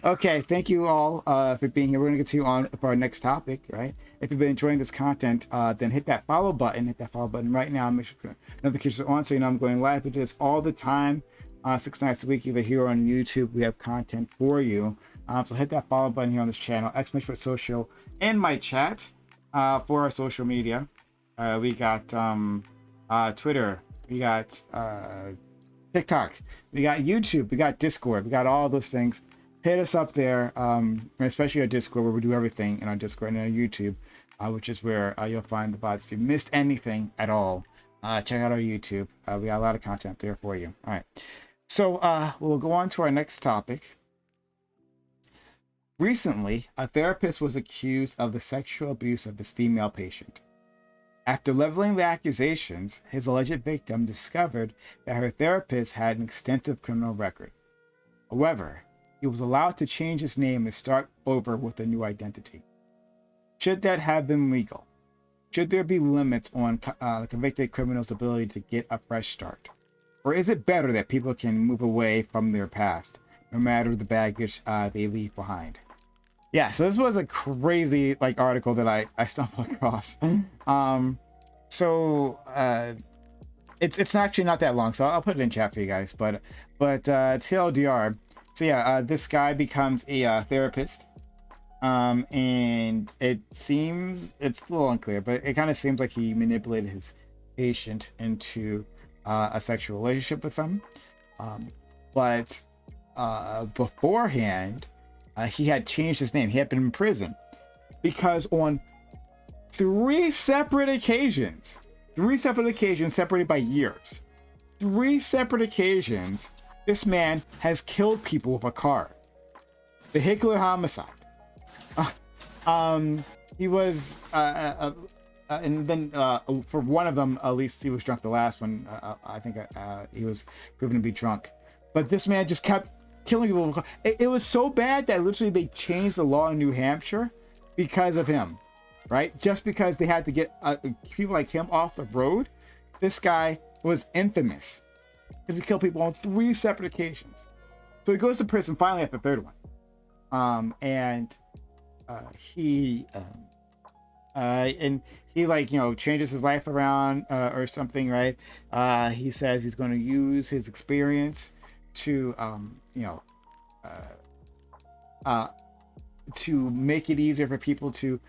Okay, thank you all for being here. We're going to continue on for our next topic, right? If you've been enjoying this content, then hit that follow button. Hit that follow button right now. Make sure notifications are on so you know I'm going live. We do this all the time, 6 nights a week, either here or on YouTube. We have content for you. So hit that follow button here on this channel. !for social in my chat for our social media. We got Twitter. We got TikTok, we got YouTube, we got Discord, we got all those things. Hit us up there, especially our Discord, where we do everything in our Discord and our YouTube, which is where you'll find the VODs. If you missed anything at all, check out our YouTube. We got a lot of content there for you. All right, so we'll go on to our next topic. Recently, a therapist was accused of the sexual abuse of his female patient. After leveling the accusations, his alleged victim discovered that her therapist had an extensive criminal record. However, he was allowed to change his name and start over with a new identity. Should that have been legal? Should there be limits on the convicted criminal's ability to get a fresh start? Or is it better that people can move away from their past, no matter the baggage they leave behind? Yeah, so this was a crazy article that I stumbled across. It's actually not that long, so I'll put it in chat for you guys. But TLDR. So yeah, this guy becomes a therapist, and it's a little unclear, but it kind of seems like he manipulated his patient into a sexual relationship with them. But beforehand, he had changed his name. He had been in prison because on three separate occasions separated by years, this man has killed people with a car. Vehicular homicide. He was and then for one of them, at least he was drunk. The last one, I think he was proven to be drunk. But this man just kept killing people. It was so bad that literally they changed the law in New Hampshire because of him, right? Just because they had to get people like him off the road. This guy was infamous because he killed people on three separate occasions. So he goes to prison finally at the third one, and he changes his life around or something, right? He says he's going to use his experience to to make it easier for people to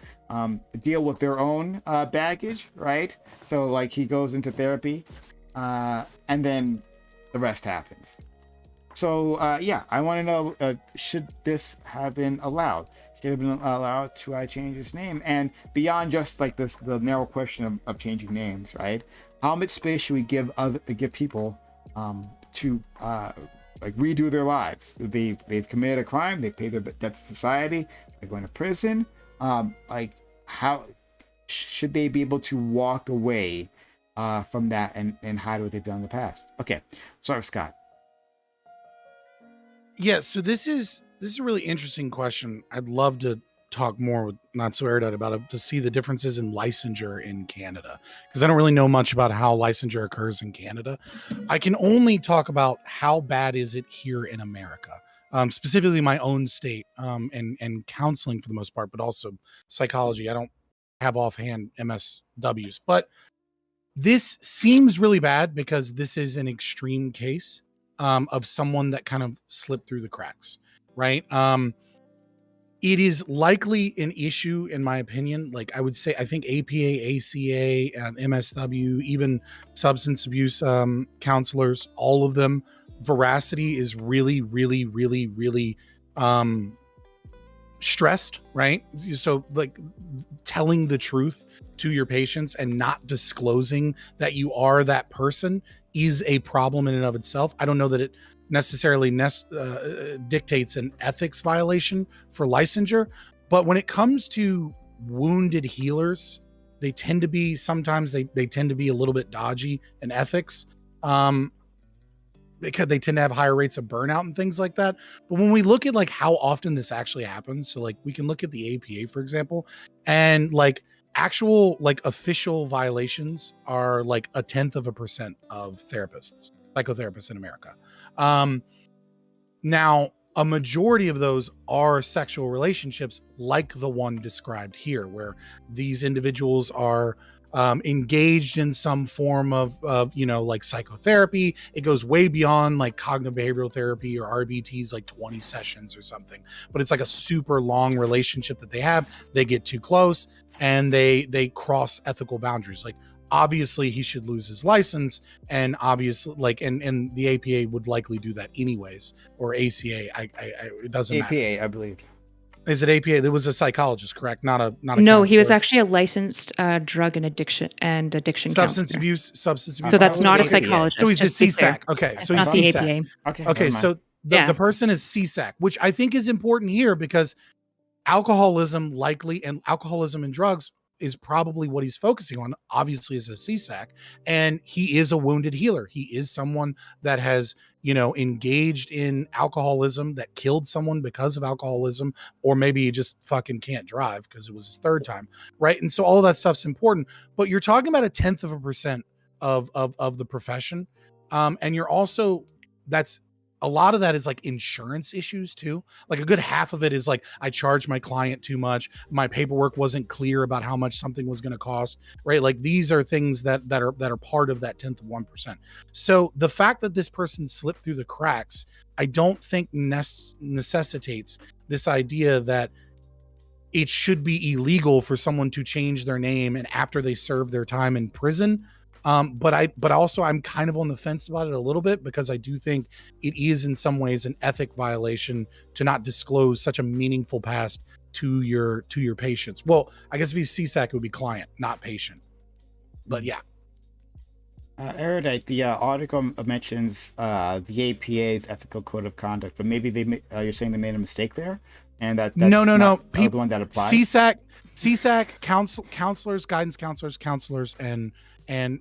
deal with their own baggage, right? So he goes into therapy, and then the rest happens. So yeah, I want to know, should this have been allowed? Should have been allowed to change his name? And beyond just the narrow question of changing names, right? How much space should we give people to redo their lives? They've committed a crime, they pay their debt to society, they're going to prison. How should they be able to walk away from that and hide what they've done in the past? Okay, sorry, Scott. Yeah, so this is a really interesting question. I'd love to talk more with Not So Erudite about it, to see the differences in licensure in Canada, because I don't really know much about how licensure occurs in Canada. I can only talk about how bad is it here in America, specifically my own state, and counseling for the most part, but also psychology. I don't have offhand MSWs, but this seems really bad because this is an extreme case of someone that kind of slipped through the cracks, right? It is likely an issue, in my opinion. I would say, I think APA, ACA, MSW, even substance abuse counselors, all of them, veracity is really, really, really, really stressed, right? So telling the truth to your patients and not disclosing that you are that person is a problem in and of itself. I don't know that it necessarily dictates an ethics violation for licensure, but when it comes to wounded healers, they tend to be, sometimes they tend to be a little bit dodgy in ethics. because they tend to have higher rates of burnout and things like that. But when we look at like how often this actually happens, so like we can look at the APA, for example, and like actual like official violations are like 0.1% of therapists, psychotherapists in America. Now, a majority of those are sexual relationships like the one described here, where these individuals are engaged in some form of, you know, like psychotherapy. It goes way beyond like cognitive behavioral therapy or RBTs, like 20 sessions or something, but it's like a super long relationship that they have. They get too close and they cross ethical boundaries. Like, obviously he should lose his license, and obviously like, and the APA would likely do that anyways, or ACA. It doesn't matter. APA, I believe. Is it APA? There was a psychologist, correct? Not a No, he was actually a licensed drug and addiction substance counselor. abuse. So that's not a psychologist. So he's a just to be clear. CSAC. Okay, so That's he's not the CSAC. APA. Okay, so the person is CSAC, which I think is important here because alcoholism and drugs is probably what he's focusing on, obviously, as a CSAC. And he is a wounded healer. He is someone that has, you know, engaged in alcoholism, that killed someone because of alcoholism, or maybe he just fucking can't drive because it was his third time, right? And so all of that stuff's important. But you're talking about 0.1% of the profession. And you're also, that's a lot of that is like insurance issues too. Like a good half of it is like, I charged my client too much. My paperwork wasn't clear about how much something was going to cost, right? Like these are things that are part of that 0.1%. So the fact that this person slipped through the cracks, I don't think necessitates this idea that it should be illegal for someone to change their name and after they serve their time in prison. But also I'm kind of on the fence about it a little bit, because I do think it is in some ways an ethic violation to not disclose such a meaningful past to your patients. Well, I guess if he's CSAC, it would be client, not patient. But yeah. Erudite, the article mentions the APA's ethical code of conduct, but maybe you're saying they made a mistake there, and that's no. The one that applies. CSAC counselors, guidance counselors, and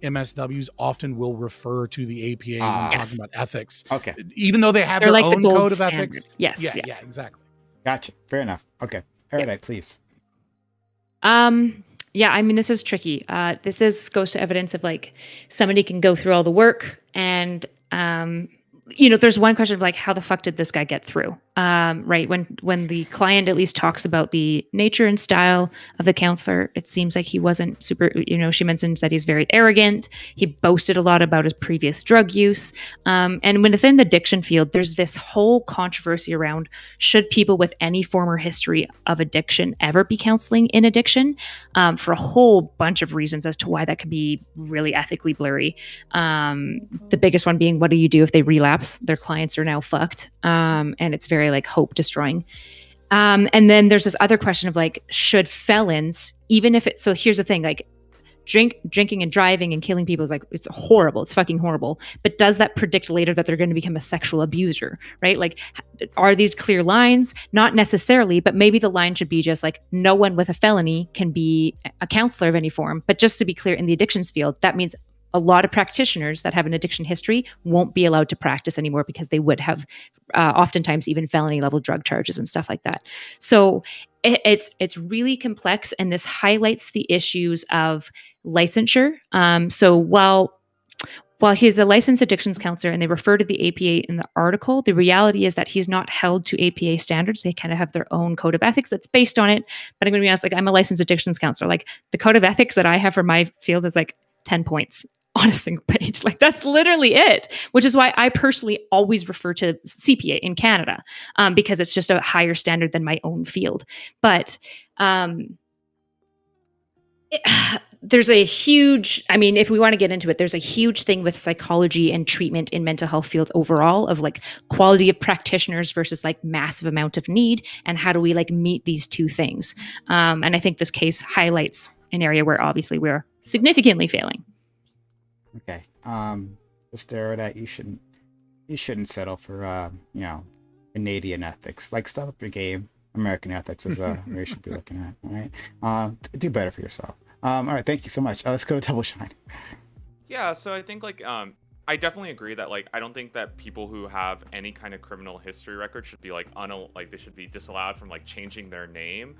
MSWs often will refer to the APA when talking about ethics. Okay. Even though they have They're their like own the gold code of standard. ethics. Yes. Yeah, exactly. Gotcha. Fair enough. Okay. Erudite, please. Yeah, I mean, this is tricky. This goes to evidence of like somebody can go through all the work and, you know, there's one question of like, how the fuck did this guy get through? Right. When the client at least talks about the nature and style of the counselor, it seems like he wasn't super, you know, she mentions that he's very arrogant. He boasted a lot about his previous drug use. And within the addiction field, there's this whole controversy around, should people with any former history of addiction ever be counseling in addiction? For a whole bunch of reasons as to why that could be really ethically blurry. The biggest one being, what do you do if they relapse? Their clients are now fucked. And it's very like hope destroying. And then there's this other question of like, should felons, even if so here's the thing, like drinking and driving and killing people is like, it's horrible. It's fucking horrible. But does that predict later that they're going to become a sexual abuser, right? Like, are these clear lines? Not necessarily, but maybe the line should be just like, no one with a felony can be a counselor of any form. But just to be clear, in the addictions field, that means a lot of practitioners that have an addiction history won't be allowed to practice anymore because they would have oftentimes even felony level drug charges and stuff like that. So it's really complex, and this highlights the issues of licensure. So while he's a licensed addictions counselor and they refer to the APA in the article, the reality is that he's not held to APA standards. They kind of have their own code of ethics that's based on it. But I'm going to be honest, like, I'm a licensed addictions counselor. Like, the code of ethics that I have for my field is like 10 points on a single page. Like, that's literally it, which is why I personally always refer to CPA in Canada, because it's just a higher standard than my own field. But there's a huge, I mean, if we want to get into it, there's a huge thing with psychology and treatment in mental health field overall of like quality of practitioners versus like massive amount of need. And how do we like meet these two things? And I think this case highlights an area where obviously we're significantly failing. Okay. Just that you shouldn't settle for Canadian ethics. Like, step up your game. American ethics is where you should be looking at. All right. Do better for yourself. All right. Thank you so much. Let's go to Double Shine. Yeah. So I think like I definitely agree that like I don't think that people who have any kind of criminal history record should be like like they should be disallowed from like changing their name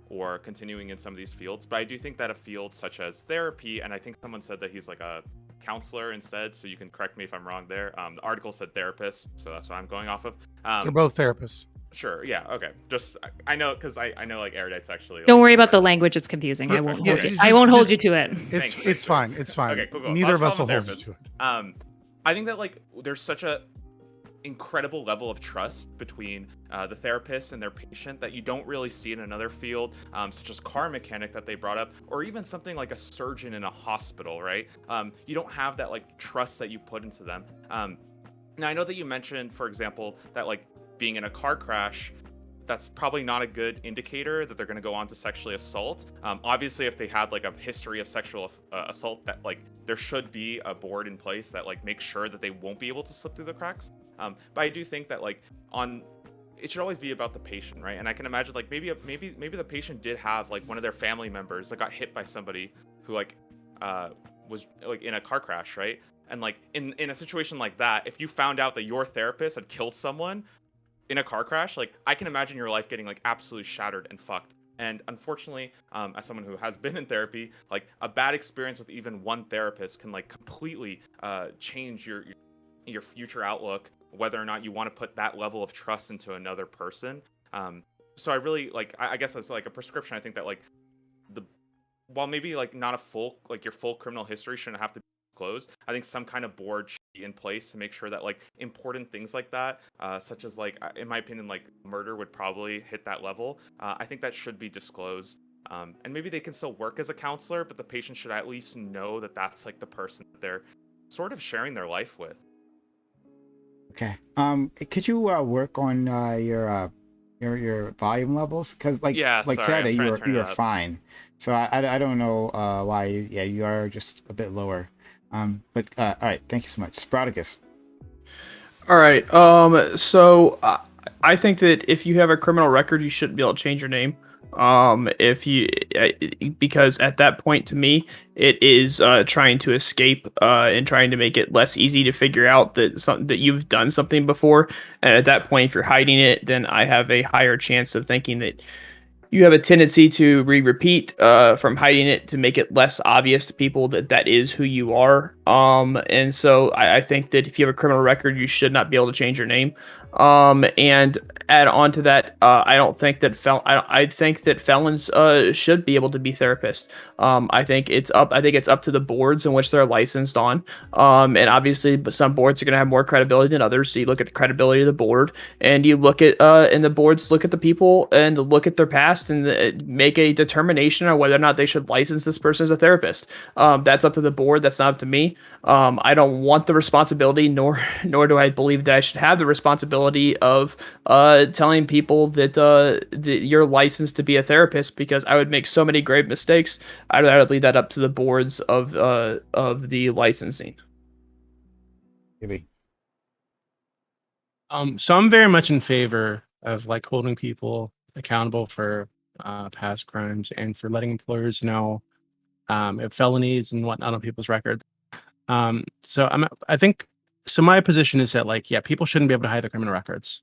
or continuing in some of these fields. But I do think that a field such as therapy, and I think someone said that he's like a counselor instead, so you can correct me if I'm wrong there. The article said therapist, so that's what I'm going off of. They're both therapists. Sure. Yeah. Okay. Just I know because I know like erudites actually. Don't like, worry about the language; it's confusing. I won't. Yeah, hold you. just- I won't hold just- you to it. It's fine. It's fine. Okay. Cool. Neither I'll of us call will him a hold you to it. therapist. I think that like there's such a incredible level of trust between the therapist and their patient that you don't really see in another field, such as car mechanic that they brought up, or even something like a surgeon in a hospital, right? You don't have that like trust that you put into them. Now I know that you mentioned, for example, that like being in a car crash, that's probably not a good indicator that they're going to go on to sexually assault. Obviously, if they had like a history of sexual assault, that like there should be a board in place that like makes sure that they won't be able to slip through the cracks. But I do think that like it should always be about the patient, right? And I can imagine like maybe the patient did have like one of their family members that got hit by somebody who like was like in a car crash, right? And like in a situation like that, if you found out that your therapist had killed someone in a car crash, like I can imagine your life getting like absolutely shattered and fucked. And unfortunately, as someone who has been in therapy, like a bad experience with even one therapist can like completely change your future outlook, whether or not you want to put that level of trust into another person. So I really like, I guess as like a prescription, I think that like while maybe like not a full, like your full criminal history shouldn't have to be disclosed, I think some kind of board should be in place to make sure that like important things like that, such as like, in my opinion, like murder would probably hit that level. I think that should be disclosed. And maybe they can still work as a counselor, but the patient should at least know that that's like the person that they're sort of sharing their life with. Okay. Could you work on your volume levels? Because like Yeah, like sorry, Saturday, I'm trying to turn you it were up. fine. So I don't know why you are just a bit lower. But all right, thank you so much, Sproticus. All right. So I think that if you have a criminal record, you shouldn't be able to change your name. Because at that point, to me, it is trying to escape and trying to make it less easy to figure out that you've done something before. And at that point, if you're hiding it, then I have a higher chance of thinking that you have a tendency to repeat from hiding it to make it less obvious to people that that is who you are. And so I think that if you have a criminal record, you should not be able to change your name. And add on to that, I don't think that I think that felons should be able to be therapists. I think it's up to the boards in which they're licensed on. And obviously, some boards are going to have more credibility than others. So you look at the credibility of the board, and you look at and the boards look at the people and look at their past and make a determination on whether or not they should license this person as a therapist. That's up to the board. That's not up to me. I don't want the responsibility, nor do I believe that I should have the responsibility of telling people that you're licensed to be a therapist, because I would make so many grave mistakes. I would leave that up to the boards of the licensing. Maybe. So I'm very much in favor of like holding people accountable for past crimes and for letting employers know if felonies and whatnot on people's records. So I think my position is that like, yeah, people shouldn't be able to hide their criminal records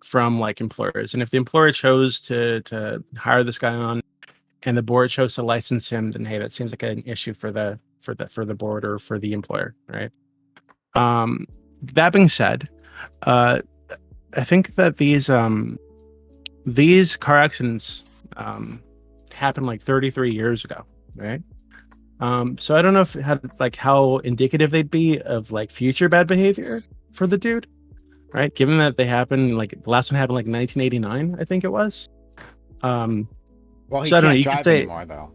from like employers. And if the employer chose to hire this guy on and the board chose to license him, then hey, that seems like an issue for the board or for the employer, right? That being said, I think that these car accidents happened like 33 years ago, right? So I don't know how indicative they'd be of like future bad behavior for the dude, right? Given that they happened, like the last one happened like 1989, I think it was. Well, he so I don't know, can't you drive could say, anymore though.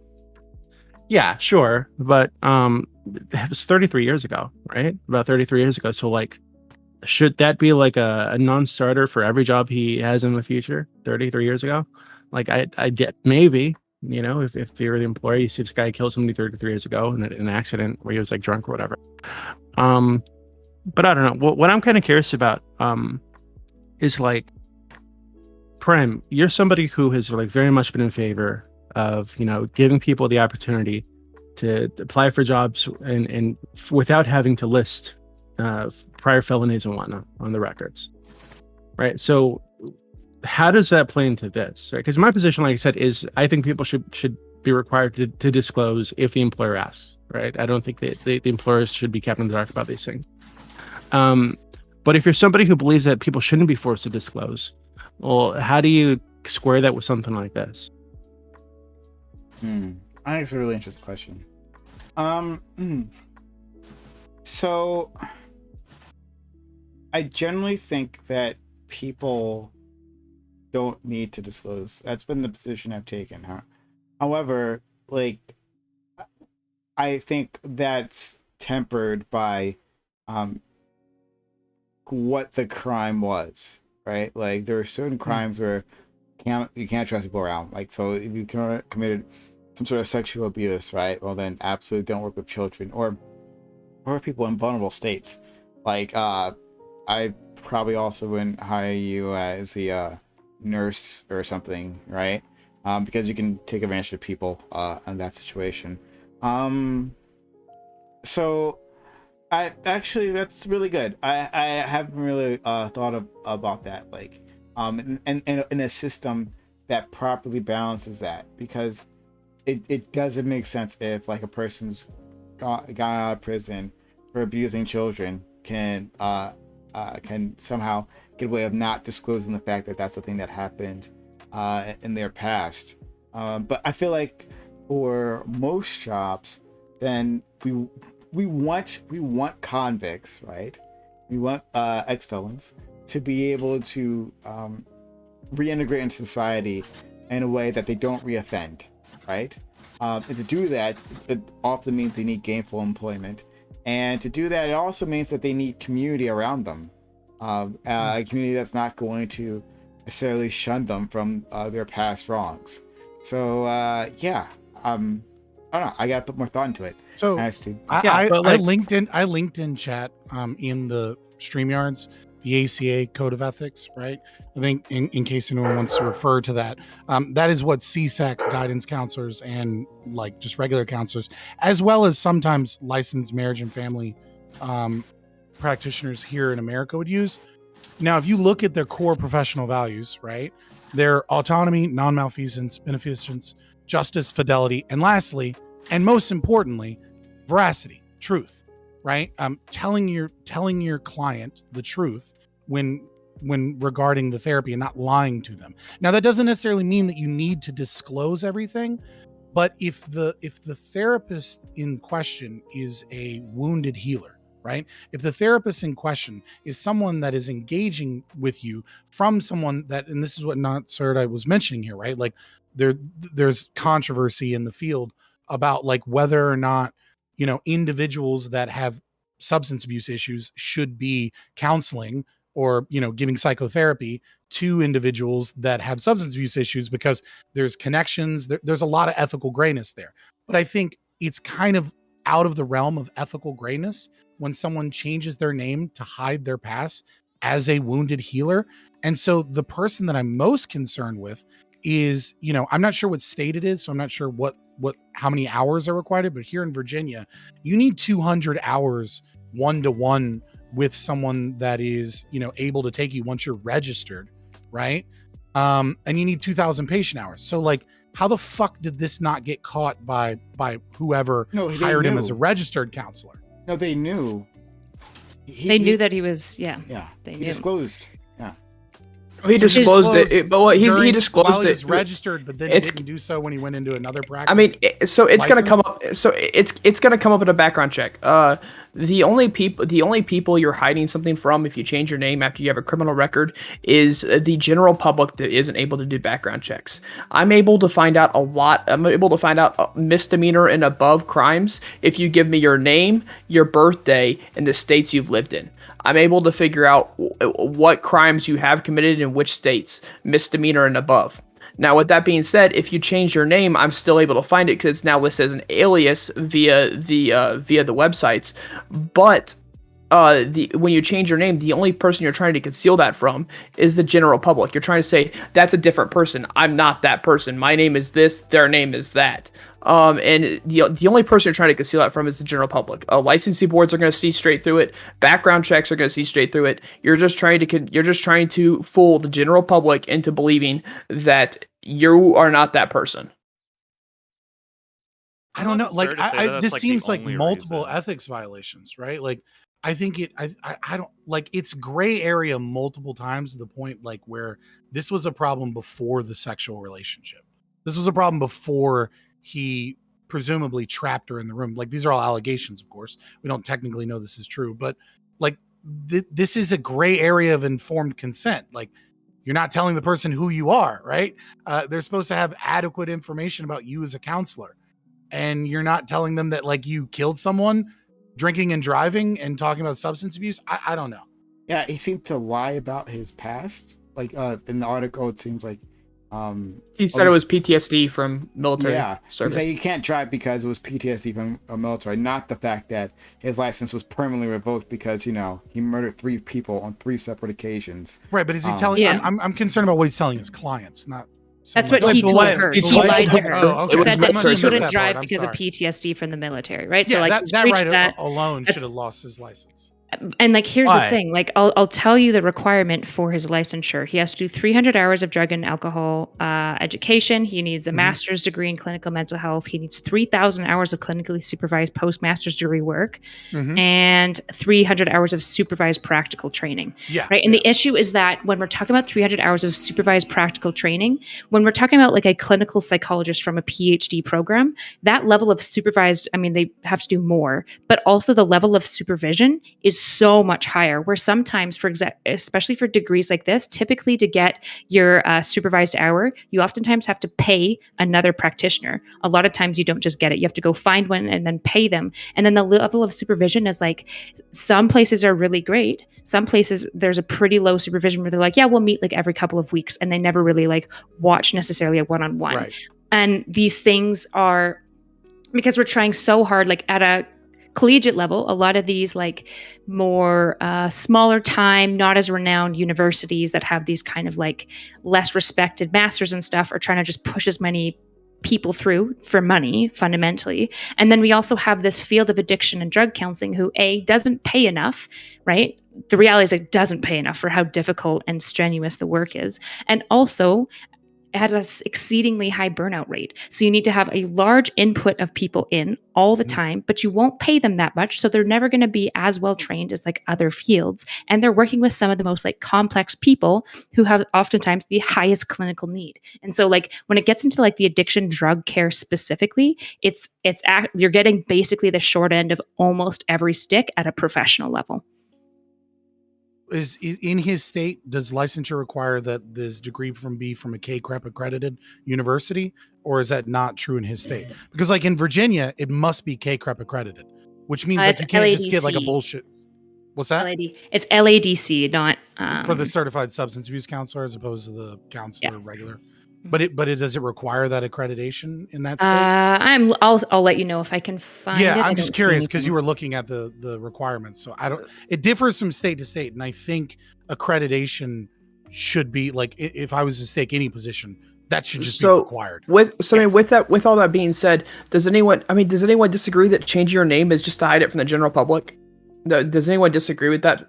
yeah, sure, but it was 33 years ago, right? About 33 years ago. So like, should that be like a non-starter for every job he has in the future? 33 years ago, like I get maybe. You know, if you're the employer, you see this guy killed somebody 33 years ago in an accident where he was like drunk or whatever. But I don't know. What I'm kind of curious about is like, Prime, you're somebody who has like very much been in favor of, you know, giving people the opportunity to apply for jobs and without having to list prior felonies and whatnot on the records, right? So how does that play into this, right? Because my position, like I said, is I think people should be required to disclose if the employer asks, right? I don't think that the employers should be kept in the dark about these things. But if you're somebody who believes that people shouldn't be forced to disclose, well, how do you square that with something like this? I think it's a really interesting question. So I generally think that people don't need to disclose. That's been the position I've taken, huh? However, like, I think that's tempered by what the crime was, right? Like, there are certain crimes where you can't trust people around. Like, so if you committed some sort of sexual abuse, right? Well, then absolutely don't work with children or people in vulnerable states. Like, I probably also wouldn't hire you as the nurse or something, right? Because you can take advantage of people in that situation. So I actually, that's really good. I haven't really thought about that, like, in a system that properly balances that, because it doesn't make sense if, like, a person's gone out of prison for abusing children can somehow get away of not disclosing the fact that that's the thing that happened in their past. But I feel like for most jobs, then we want convicts, right? We want ex-felons to be able to reintegrate into society in a way that they don't reoffend, right? And to do that, it often means they need gainful employment. And to do that, it also means that they need community around them. A community that's not going to necessarily shun them from their past wrongs. So, yeah. I don't know. I gotta put more thought into it. So I linked in chat in the StreamYards the ACA Code of Ethics, right? I think in case anyone wants to refer to that, that is what CSAC guidance counselors and like just regular counselors, as well as sometimes licensed marriage and family practitioners here in America would use. Now, if you look at their core professional values, right? Their autonomy, non-malfeasance, beneficence, justice, fidelity, and lastly, and most importantly, veracity, truth, right? Telling your client the truth when regarding the therapy and not lying to them. Now, that doesn't necessarily mean that you need to disclose everything, but if the therapist in question is a wounded healer, right? If the therapist in question is someone that is engaging with you from someone that, and this is what Not Certai was mentioning here, right? Like there's controversy in the field about like whether or not, you know, individuals that have substance abuse issues should be counseling or, you know, giving psychotherapy to individuals that have substance abuse issues, because there's connections, there's a lot of ethical grayness there. But I think it's kind of out of the realm of ethical grayness when someone changes their name to hide their past as a wounded healer. And so the person that I'm most concerned with is, you know, I'm not sure what state it is, so I'm not sure how many hours are required, but here in Virginia, you need 200 hours one-to-one with someone that is, you know, able to take you once you're registered, right? And you need 2,000 patient hours. So like, how the fuck did this not get caught by whoever hired him as a registered counselor? No, they knew. They knew that he was, yeah. They disclosed. Yeah. He disclosed it, but what he disclosed while he was it registered, but then he didn't do so when he went into another practice. I mean, so it's going to come up. So it's going to come up in a background check. The only people you're hiding something from, if you change your name after you have a criminal record, is the general public that isn't able to do background checks. I'm able to find out a lot. I'm able to find out misdemeanor and above crimes if you give me your name, your birthday, and the states you've lived in. I'm able to figure out what crimes you have committed in which states, misdemeanor and above. Now, with that being said, if you change your name, I'm still able to find it because it's now listed as an alias via the websites. But when you change your name, the only person you're trying to conceal that from is the general public. You're trying to say that's a different person. I'm not that person. My name is this. Their name is that. And the only person you're trying to conceal that from is the general public. Licensing boards are going to see straight through it. Background checks are going to see straight through it. You're just trying to fool the general public into believing that you are not that person. I don't know. Like, this like seems the like only multiple reason. ethics violations, right? Like, I think I don't like, it's gray area multiple times to the point like where this was a problem before the sexual relationship. This was a problem before he presumably trapped her in the room. Like, these are all allegations, of course. We don't technically know this is true, but like this is a gray area of informed consent. Like, you're not telling the person who you are, right? They're supposed to have adequate information about you as a counselor. And you're not telling them that like you killed someone drinking and driving and talking about substance abuse. I don't know. Yeah, he seemed to lie about his past. Like in the article, it seems like He said it was PTSD from military service. He said he can't drive because it was PTSD from military, not the fact that his license was permanently revoked because, you know, he murdered 3 people on 3 separate occasions. Right, but is he telling? Yeah. I'm concerned about what he's telling his clients, not. That's much- what he told her. He lied to her. Oh, okay. He It said was that military she couldn't service. drive I'm because of sorry. PTSD from the military, right? Yeah, so like that he's right breached that. alone should have lost his license. And like, here's Why? the thing, like, I'll tell you the requirement for his licensure. He has to do 300 hours of drug and alcohol education. He needs a master's degree in clinical mental health. He needs 3,000 hours of clinically supervised post-master's degree work and 300 hours of supervised practical training. Yeah. Right. And the issue is that when we're talking about 300 hours of supervised practical training, when we're talking about like a clinical psychologist from a PhD program, that level of supervised, I mean, they have to do more, but also the level of supervision is so much higher, where sometimes, especially for degrees like this, typically to get your supervised hour, you oftentimes have to pay another practitioner. A lot of times you don't just get it. You have to go find one and then pay them. And then the level of supervision is like, some places are really great. Some places there's a pretty low supervision where they're like, yeah, we'll meet like every couple of weeks. And they never really like watch necessarily a one-on-one. Right. And these things are, because we're trying so hard, like at a collegiate level, a lot of these like more smaller time, not as renowned universities that have these kind of like less respected masters and stuff are trying to just push as many people through for money fundamentally. And then we also have this field of addiction and drug counseling who doesn't pay enough, right? The reality is it doesn't pay enough for how difficult and strenuous the work is. And also it has an exceedingly high burnout rate. So you need to have a large input of people in all the time, but you won't pay them that much. So they're never going to be as well trained as like other fields. And they're working with some of the most like complex people who have oftentimes the highest clinical need. And so like when it gets into like the addiction drug care specifically, you're getting basically the short end of almost every stick at a professional level. Is in his state, does licensure require that this degree be from a K-CREP accredited university, or is that not true in his state? Because like in Virginia, it must be K-CREP accredited, which means like It's you can't just get like a LADC. bullshit. What's that? It's LADC, not For the certified substance abuse counselor as opposed to the counselor Yeah. regular. But does it require that accreditation in that state? I'll let you know if I can find it. Yeah, I I'm don't just see curious because anything. you were looking at the requirements. So it differs from state to state. And I think accreditation should be like, if I was to stake any position, that should just be required. With all that being said, does anyone disagree that changing your name is just to hide it from the general public? Does anyone disagree with that?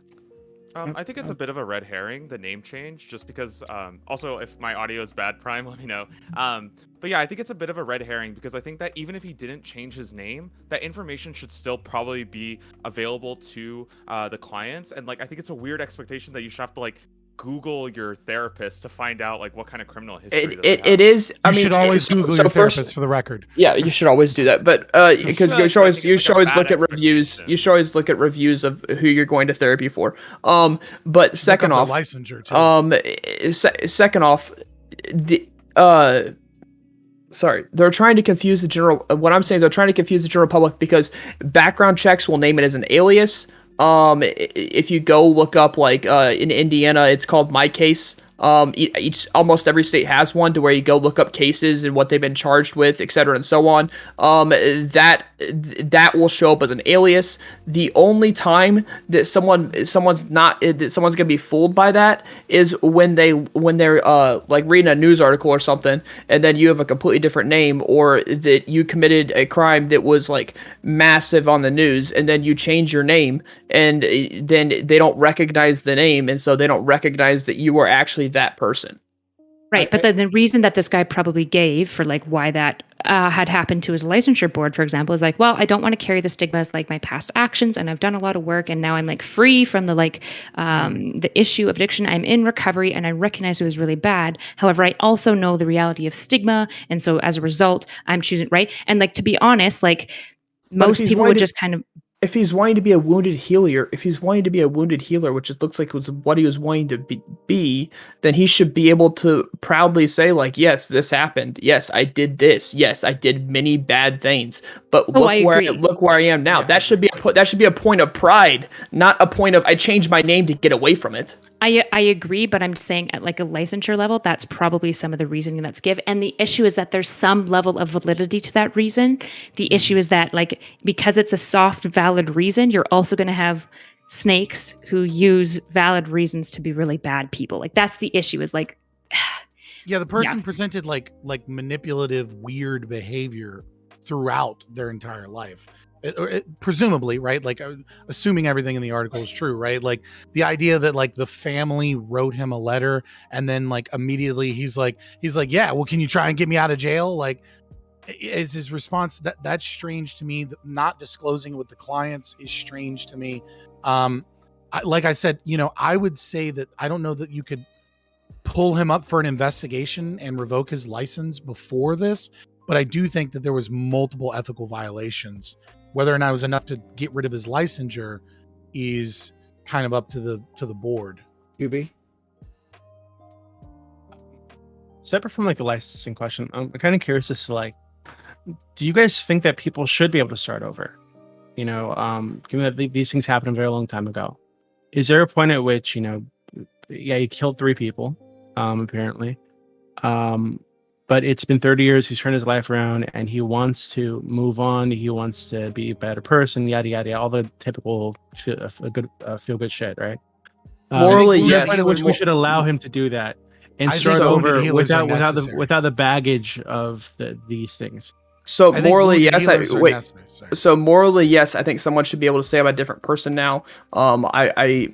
I think it's a bit of a red herring, the name change, just because, also, if my audio is bad, Prime, let me know. But yeah, I think it's a bit of a red herring because I think that even if he didn't change his name, that information should still probably be available to the clients. And like, I think it's a weird expectation that you should have to like Google your therapist to find out like what kind of criminal history It is. You should always Google your therapist for the record. Yeah, you should always do that. But because you should always look at reviews. You should always look at reviews of who you're going to therapy for. But second off, licensure too. Second off, sorry, they're trying to confuse the general. What I'm saying is they're trying to confuse the general public because background checks will name it as an alias. If you go look up like in Indiana, it's called PrimeCayes. Almost every state has one to where you go look up cases and what they've been charged with, et cetera, and so on. That that will show up as an alias. The only time that someone's gonna be fooled by that is when they're like reading a news article or something, and then you have a completely different name, or that you committed a crime that was like massive on the news, and then you change your name, and then they don't recognize the name, and so they don't recognize that you are actually that person. Right, but then the reason that this guy probably gave for like why that had happened to his licensure board, for example, is like, well, I don't want to carry the stigma as like my past actions, and I've done a lot of work, and now I'm like free from the like the issue of addiction. I'm in recovery, and I recognize it was really bad. However, I also know the reality of stigma, and so as a result, I'm choosing right. And like to be honest, like most people would just kind of. If he's wanting to be a wounded healer, which just looks like was what he was wanting to be, then he should be able to proudly say, like, yes, this happened. Yes, I did this. Yes, I did many bad things. But look where I am now. Yeah. That should be a point of pride, not a point of I changed my name to get away from it. I agree, but I'm saying at like a licensure level, that's probably some of the reasoning that's given. And the issue is that there's some level of validity to that reason. The issue is that like, because it's a soft, valid reason, you're also going to have snakes who use valid reasons to be really bad people. Like that's the issue is like, yeah, the person presented like manipulative, weird behavior throughout their entire life. Presumably, right? Like assuming everything in the article is true, right? Like the idea that like the family wrote him a letter and then like immediately he's like, yeah, well, can you try and get me out of jail? Like is his response. That's strange to me. Not disclosing it with the clients is strange to me. Like I said, I would say that I don't know that you could pull him up for an investigation and revoke his license before this, but I do think that there was multiple ethical violations. Whether or not it was enough to get rid of his licensure is kind of up to the board. UB? Separate from like the licensing question, I'm kind of curious as to like, do you guys think that people should be able to start over? Given that these things happened a very long time ago, is there a point at which he killed 3 people, apparently, but it's been 30 years. He's turned his life around, and he wants to move on. He wants to be a better person. Yada yada, all the typical feel good shit, right? Morally, yes. Point at which we should allow him to do that and start over without the baggage of these things. So morally, yes. So morally, yes. I think someone should be able to say I'm a different person now. I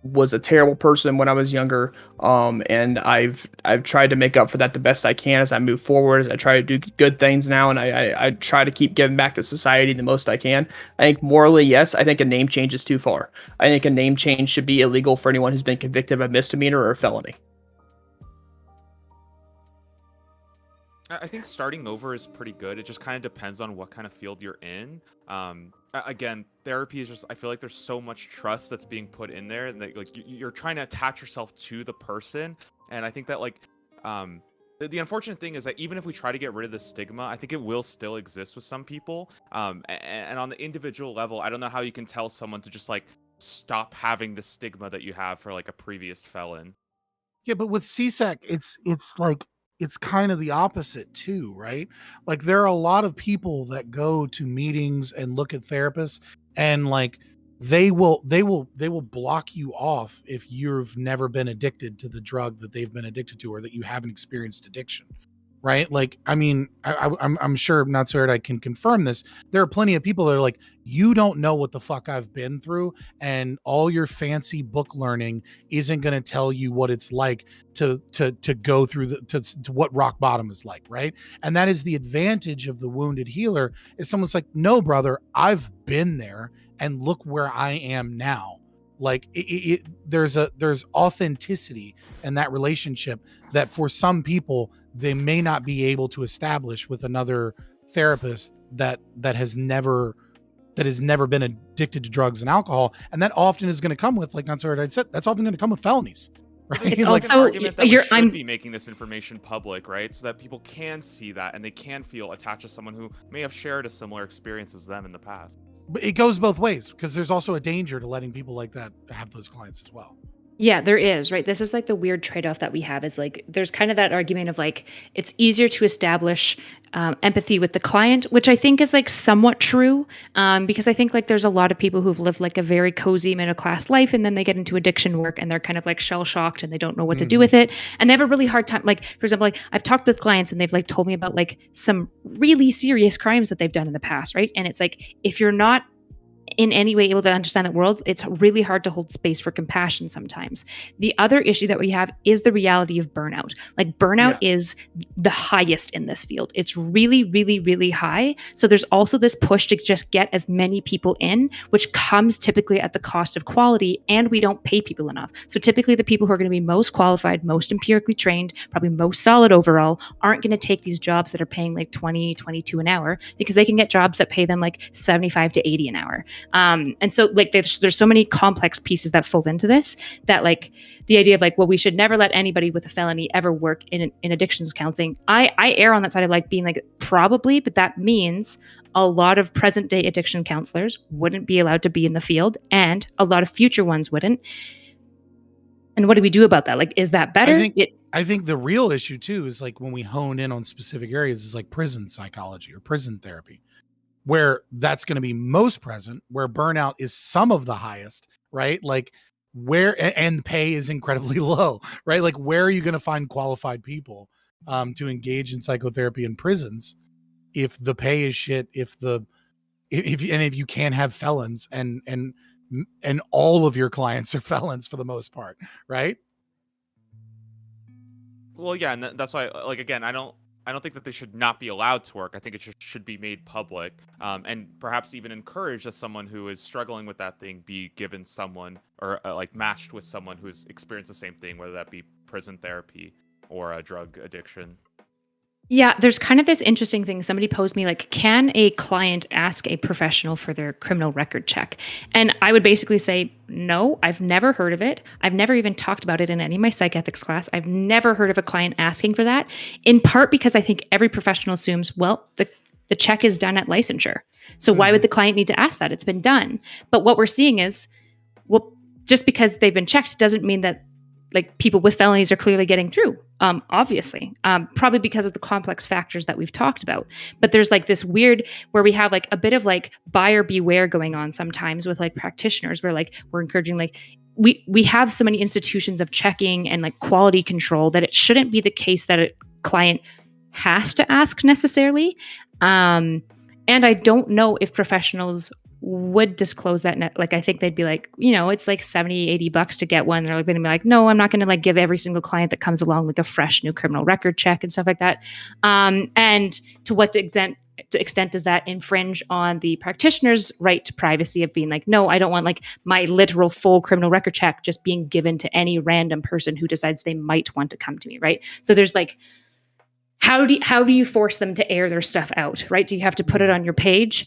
was a terrible person when I was younger, and I've tried to make up for that the best I can as I move forward. As I try to do good things now, and I try to keep giving back to society the most I can. I think morally, yes. I think a name change is too far. I think a name change should be illegal for anyone who's been convicted of a misdemeanor or a felony. I think starting over is pretty good. It just kind of depends on what kind of field you're in. Again, therapy is just, I feel like there's so much trust that's being put in there, and that like you're trying to attach yourself to the person. And I think that like the unfortunate thing is that even if we try to get rid of the stigma, I think it will still exist with some people. And on the individual level, I don't know how you can tell someone to just like stop having the stigma that you have for like a previous felon. Yeah, but with CSAC, it's like, it's kind of the opposite too, right? Like there are a lot of people that go to meetings and look at therapists, and like they will block you off if you've never been addicted to the drug that they've been addicted to, or that you haven't experienced addiction, right? Like, I mean, I'm sure Not So Weird I can confirm this. There are plenty of people that are like, you don't know what the fuck I've been through, and all your fancy book learning isn't going to tell you what it's like to go through to what rock bottom is like, right? And that is the advantage of the wounded healer, is someone's like, no, brother, I've been there, and look where I am now. Like there's authenticity in that relationship that for some people they may not be able to establish with another therapist that has never been addicted to drugs and alcohol. And that often is going to come with, like Not So Weird I said, that's often going to come with felonies. Right? It's like also an argument that we should be making this information public, right? So that people can see that and they can feel attached to someone who may have shared a similar experience as them in the past. But it goes both ways, because there's also a danger to letting people like that have those clients as well. Yeah, there is, right? This is like the weird trade-off that we have is like there's kind of that argument of like it's easier to establish empathy with the client, which I think is like somewhat true, because I think like there's a lot of people who've lived like a very cozy middle class life and then they get into addiction work and they're kind of like shell shocked and they don't know what to do with it and they have a really hard time. Like for example, like I've talked with clients and they've like told me about like some really serious crimes that they've done in the past, right? And it's like if you're not in any way able to understand that world, it's really hard to hold space for compassion sometimes. The other issue that we have is the reality of burnout. Like burnout is the highest in this field. It's really, really, really high. So there's also this push to just get as many people in, which comes typically at the cost of quality, and we don't pay people enough. So typically the people who are going to be most qualified, most empirically trained, probably most solid overall, aren't going to take these jobs that are paying like 20, 22 an hour because they can get jobs that pay them like 75 to 80 an hour. And so like there's so many complex pieces that fold into this that like the idea of like, well, we should never let anybody with a felony ever work in addictions counseling. I err on that side of like being like probably, but that means a lot of present day addiction counselors wouldn't be allowed to be in the field and a lot of future ones wouldn't. And what do we do about that? Like, is that better? I think the real issue too is like when we hone in on specific areas is like prison psychology or prison therapy, where that's going to be most present, where burnout is some of the highest, right? Like where, and pay is incredibly low, right? Like where are you going to find qualified people to engage in psychotherapy in prisons if the pay is shit, if you can't have felons and all of your clients are felons for the most part, right? Well, yeah, and that's why, like, again, I don't think that they should not be allowed to work. I think it should be made public, and perhaps even encouraged as someone who is struggling with that thing be given someone or like matched with someone who's experienced the same thing, whether that be prison therapy or a drug addiction. Yeah, there's kind of this interesting thing. Somebody posed me like, can a client ask a professional for their criminal record check? And I would basically say, no, I've never heard of it. I've never even talked about it in any of my psych ethics class. I've never heard of a client asking for that, in part because I think every professional assumes, well, the check is done at licensure. So why would the client need to ask that? It's been done. But what we're seeing is, well, just because they've been checked doesn't mean that like people with felonies are clearly getting through, obviously, probably because of the complex factors that we've talked about. But there's like this weird where we have like a bit of like buyer beware going on sometimes with like practitioners where like we're encouraging like we have so many institutions of checking and like quality control that it shouldn't be the case that a client has to ask necessarily. And I don't know if professionals would disclose that like I think they'd be like, you know, it's like $70-$80 to get one. They're like gonna be like, no, I'm not gonna like give every single client that comes along like a fresh new criminal record check and stuff like that. And to what extent does that infringe on the practitioner's right to privacy of being like, no, I don't want like my literal full criminal record check just being given to any random person who decides they might want to come to me, right? So there's like, how do you force them to air their stuff out, right? Do you have to put it on your page?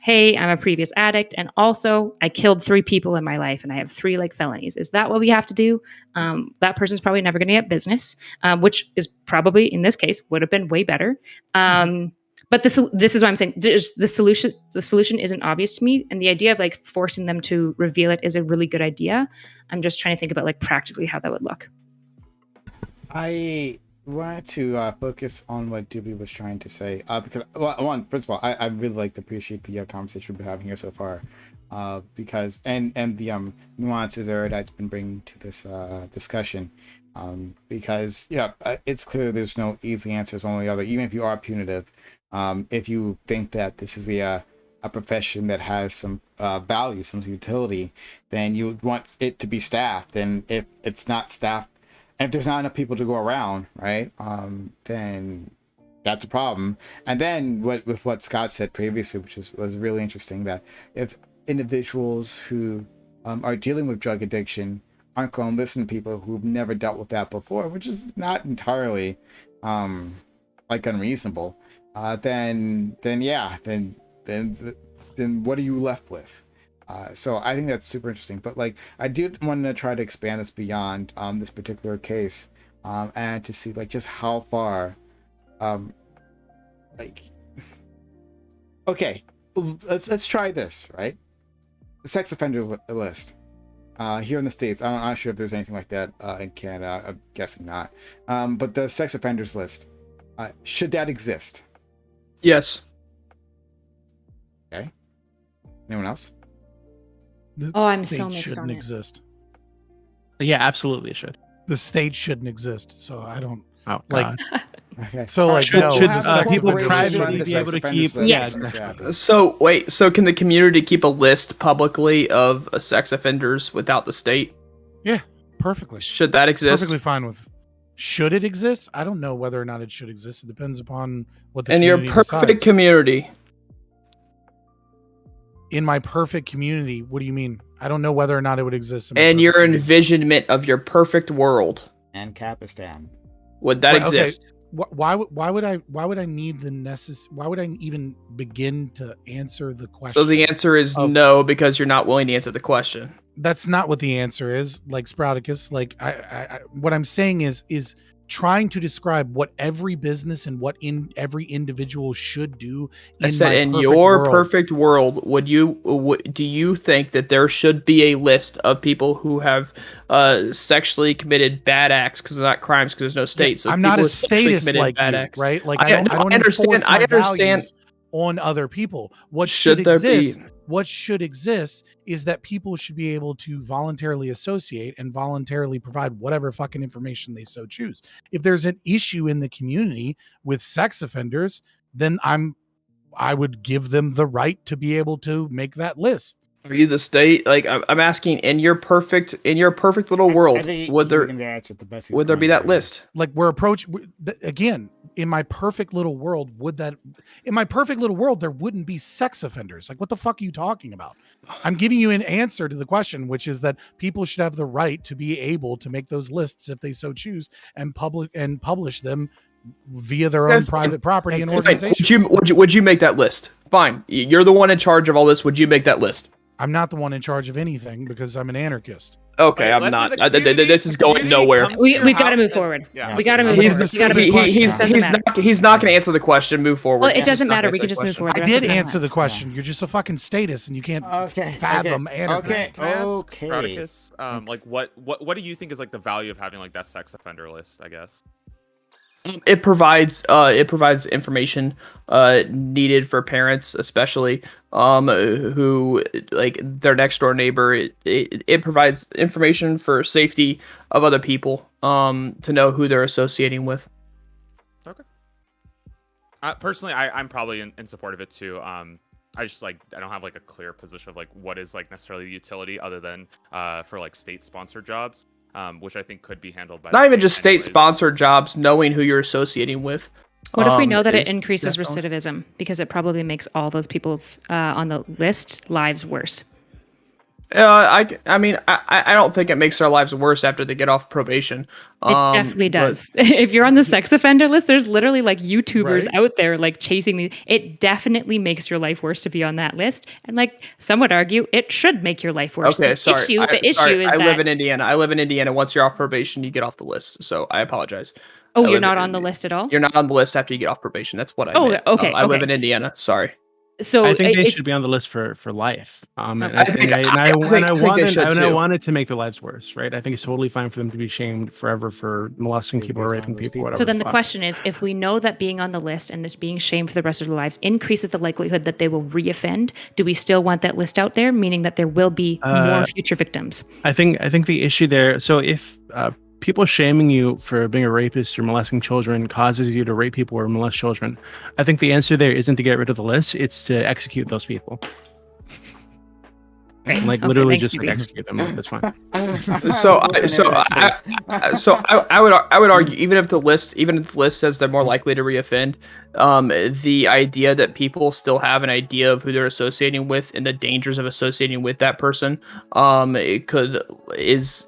Hey, I'm a previous addict, and also I killed 3 people in my life, and I have 3 like felonies. Is that what we have to do? That person's probably never going to get business, which is probably in this case would have been way better. But this is what I'm saying. The solution isn't obvious to me, and the idea of like forcing them to reveal it is a really good idea. I'm just trying to think about like practically how that would look. I wanted to focus on what Doobie was trying to say because first of all, I really appreciate the conversation we've been having here so far, because and the nuances Erudite's been bringing to this discussion, because it's clear there's no easy answers one or the other. Even if you are punitive, if you think that this is a profession that has some value, some utility, then you want it to be staffed. And if it's not staffed, and if there's not enough people to go around, right, then that's a problem. And then with what Scott said previously, which was really interesting, that if individuals who are dealing with drug addiction aren't going to listen to people who've never dealt with that before, which is not entirely unreasonable, then what are you left with? So I think that's super interesting. But like, I do want to try to expand this beyond this particular case, and to see like just how far, okay, let's try this, right? The sex offender list. here in the States. I'm not sure if there's anything like that in Canada. I'm guessing not. But the sex offenders list, should that exist? Yes. Okay. Anyone else? Oh, I'm state so mixed shouldn't on it. exist. Yeah, absolutely, it should. The state shouldn't exist. So I don't Oh, like. God. Okay. So All like right, no. we'll should have the the sex people offenders corporation privately run the be sex able to offenders keep- list. Yes. Exactly. So wait, so can the community keep a list publicly of sex offenders without the state? Perfectly. Should that exist? Perfectly fine with. Should it exist? I don't know whether or not it should exist. It depends upon what the In your community perfect decides. community. In my perfect community, what do you mean? I don't know whether or not it would exist. In my And your perfect community. envisionment of your perfect world. And Capistan. Would that Right, okay. exist? Why would I need the why would I even begin to answer the question? So the answer is of- no, because you're not willing to answer the question. That's not what the answer is. Like Sprouticus, like I what I'm saying is trying to describe what every business and what every individual should do. I said, my in perfect your world. perfect world, do you think that there should be a list of people who have sexually committed bad acts, because they're not crimes, because there's no state? So I'm not people a who sexually statist committed like bad you, acts. right? Like I- I don't, no, I don't I understand- enforce I my understand. values on other people. What Should should there exist? be- What should exist is that people should be able to voluntarily associate and voluntarily provide whatever fucking information they so choose. If there's an issue in the community with sex offenders, then I would give them the right to be able to make that list. Are you the state? Like I'm asking, in your perfect little world, would there be that list? Like again, in my perfect little world, there wouldn't be sex offenders. Like, what the fuck are you talking about? I'm giving you an answer to the question, which is that people should have the right to be able to make those lists if they so choose and publish them via their own private property and Fine. organizations. Would you make that list? Fine. You're the one in charge of all this. Would you make that list? I'm not the one in charge of anything because I'm an anarchist. Okay, Wait, I'm let's not. say the community- This is going community nowhere. comes to We your got to house move and- forward. Yeah. We got to move He's forward. the- We gotta move forward. Doesn't matter. He's not going to answer the question. Move forward. Well, it doesn't matter. We can just move forward. I The rest of did the time. answer the question. You're just a fucking statist and you can't Okay. fathom anarchism. Okay. Can I ask Okay. Spartacus, like what do you think is like the value of having like that sex offender list, I guess? It provides information needed for parents, especially who like their next door neighbor. It provides information for safety of other people to know who they're associating with. Okay. Personally, I'm probably in support of it too. I just I don't have like a clear position of like what is like necessarily the utility other than for like state sponsored jobs. Which I think could be handled by Not the even just anyways. state-sponsored jobs, knowing who you're associating with. What if we know that it is increases definitely- recidivism because it probably makes all those people's on the list lives worse? I mean, I don't think it makes their lives worse after they get off probation. It definitely but- does. If you're on the sex offender list, there's literally like YouTubers Right. out there like chasing these. It definitely makes your life worse to be on that list. And like some would argue, it should make your life worse. Okay, The sorry. issue is I that live in Indiana. I live in Indiana. Once you're off probation, you get off the list. So I apologize. oh, I you're live not in- on the list at all. You're not on the list after you get off probation. That's what I Oh, meant. okay, I live okay. in Indiana. Sorry. So I think they if- should be on the list for life. And Okay. I think I should wanted to make their lives worse, right? I think it's totally fine for them to be shamed forever for molesting people or based on raping those people, people. whatever. So then the fuck. question is, if we know that being on the list and this being shamed for the rest of their lives increases the likelihood that they will reoffend, do we still want that list out there, meaning that there will be more future victims? I think the issue there. So if people shaming you for being a rapist or molesting children causes you to rape people or molest children, I think the answer there isn't to get rid of the list; it's to execute those people. Right. Like Okay, literally thanks, just Stevie. execute them. That's fine. I would argue, even if the list says they're more likely to reoffend, the idea that people still have an idea of who they're associating with and the dangers of associating with that person, is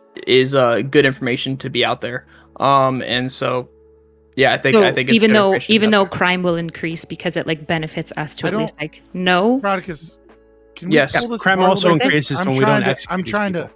good information to be out there. And so, yeah, I think So it's even good though information out there. crime will increase because it like benefits us to I at least like know. Spartacus, can we Yes. pull this Crime apart a also little bit? increases when we don't execute I'm these trying people.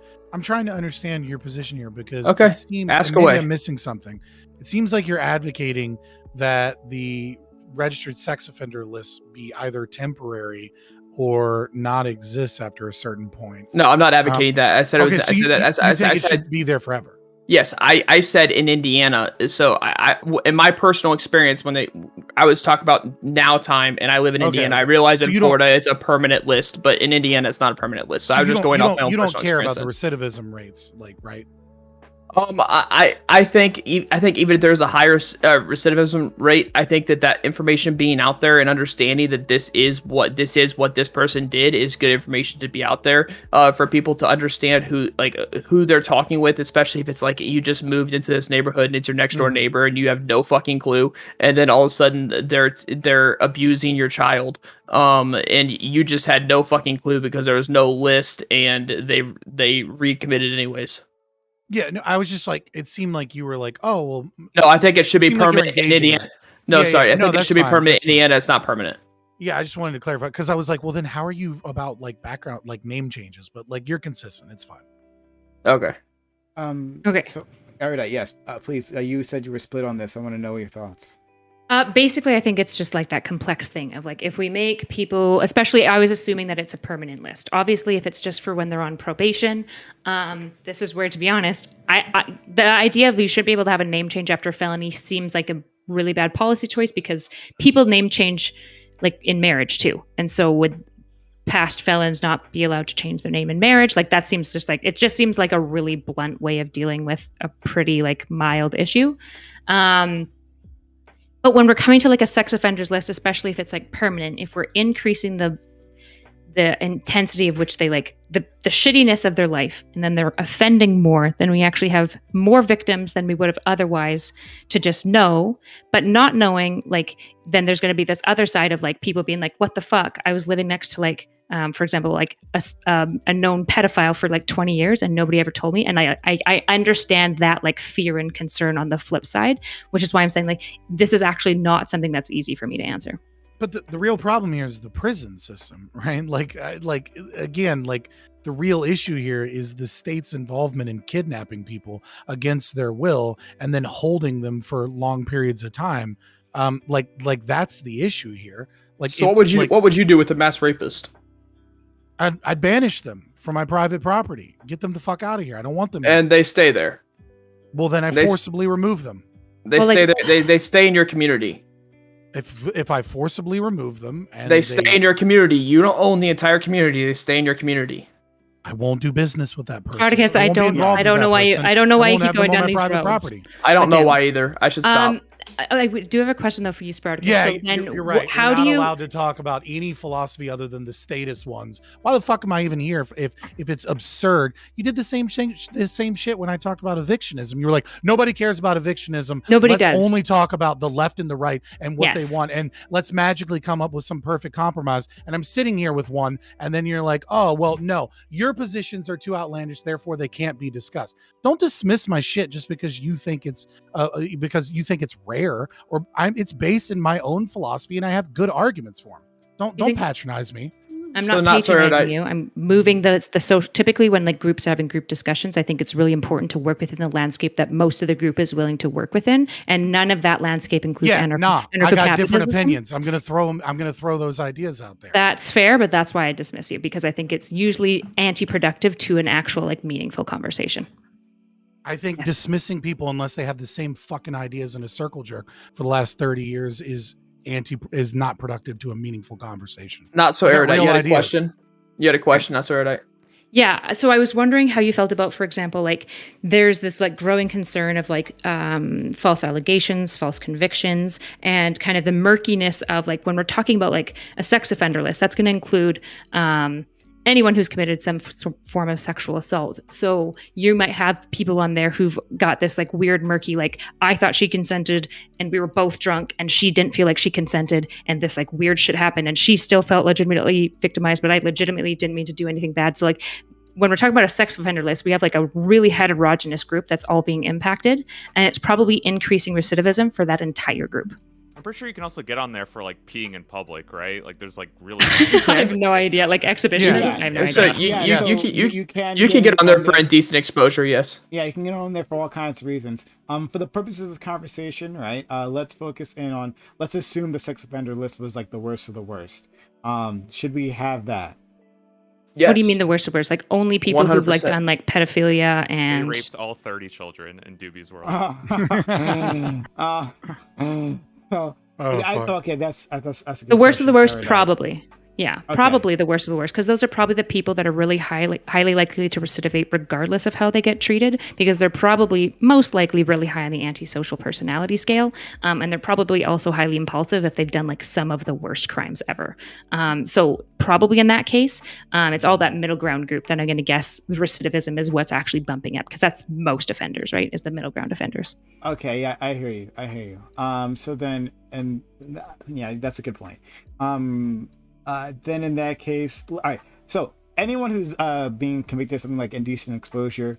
to understand your position here because Okay, it seems, ask and maybe away. I'm missing something. It seems like you're advocating that the registered sex offender list be either temporary or not exist after a certain point. No, I'm not advocating that. I said it was. So I it said should be there forever. Yes, I said in Indiana. So in my personal experience, when I was talking about now time, and I live in Indiana, I realize in Florida it's a permanent list, but in Indiana it's not a permanent list. So I was just going off my own personal experience. You don't care about the recidivism rates, like, right? I think even if there's a higher recidivism rate, I think that information being out there and understanding that this is what this person did is good information to be out there for people to understand who they're talking with, especially if it's like you just moved into this neighborhood and it's your next door neighbor and you have no fucking clue, and then all of a sudden they're abusing your child, and you just had no fucking clue because there was no list and they recommitted anyways. Yeah, no, I was just like, it seemed like you were like, oh, well. No, I think it should be permanent in Indiana. No, sorry. I think it should be permanent in Indiana. It's not permanent. Yeah, I just wanted to clarify because I was like, well, then how are you about like background, like name changes? But like you're consistent. It's fine. Okay. Okay. So, Erudite, yes, please. You said you were split on this. I want to know your thoughts. Basically, I think it's just like that complex thing of like, if we make people, especially I was assuming that it's a permanent list. Obviously, if it's just for when they're on probation, this is where, to be honest, the idea of you should be able to have a name change after a felony seems like a really bad policy choice because people name change like in marriage too. And so would past felons not be allowed to change their name in marriage? Like that seems just like, it just seems like a really blunt way of dealing with a pretty like mild issue. But when we're coming to like a sex offenders list, especially if it's like permanent, if we're increasing the intensity of which they like the shittiness of their life, and then they're offending more, then we actually have more victims than we would have otherwise to just know, but not knowing, like, then there's going to be this other side of like people being like, what the fuck? I was living next to like, for example, like a known pedophile for like 20 years and nobody ever told me. And I understand that like fear and concern on the flip side, which is why I'm saying like, this is actually not something that's easy for me to answer. But the real problem here is the prison system, right? Like again, like the real issue here is the state's involvement in kidnapping people against their will and then holding them for long periods of time. Like that's the issue here. Like, so what would you do with a mass rapist? I'd banish them from my private property. Get them the fuck out of here. I don't want them. And they stay there. Well, then I forcibly remove them. They stay there. They stay in your community. If I forcibly remove them and they stay in your community, you don't own the entire community. They stay in your community. I won't do business with that person. Spartacus, I don't know why you keep going down these roads. Property. I don't know why either. I should stop. I do have a question though for you, Spartacus. Yeah, so then you're right. How you're do you allowed to talk about any philosophy other than the statist ones? Why the fuck am I even here if it's absurd? You did the same shit when I talked about evictionism. You were like, nobody cares about evictionism. Nobody does. Let's only talk about the left and the right and what they want, and let's magically come up with some perfect compromise. And I'm sitting here with one, and then you're like, oh well, no, your positions are too outlandish, therefore they can't be discussed. Don't dismiss my shit just because you think it's rare, or it's based in my own philosophy and I have good arguments for them. Don't patronize me. I'm not patronizing you. I'm moving so typically when like groups are having group discussions, I think it's really important to work within the landscape that most of the group is willing to work within, and none of that landscape includes I got different opinions. I'm gonna throw those ideas out there. That's fair, but that's why I dismiss you, because I think it's usually anti-productive to an actual like meaningful conversation. I think dismissing people unless they have the same fucking ideas in a circle jerk for the last 30 years is not productive to a meaningful conversation. Not so erudite. You had a question? You had a question, not so erudite. Yeah. So I was wondering how you felt about, for example, like there's this like growing concern of like false allegations, false convictions, and kind of the murkiness of like when we're talking about like a sex offender list, that's going to include anyone who's committed some form of sexual assault. So you might have people on there who've got this like weird murky, like I thought she consented and we were both drunk and she didn't feel like she consented and this like weird shit happened and she still felt legitimately victimized, but I legitimately didn't mean to do anything bad. So like when we're talking about a sex offender list, we have like a really heterogeneous group that's all being impacted, and it's probably increasing recidivism for that entire group. pretty sure you can also get on there for like peeing in public, right? Like there's like really. I have no idea. Like exhibition. Yeah. I have no So idea. you can get on there for indecent exposure. Yes. Yeah, you can get on there for all kinds of reasons. For the purposes of this conversation, right? Let's focus in on. Let's assume the sex offender list was like the worst of the worst. Should we have that? Yes. What do you mean the worst of worst? Like only people who've like 100%. done like pedophilia They and raped all 30 children in Doobie's world. So, okay, that's a good the worst of the question. worst, Alright. probably. Yeah, Okay. probably the worst of the worst, because those are probably the people that are really highly likely to recidivate regardless of how they get treated, because they're probably most likely really high on the antisocial personality scale, and they're probably also highly impulsive if they've done like some of the worst crimes ever. So probably in that case, it's all that middle ground group that I'm going to guess the recidivism is what's actually bumping up, because that's most offenders, right? Is the middle ground offenders. Okay, yeah, I hear you. So then, yeah, that's a good point. Then in that case, all right. So anyone who's being convicted of something like indecent exposure,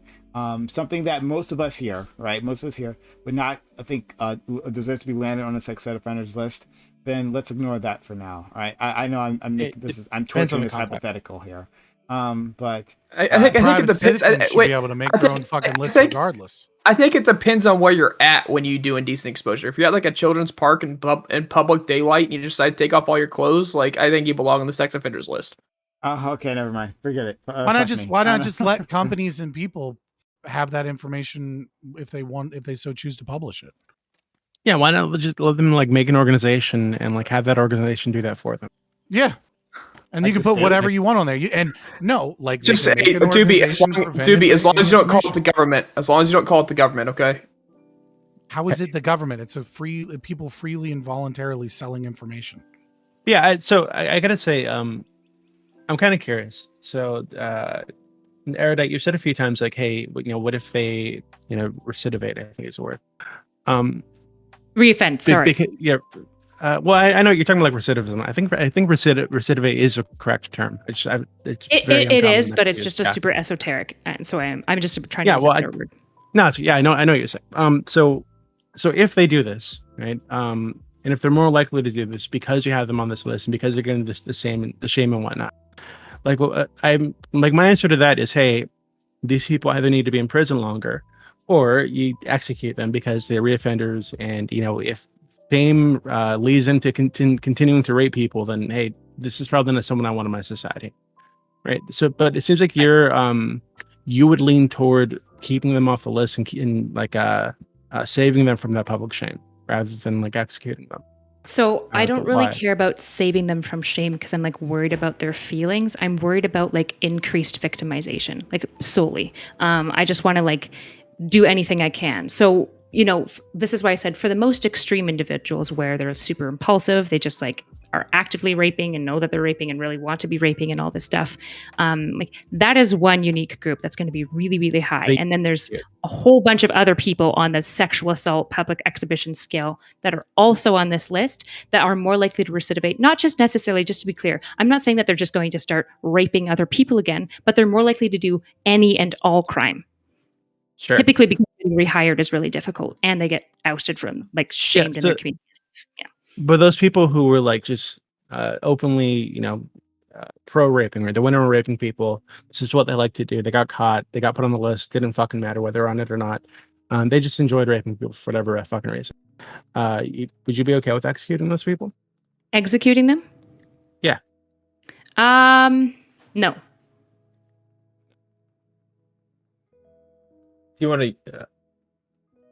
something that most of us here, right, would not, I think, deserves to be landed on the sex offenders list. Then let's ignore that for now. All right. I know I'm torturing this hypothetical here. But I think it depends. Should be able to make their own fucking list regardless. I think it depends on where you're at when you do indecent exposure. If you're at like a children's park in public daylight and you decide to take off all your clothes, like I think you belong on the sex offenders list. Okay, never mind. Forget it. Why not just let companies and people have that information if they so choose to publish it? Yeah, why not just let them like make an organization and like have that organization do that for them? Yeah. And you can put whatever you want on there. Just say, Doobie, as long as you don't call it the government. As long as you don't call it the government, okay? How is it the government? It's people freely and voluntarily selling information. Yeah, so I gotta say, I'm kind of curious. So, Erudite, you said a few times like, hey, what if they, recidivate? I think is the word. Reoffend. Sorry. Yeah. Well, I know you're talking about like recidivism. I think recidivate is a correct term. It is, but it's just a super esoteric, and so I'm just trying to use a better word. No, I know what you're saying. So if they do this, right, and if they're more likely to do this because you have them on this list and because they're getting the shame and whatnot, like I'm like my answer to that is, hey, these people either need to be in prison longer, or you execute them because they're reoffenders, and if shame leads into continuing to rape people, then hey, this is probably not someone I want in my society, right? So, but it seems like you would lean toward keeping them off the list and saving them from that public shame rather than like executing them. So I don't really care about saving them from shame because I'm like worried about their feelings. I'm worried about like increased victimization, like solely. I just want to like do anything I can. So this is why I said for the most extreme individuals where they're super impulsive, they just like are actively raping and know that they're raping and really want to be raping and all this stuff. Like that is one unique group that's going to be really, really high. And then there's a whole bunch of other people on the sexual assault public exhibition scale that are also on this list that are more likely to recidivate. Not just necessarily, just to be clear, I'm not saying that they're just going to start raping other people again, but they're more likely to do any and all crime. Sure. Typically because getting rehired is really difficult and they get ousted from like shamed in their community. Yeah. But those people who were like just openly, pro raping, right? The women were raping people. This is what they like to do. They got caught. They got put on the list. Didn't fucking matter whether they're on it or not. They just enjoyed raping people for whatever fucking reason. Would you be okay with executing those people? Executing them? Yeah. No. Do you want to?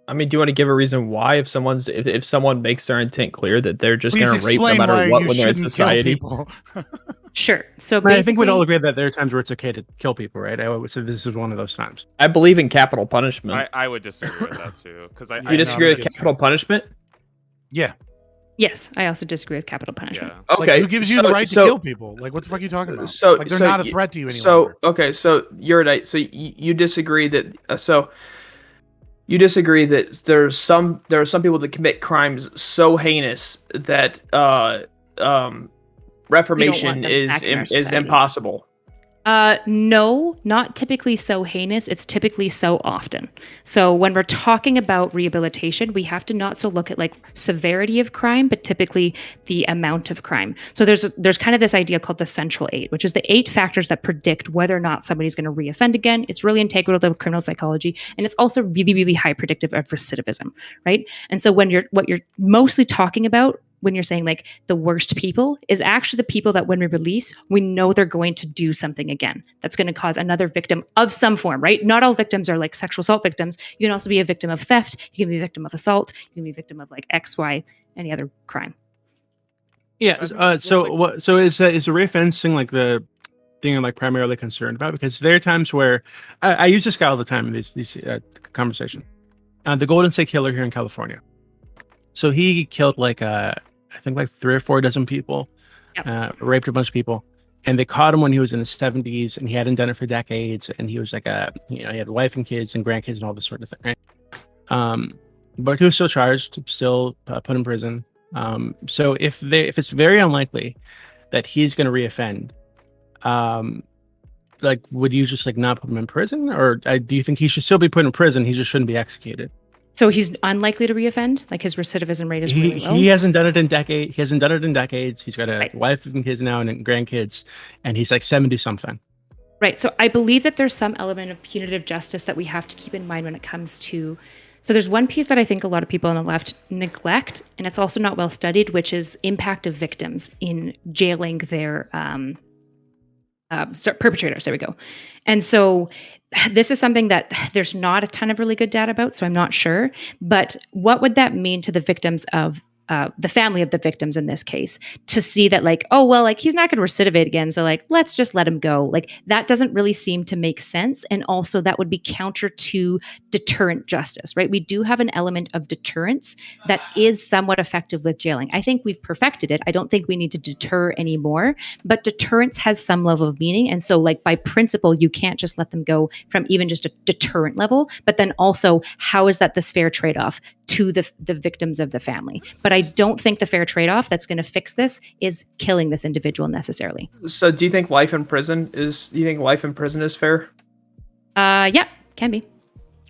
Do you want to give a reason why if someone makes their intent clear that they're just going to rape no matter what when they're in society? Sure. So I think we'd all agree that there are times where it's okay to kill people, right? I would say this is one of those times. I believe in capital punishment. I would disagree with that too, because you disagree with capital punishment? Yeah. Yes, I also disagree with capital punishment. Yeah. Okay. Like, who gives you the right to kill people? Like, what the fuck are you talking about? Like, they're not a threat to you anymore. So you're right. So you disagree that. You disagree that there are some people that commit crimes so heinous that reformation is impossible. No, not typically so heinous. It's typically so often. So when we're talking about rehabilitation, we have to not so look at like severity of crime, but typically the amount of crime. So there's kind of this idea called the central 8, which is the 8 factors that predict whether or not somebody's going to reoffend again. It's really integral to criminal psychology, and it's also really, really high predictive of recidivism, right? And so what you're mostly talking about when you're saying like the worst people is actually the people that when we release, we know they're going to do something again. That's going to cause another victim of some form, right? Not all victims are like sexual assault victims. You can also be a victim of theft. You can be a victim of assault. You can be a victim of like X, Y, any other crime. Yeah. So is the reoffending like the thing I'm like primarily concerned about? Because there are times where I use this guy all the time in these conversations. The Golden State Killer here in California. So he killed like I think like 3 or 4 dozen people, raped a bunch of people, and they caught him when he was in his 70s, and he hadn't done it for decades, and he was like he had a wife and kids and grandkids and all this sort of thing, right? But he was still charged, still put in prison. So if it's very unlikely that he's going to reoffend, like would you just like not put him in prison, or do you think he should still be put in prison? He just shouldn't be executed. So he's unlikely to reoffend. Like his recidivism rate is really low. He hasn't done it in decades. He hasn't done it in decades. He's got a wife and kids now and grandkids, and he's like 70 something. Right. So I believe that there's some element of punitive justice that we have to keep in mind when it comes to. So there's one piece that I think a lot of people on the left neglect, and it's also not well studied, which is impact of victims in jailing their perpetrators. There we go. And so this is something that there's not a ton of really good data about, so I'm not sure. But what would that mean to the victims of the family of the victims in this case, to see that like, oh, well, like he's not going to recidivate again. So like, let's just let him go. Like that doesn't really seem to make sense. And also that would be counter to deterrent justice, right? We do have an element of deterrence that is somewhat effective with jailing. I think we've perfected it. I don't think we need to deter anymore, but deterrence has some level of meaning. And so like by principle, you can't just let them go from even just a deterrent level, but then also how is that this fair trade-off to the victims of the family? But I don't think the fair trade-off that's going to fix this is killing this individual necessarily. So do you think life in prison is fair? Yeah, can be.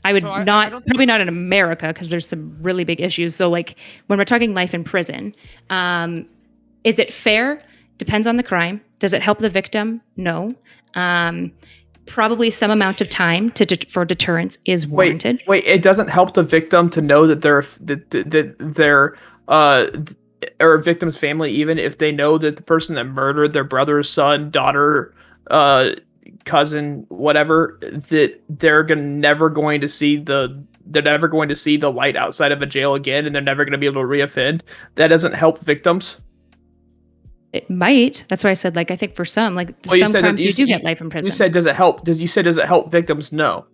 I would So not, I don't think- probably not in America because there's some really big issues. So like when we're talking life in prison, is it fair? Depends on the crime. Does it help the victim? No. Probably some amount of time for deterrence is warranted. Wait, it doesn't help the victim to know that they're or a victim's family, even if they know that the person that murdered their brother, son, daughter, cousin, whatever, that they're never going to see the light outside of a jail again, and they're never going to be able to reoffend. That doesn't help victims. It might. That's why I said, like, I think for some, like some crimes, you do get life in prison. You said, does it help? Does it help victims? No.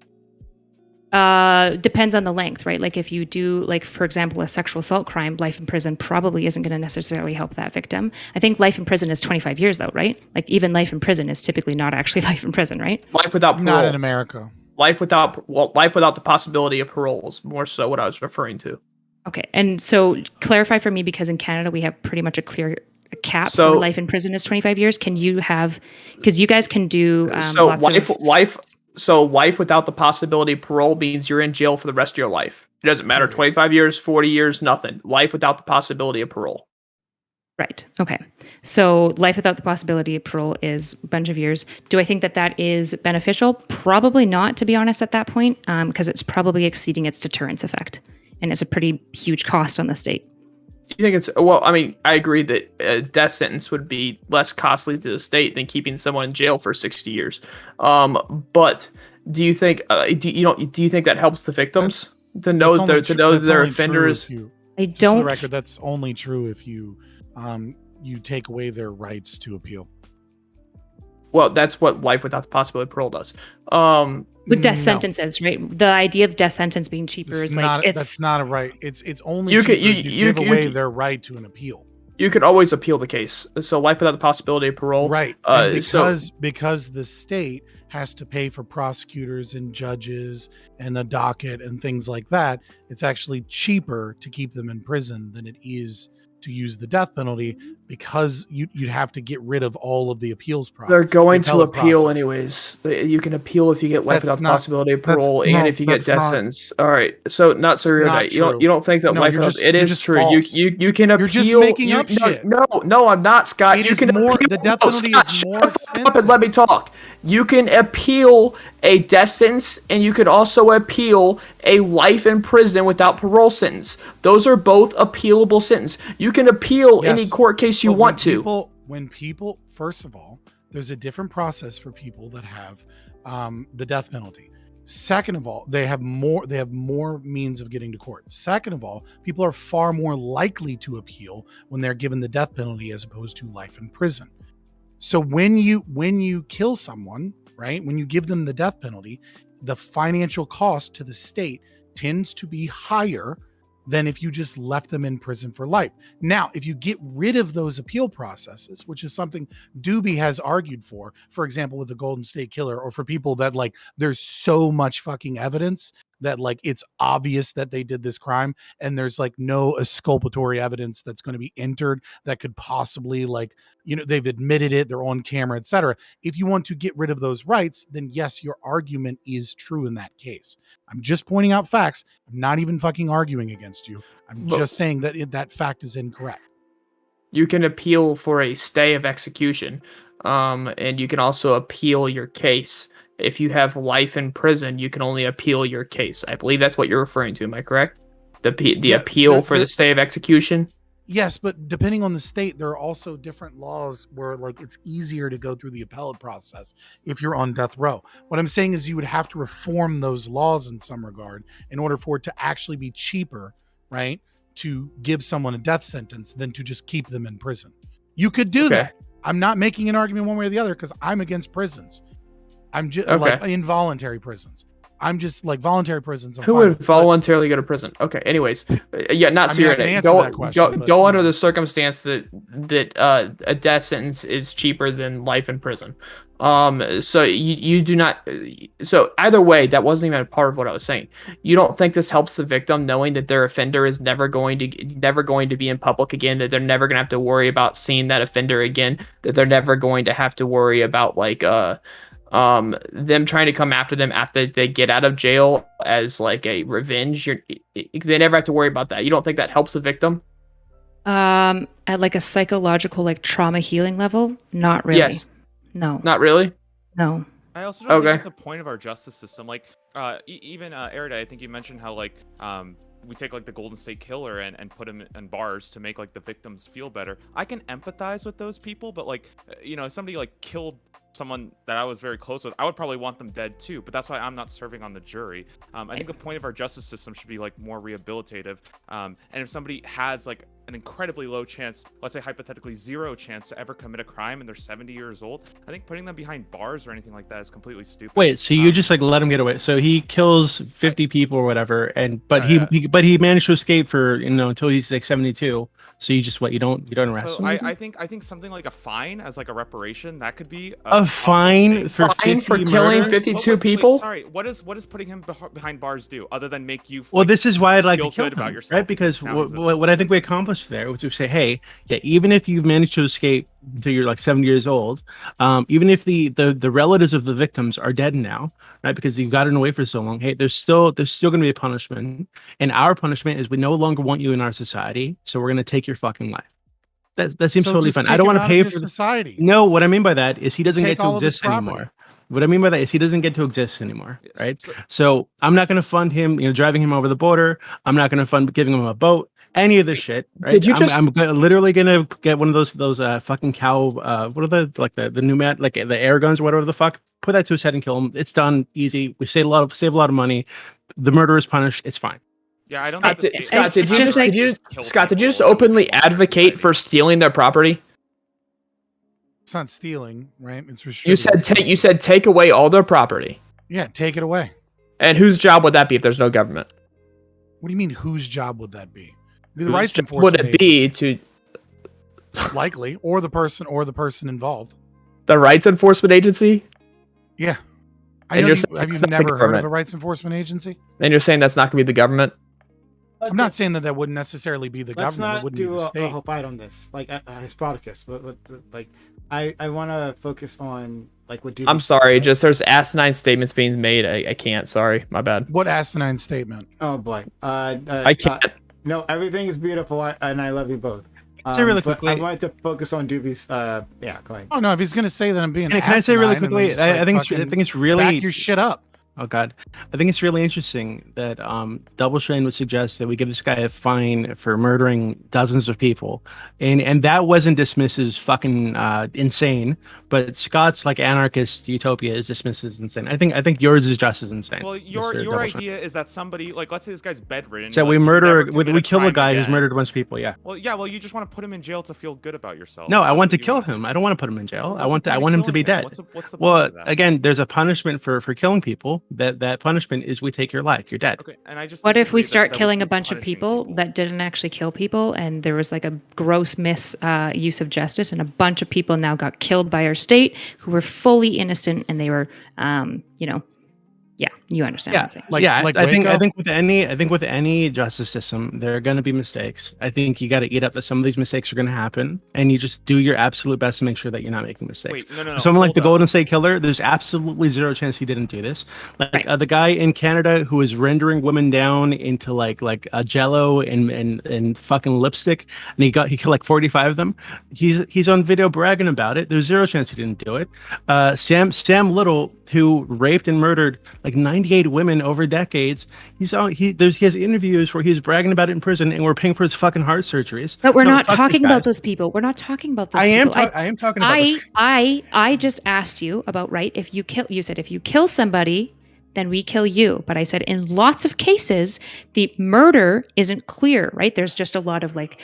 Depends on the length, right? Like if you do, like, for example, a sexual assault crime, life in prison probably isn't going to necessarily help that victim. I think life in prison is 25 years though, right? Like even life in prison is typically not actually life in prison, right? Life without parole. Not in America. Life without the possibility of parole is more so what I was referring to. Okay. And so clarify for me, because in Canada, we have pretty much a clear cap for life in prison is 25 years. Can you have, because you guys can do life without the possibility of parole means you're in jail for the rest of your life. It doesn't matter, 25 years, 40 years, nothing. Life without the possibility of parole. Right. Okay. So life without the possibility of parole is a bunch of years. Do I think that that is beneficial? Probably not, to be honest, at that point, because it's probably exceeding its deterrence effect. And it's a pretty huge cost on the state. You think it's, well, I mean, I agree that a death sentence would be less costly to the state than keeping someone in jail for 60 years. But do you think, do you think that helps the victims to know that they're offenders? I don't. For the record, that's only true if you take away their rights to appeal. Well, that's what life without the possibility of parole does. With death sentences, right? The idea of death sentence being cheaper is like that's not a right. It's only you give away their right to an appeal. You could always appeal the case. So life without the possibility of parole, right? And because the state has to pay for prosecutors and judges and a docket and things like that, it's actually cheaper to keep them in prison than it is to use the death penalty because you'd have to get rid of all of the appeals process. They're going to appellate appeal process. anyways. You can appeal if you get life That's without not- possibility of that's- parole, no, and if you get that's death not- sentence. All right, so not so It's you're not right. You true. don't think that No, life you're without just- it you're is just true. false. You can appeal. You're just making up no, shit. No, I'm not, Scott. It you is can more. appeal. The death No, penalty Scott, is shut more the fuck up expensive. and let me talk. You can appeal a death sentence, and you can also appeal a life in prison without parole sentence. Those are both appealable sentences. You can appeal any Yes, court case you But want to. when people, first of all, there's a different process for people that have the death penalty. Second of all, they have more means of getting to court. Second of all, people are far more likely to appeal when they're given the death penalty as opposed to life in prison. So when you kill someone, right, when you give them the death penalty, the financial cost to the state tends to be higher than if you just left them in prison for life. Now, if you get rid of those appeal processes, which is something Doobie has argued for example, with the Golden State Killer, or for people that like, there's so much fucking evidence that like, it's obvious that they did this crime and there's like no exculpatory evidence that's going to be entered that could possibly like, they've admitted it, they're on camera, etc. If you want to get rid of those rights, then yes, your argument is true in that case. I'm just pointing out facts. I'm not even fucking arguing against you. I'm just saying that that fact is incorrect. You can appeal for a stay of execution, and you can also appeal your case. If you have life in prison, you can only appeal your case. I believe that's what you're referring to. Am I correct? The appeal for the stay of execution? Yes, but depending on the state, there are also different laws where like it's easier to go through the appellate process if you're on death row. What I'm saying is you would have to reform those laws in some regard in order for it to actually be cheaper, right, to give someone a death sentence than to just keep them in prison. You could do that. I'm not making an argument one way or the other because I'm against prisons. I'm just like involuntary prisons. I'm just like voluntary prisons. Who would voluntarily go to prison? Okay. Anyways, not serious. Go under the circumstance that a death sentence is cheaper than life in prison. So you do not. So either way, that wasn't even a part of what I was saying. You don't think this helps the victim knowing that their offender is never going to be in public again, that they're never going to have to worry about seeing that offender again, that they're never going to have to worry about like them trying to come after them after they get out of jail as like a revenge. They never have to worry about that. You don't think that helps the victim? At like a psychological like trauma healing level? Not really. Yes. No. Not really? No. I also don't think it's a point of our justice system. Like, even Erida, I think you mentioned how like we take like the Golden State Killer and put him in bars to make like the victims feel better. I can empathize with those people, but like, if somebody like killed someone that I was very close with, I would probably want them dead too, but that's why I'm not serving on the jury. I think the point of our justice system should be like more rehabilitative. And if somebody has like an incredibly low chance, let's say hypothetically 0 chance to ever commit a crime and they're 70 years old, I think putting them behind bars or anything like that is completely stupid. Wait, so you just like let him get away? So he kills 50 people or whatever, but he managed to escape for until he's like 72. So you just you don't arrest him? him? I think something like a fine as like a reparation, that could be a fine for killing 52 people. Sorry, what is putting him behind bars do other than make you? Well, this is why I'd like to kill him, about yourself, right? Because what I think we accomplished there was to say, hey, yeah, even if you've managed to escape until you're like 70 years old, even if the relatives of the victims are dead now, right? Because you've gotten away for so long, hey, there's still going to be a punishment, and our punishment is we no longer want you in our society, so we're going to take your fucking life. That seems totally fine. I don't want to pay for society. No, what I mean by that is he doesn't get to exist anymore. What I mean by that is he doesn't get to exist anymore, right? So I'm not going to fund him, driving him over the border. I'm not going to fund giving him a boat, any of this shit, right? Did you I'm literally going to get one of those fucking cow, what are the pneumatic, like the air guns or whatever the fuck, put that to his head and kill him. It's done, easy. We save a lot of money. The murderer is punished. It's fine. Yeah, I don't. Scott, did you just openly advocate for stealing their property? It's not stealing, right? It's restricted. You said take away all their property. Yeah, take it away. And whose job would that be if there's no government? What do you mean? Whose job would that be? The Whose rights job enforcement. Would it be to likely, or the person involved? The rights enforcement agency? Yeah. I know have you never heard of a rights enforcement agency? And you're saying that's not going to be the government? I'm not saying that wouldn't necessarily be the Let's government. It not wouldn't be do the a state. whole fight on this, like Spartacus. But like, I want to focus on like what. I'm sorry, just there's asinine statements being made. I can't. Sorry, my bad. What asinine statement? Oh boy. I can't. No, everything is beautiful, and I love you both. Say really but quickly. I wanted to focus on Doobie's. Yeah, go ahead. Oh no, if he's gonna say that I'm being, Can I say really asinine and then quickly? just, I think fucking it's really. back your shit up. Oh God, I think it's really interesting that Double Strain would suggest that we give this guy a fine for murdering dozens of people, and that wasn't dismissed as fucking insane. But Scott's like anarchist utopia is dismissed as insane. I think yours is just as insane. Well, your idea is that somebody, like, let's say this guy's bedridden. So like, we he'd murder, never commit we kill a crime guy who's again. murdered a bunch of people. Yeah. Well, yeah. Well, you just want to put him in jail to feel good about yourself. No, I That's want to what you kill him. I don't want to put him in jail. I What's the want point him of to be killing him? dead. What's the Well, point of that? again, there's a punishment for killing people. That punishment is we take your life. You're dead. Okay, and I just. What if we disagree start that we killing should a be bunch of punishing people that didn't actually kill people, and there was like a gross misuse of justice, and a bunch of people now got killed by our state who were fully innocent, and they were, yeah, you understand what I'm saying. Like- Yeah, like I think Waco? with any justice system, there are going to be mistakes. I think you got to eat up that some of these mistakes are going to happen, and you just do your absolute best to make sure that you're not making mistakes. Wait, no. Someone like hold the up. Golden State Killer, there's absolutely zero chance he didn't do this. Like Right. the guy in Canada who is rendering women down into like a Jello and fucking lipstick, and he killed like 45 of them. He's on video bragging about it. There's zero chance he didn't do it. Sam Little, who raped and murdered like 98 women over decades, he has interviews where he's bragging about it in prison, and we're paying for his fucking heart surgeries. But we're No, not fuck talking these about guys. those people. We're not talking about those I am people. I am talking about this. I just asked you about, right, if you said if you kill somebody, then we kill you. But I said in lots of cases, the murder isn't clear, right? There's just a lot of like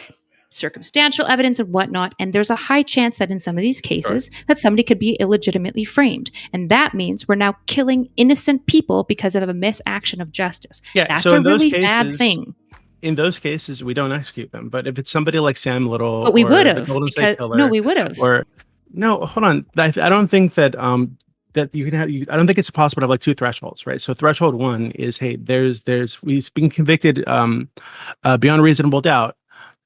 circumstantial evidence and whatnot. And there's a high chance that in some of these cases that somebody could be illegitimately framed. And that means we're now killing innocent people because of a misaction of justice. Yeah, That's so a in those really bad cases- thing. In those cases, we don't execute them. But if it's somebody like Sam Little, But we or would the have. Golden State Because, Killer, no, we would have. or no, hold on. I don't think that that you can have. I don't think it's possible to have like two thresholds, right? So threshold one is, hey, he's been convicted beyond reasonable doubt.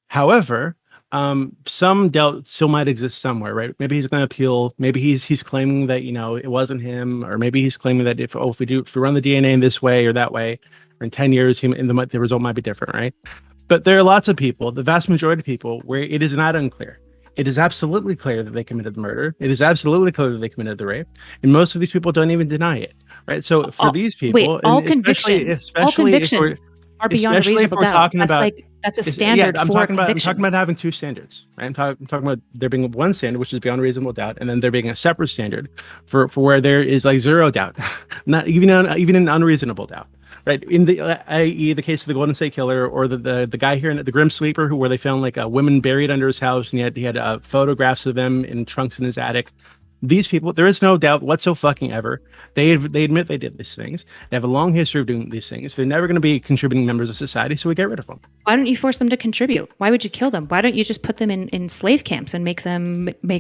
However, some doubt still might exist somewhere, right? Maybe he's going to appeal. Maybe he's claiming that it wasn't him, or maybe he's claiming that if we run the DNA in this way or that way, or in 10 years, the result might be different, right? But there are lots of people, the vast majority of people, where it is not unclear. It is absolutely clear that they committed the murder. It is absolutely clear that they committed the rape, and most of these people don't even deny it, right? So for these people, Wait, all and especially convictions if we're- are beyond a especially if reasonable we're doubt. talking That's about- like that's a It's- standard I'm for talking a about conviction. having two standards. Right? I'm talking about there being one standard, which is beyond reasonable doubt, and then there being a separate standard for where there is like zero doubt, not even an unreasonable doubt. Right, in the i.e. the case of the Golden State Killer, or the guy here in the Grim Sleeper, where they found like women buried under his house, and he had photographs of them in trunks in his attic. These people, there is no doubt whatsoever. They admit they did these things. They have a long history of doing these things. They're never going to be contributing members of society, so we get rid of them. Why don't you force them to contribute? Why would you kill them? Why don't you just put them in slave camps and make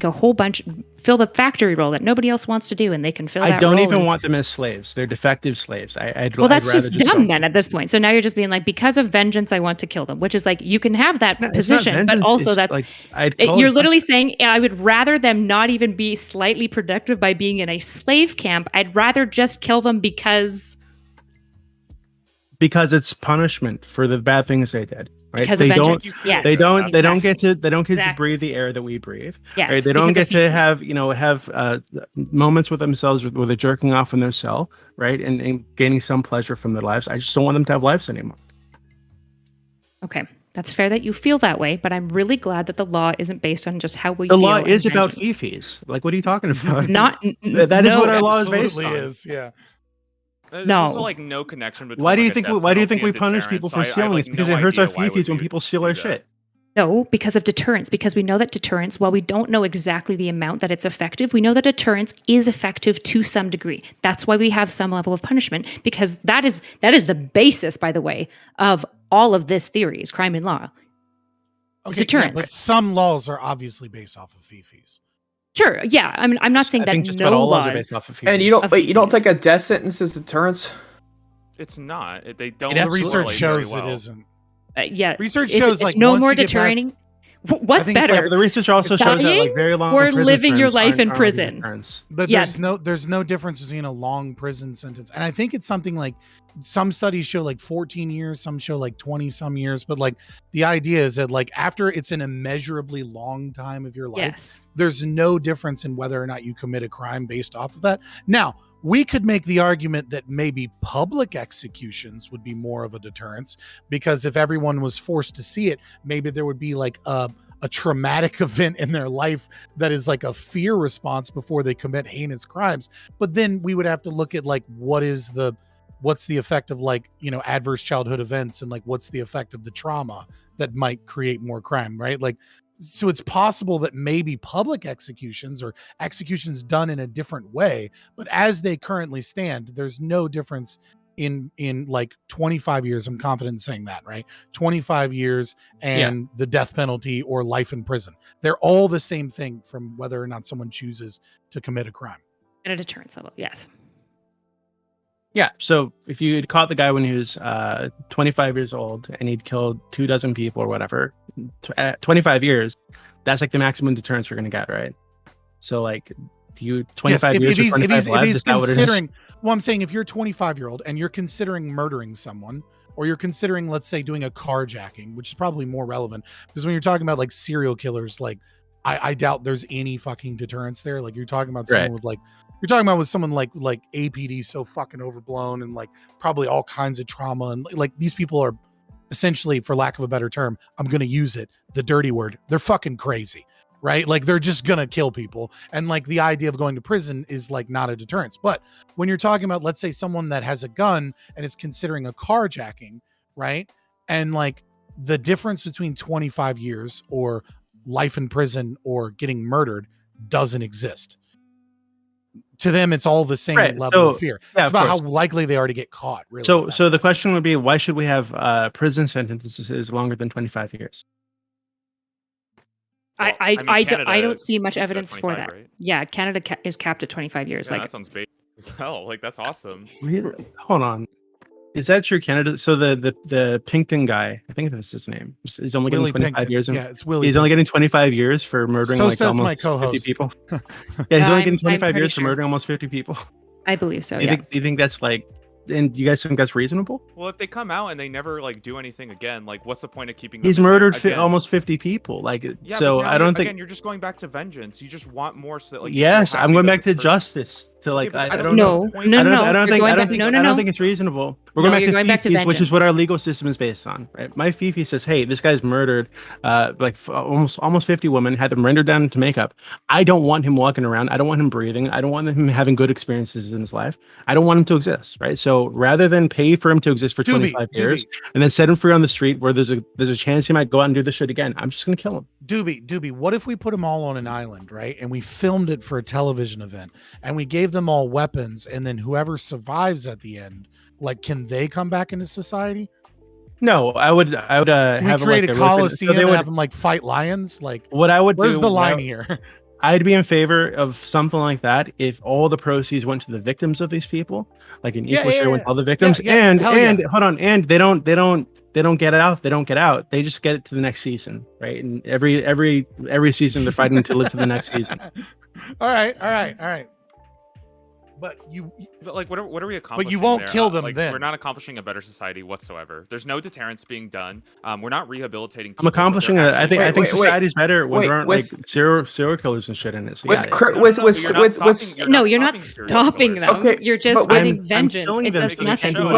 a whole bunch, fill the factory role that nobody else wants to do, and they can fill that I don't role even and- want them as slaves. They're defective slaves. Well, that's just dumb then at this point. So now you're just being like, because of vengeance, I want to kill them, which is like, you can have that No, it's not position, but vengeance, also it's that's, like, I'd call you're it- literally saying, I would rather them not even be slightly productive by being in a slave camp. I'd rather just kill them because it's punishment for the bad things they did. Right? because They of don't. vengeance. Yes. They don't exactly. get to Exactly. breathe the air that we breathe. Yes, Right? They don't because get of to feces. have moments with themselves where they're jerking off in their cell, right, and gaining some pleasure from their lives. I just don't want them to have lives anymore. Okay. That's fair that you feel that way, but I'm really glad that the law isn't based on just how we The feel. law and is about vengeance. fifis. Like, what are you talking about? Not That is no, what our law is based Absolutely on. is. Yeah. There's No. also, like, no connection between. Why do you like, a think death why do you penalty think we and punish deterrence, people so for I have, stealing? like, It's because no it hurts our idea why fifis when would people you steal do our that. shit. No, because of deterrence, because we know that deterrence, while we don't know exactly the amount that it's effective, we know that deterrence is effective to some degree. That's why we have some level of punishment, because that is the basis, by the way, of all of this theory is crime in law. It's deterrence. but some laws are obviously based off of fifis. Sure, yeah. I mean, I'm not saying I that think just no about all laws are laws. based off of And you fifis. don't wait. You don't think a death sentence is deterrence? It's not. They don't. The absolutely research correlate very shows well. it isn't. Yeah, Research it's- shows it's like no once more you get past- deterring. What's think it's like better? The research also shows that Dying like very long or prison living your terms life in aren't prison? deterrents. But Yeah. there's no difference between a long prison sentence, and I think it's something like some studies show like 14 years, some show like 20 some years, but like the idea is that like after it's an immeasurably long time of your life, Yes. there's no difference in whether or not you commit a crime based off of that. Now, we could make the argument that maybe public executions would be more of a deterrence, because if everyone was forced to see it, maybe there would be like a traumatic event in their life that is like a fear response before they commit heinous crimes. But then we would have to look at like what's the effect of like, you know, adverse childhood events, and like what's the effect of the trauma that might create more crime, right? Like, so it's possible that maybe public executions or executions done in a different way, but as they currently stand, there's no difference in like 25 years. I'm confident in saying that, right? 25 years and the death penalty or life in prison. They're all the same thing from whether or not someone chooses to commit a crime. At a deterrence level, yes. Yeah. So if you had caught the guy when he was 25 years old and he'd killed 24 people or whatever, 25 years, that's like the maximum deterrence we're going to get, right? So like, do you 25 years? If he's considering, well, I'm saying if you're a 25-year-old and you're considering murdering someone, or you're considering, let's say, doing a carjacking, which is probably more relevant, because when you're talking about like serial killers, like I doubt there's any fucking deterrence there. Like you're talking about someone with like, you're talking about with someone like APD so fucking overblown and like probably all kinds of trauma, and like these people are essentially, for lack of a better term, I'm going to use it, the dirty word, they're fucking crazy, right? Like they're just going to kill people. And like the idea of going to prison is like not a deterrence. But when you're talking about, let's say, someone that has a gun and is considering a carjacking, right? And like the difference between 25 years or life in prison or getting murdered doesn't exist. To them, it's all the same level of fear. Yeah, it's about how likely they are to get caught. Really. So the question would be, why should we have prison sentences longer than 25 years? Well, I Canada don't see much is at evidence for 25, that. right? Yeah, Canada is capped at 25 years. Yeah, like that sounds big as hell. Like that's awesome. Really? Hold on. Is that true, Canada? So the Pinkton guy, I think that's his name. He's only getting 25 years. Yeah, it's Willie. He's only getting 25 years for murdering So like says my almost 50 co-host. people. Yeah, he's only getting I'm 25 pretty years for sure. murdering almost 50 people. I believe so. Do you Yeah. think, do you think that's like, and you guys think that's reasonable? Well, if they come out and they never like do anything again, like what's the point of keeping them He's in there? murdered Again, almost 50 people. Like, yeah, so but now I don't again, think. you're just going back to vengeance. You just want more. So that, like, you Yes, feel I'm happy going that back this to person- justice. To like, Yeah, but I I don't don't know. No, the point. no, I no, don't, no. I don't You're think. going I don't back- think. no, I no, don't no. think it's reasonable. We're No, going back you're to going back to FIFI, which is vengeance. what our legal system is based on. Right? My FIFI says, "Hey, this guy's murdered, almost 50 women, had them rendered down to makeup. I don't want him walking around. I don't want him breathing. I don't want him having good experiences in his life. I don't want him to exist. Right? So rather than pay for him to exist for 25 years and then set him free on the street where there's a chance he might go out and do this shit again, I'm just going to kill him." Doobie, what if we put them all on an island, right? And we filmed it for a television event, and we gave them all weapons, and then whoever survives at the end, like, can they come back into society? No, I would Can have we create like a a coliseum they and would, have them like fight lions? Like, what I would where's do, the line here? I'd be in favor of something like that if all the proceeds went to the victims of these people, like an equal share with all the victims. And hold on, and they don't get out. They don't get out. They just get it to the next season, right? And every season they're fighting to live to the next season. All right. But like, what are we accomplishing? But you won't there? kill them like, then. We're not accomplishing a better society whatsoever. There's no deterrence being done. We're not rehabilitating. I'm accomplishing They're it. I actually- think society's better when there aren't with- like serial killers and shit in it. So with yeah, cr- No, with no, with but you're with not with stopping- No, you're not serial stopping killers. them. Okay, You're just but getting I'm vengeance. killing It them does so they can't nothing. do it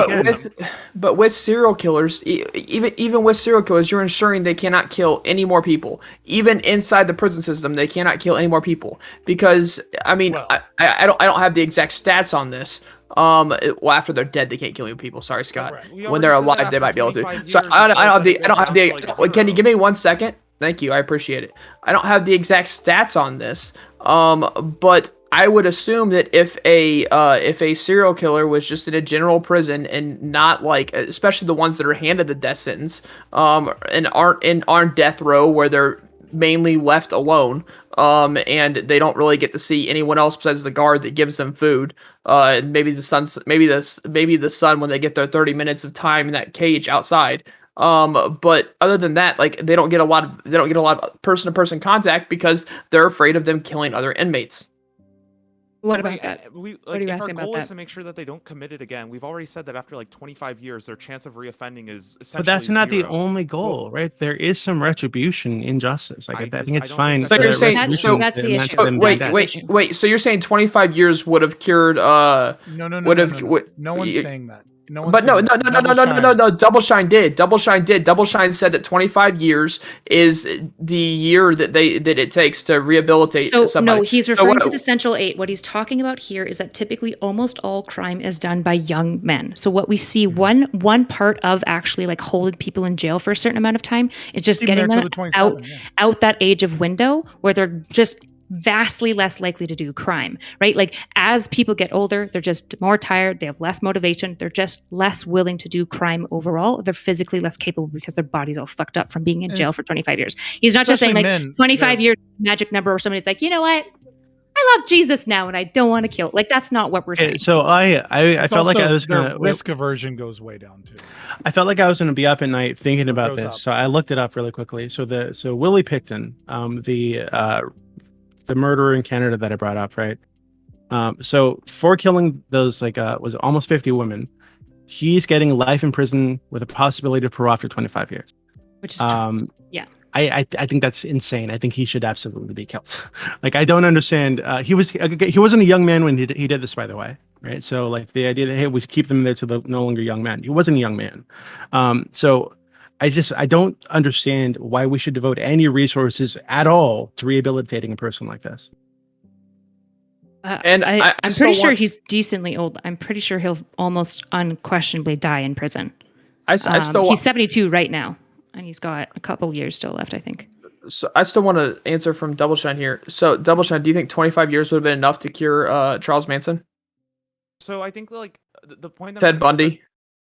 but again. with serial killers, even with serial killers, you're ensuring they cannot kill any more people. Even inside the prison system, they cannot kill any more people because I mean, Well- I don't have the exact stats on this. Well, after they're dead, they can't kill any people. Sorry, Scott. Correct. We When they're already said that alive, they after might be able to. 25 So years, I don't have the. it's I don't have the. down to, like, Can you give me zero. 1 second? Thank you. I appreciate it. I don't have the exact stats on this. But I would assume that if a serial killer was just in a general prison and not like, especially the ones that are handed the death sentence, and aren't on death row where they're mainly left alone, and they don't really get to see anyone else besides the guard that gives them food. Maybe the son when they get their 30 minutes of time in that cage outside. But other than that, like they don't get a lot of person-to-person contact because they're afraid of them killing other inmates. What about Like, that? we, What are you if our asking about goal that? is to make sure that they don't commit it again, we've already said that after like 25 years, their chance of reoffending is essentially But that's not the zero. only goal, right? There is some retribution in justice. Like I think I it's don't fine. think So that's you're the saying retribution that's the meant issue. for them wait, to That's die. the wait. So you're saying 25 years would have cured No. would No one's you- saying that. No one's But no, saying no, that. no, no, no, no, no, no, no. Double Shine did. Double Shine did. Double Shine said that 25 years is the year that it takes to rehabilitate So somebody. no, he's So referring what- to the Central 8. What he's talking about here is that typically almost all crime is done by young men. So what we see one part of actually like holding people in jail for a certain amount of time is just Even there getting till them the 27, yeah. out that age of window where they're just vastly less likely to do crime, right? Like as people get older, they're just more tired, they have less motivation, they're just less willing to do crime overall. They're physically less capable because their body's all fucked up from being in And jail it's- for 25 years. He's not just saying like especially men, 25 they're- years magic number where somebody's like, you know what? I love Jesus now and I don't want to kill. Like that's not what we're saying. Okay, so I It's felt like I also was their gonna risk aversion goes way down too. I felt like I was gonna be up at night thinking about goes this, up. so I looked it up really quickly. So Willie Picton, the murderer in Canada that I brought up, right? So for killing those was almost 50 women, he's getting life in prison with a possibility of parole after 25 years. Which is true. Yeah. I think that's insane. I think he should absolutely be killed. Like I don't understand. He wasn't a young man when he did this, by the way, right? So like the idea that hey, we should keep them there till they're no longer young men. He wasn't a young man. So I don't understand why we should devote any resources at all to rehabilitating a person like this. And I'm still pretty sure want- he's decently old. I'm pretty sure he'll almost unquestionably die in prison. I still He's 72 right now, and he's got a couple years still left, I think. So I still want to answer from Double Shine here. So Double Shine, do you think 25 years would have been enough to cure Charles Manson? So I think like the point that Ted Bundy?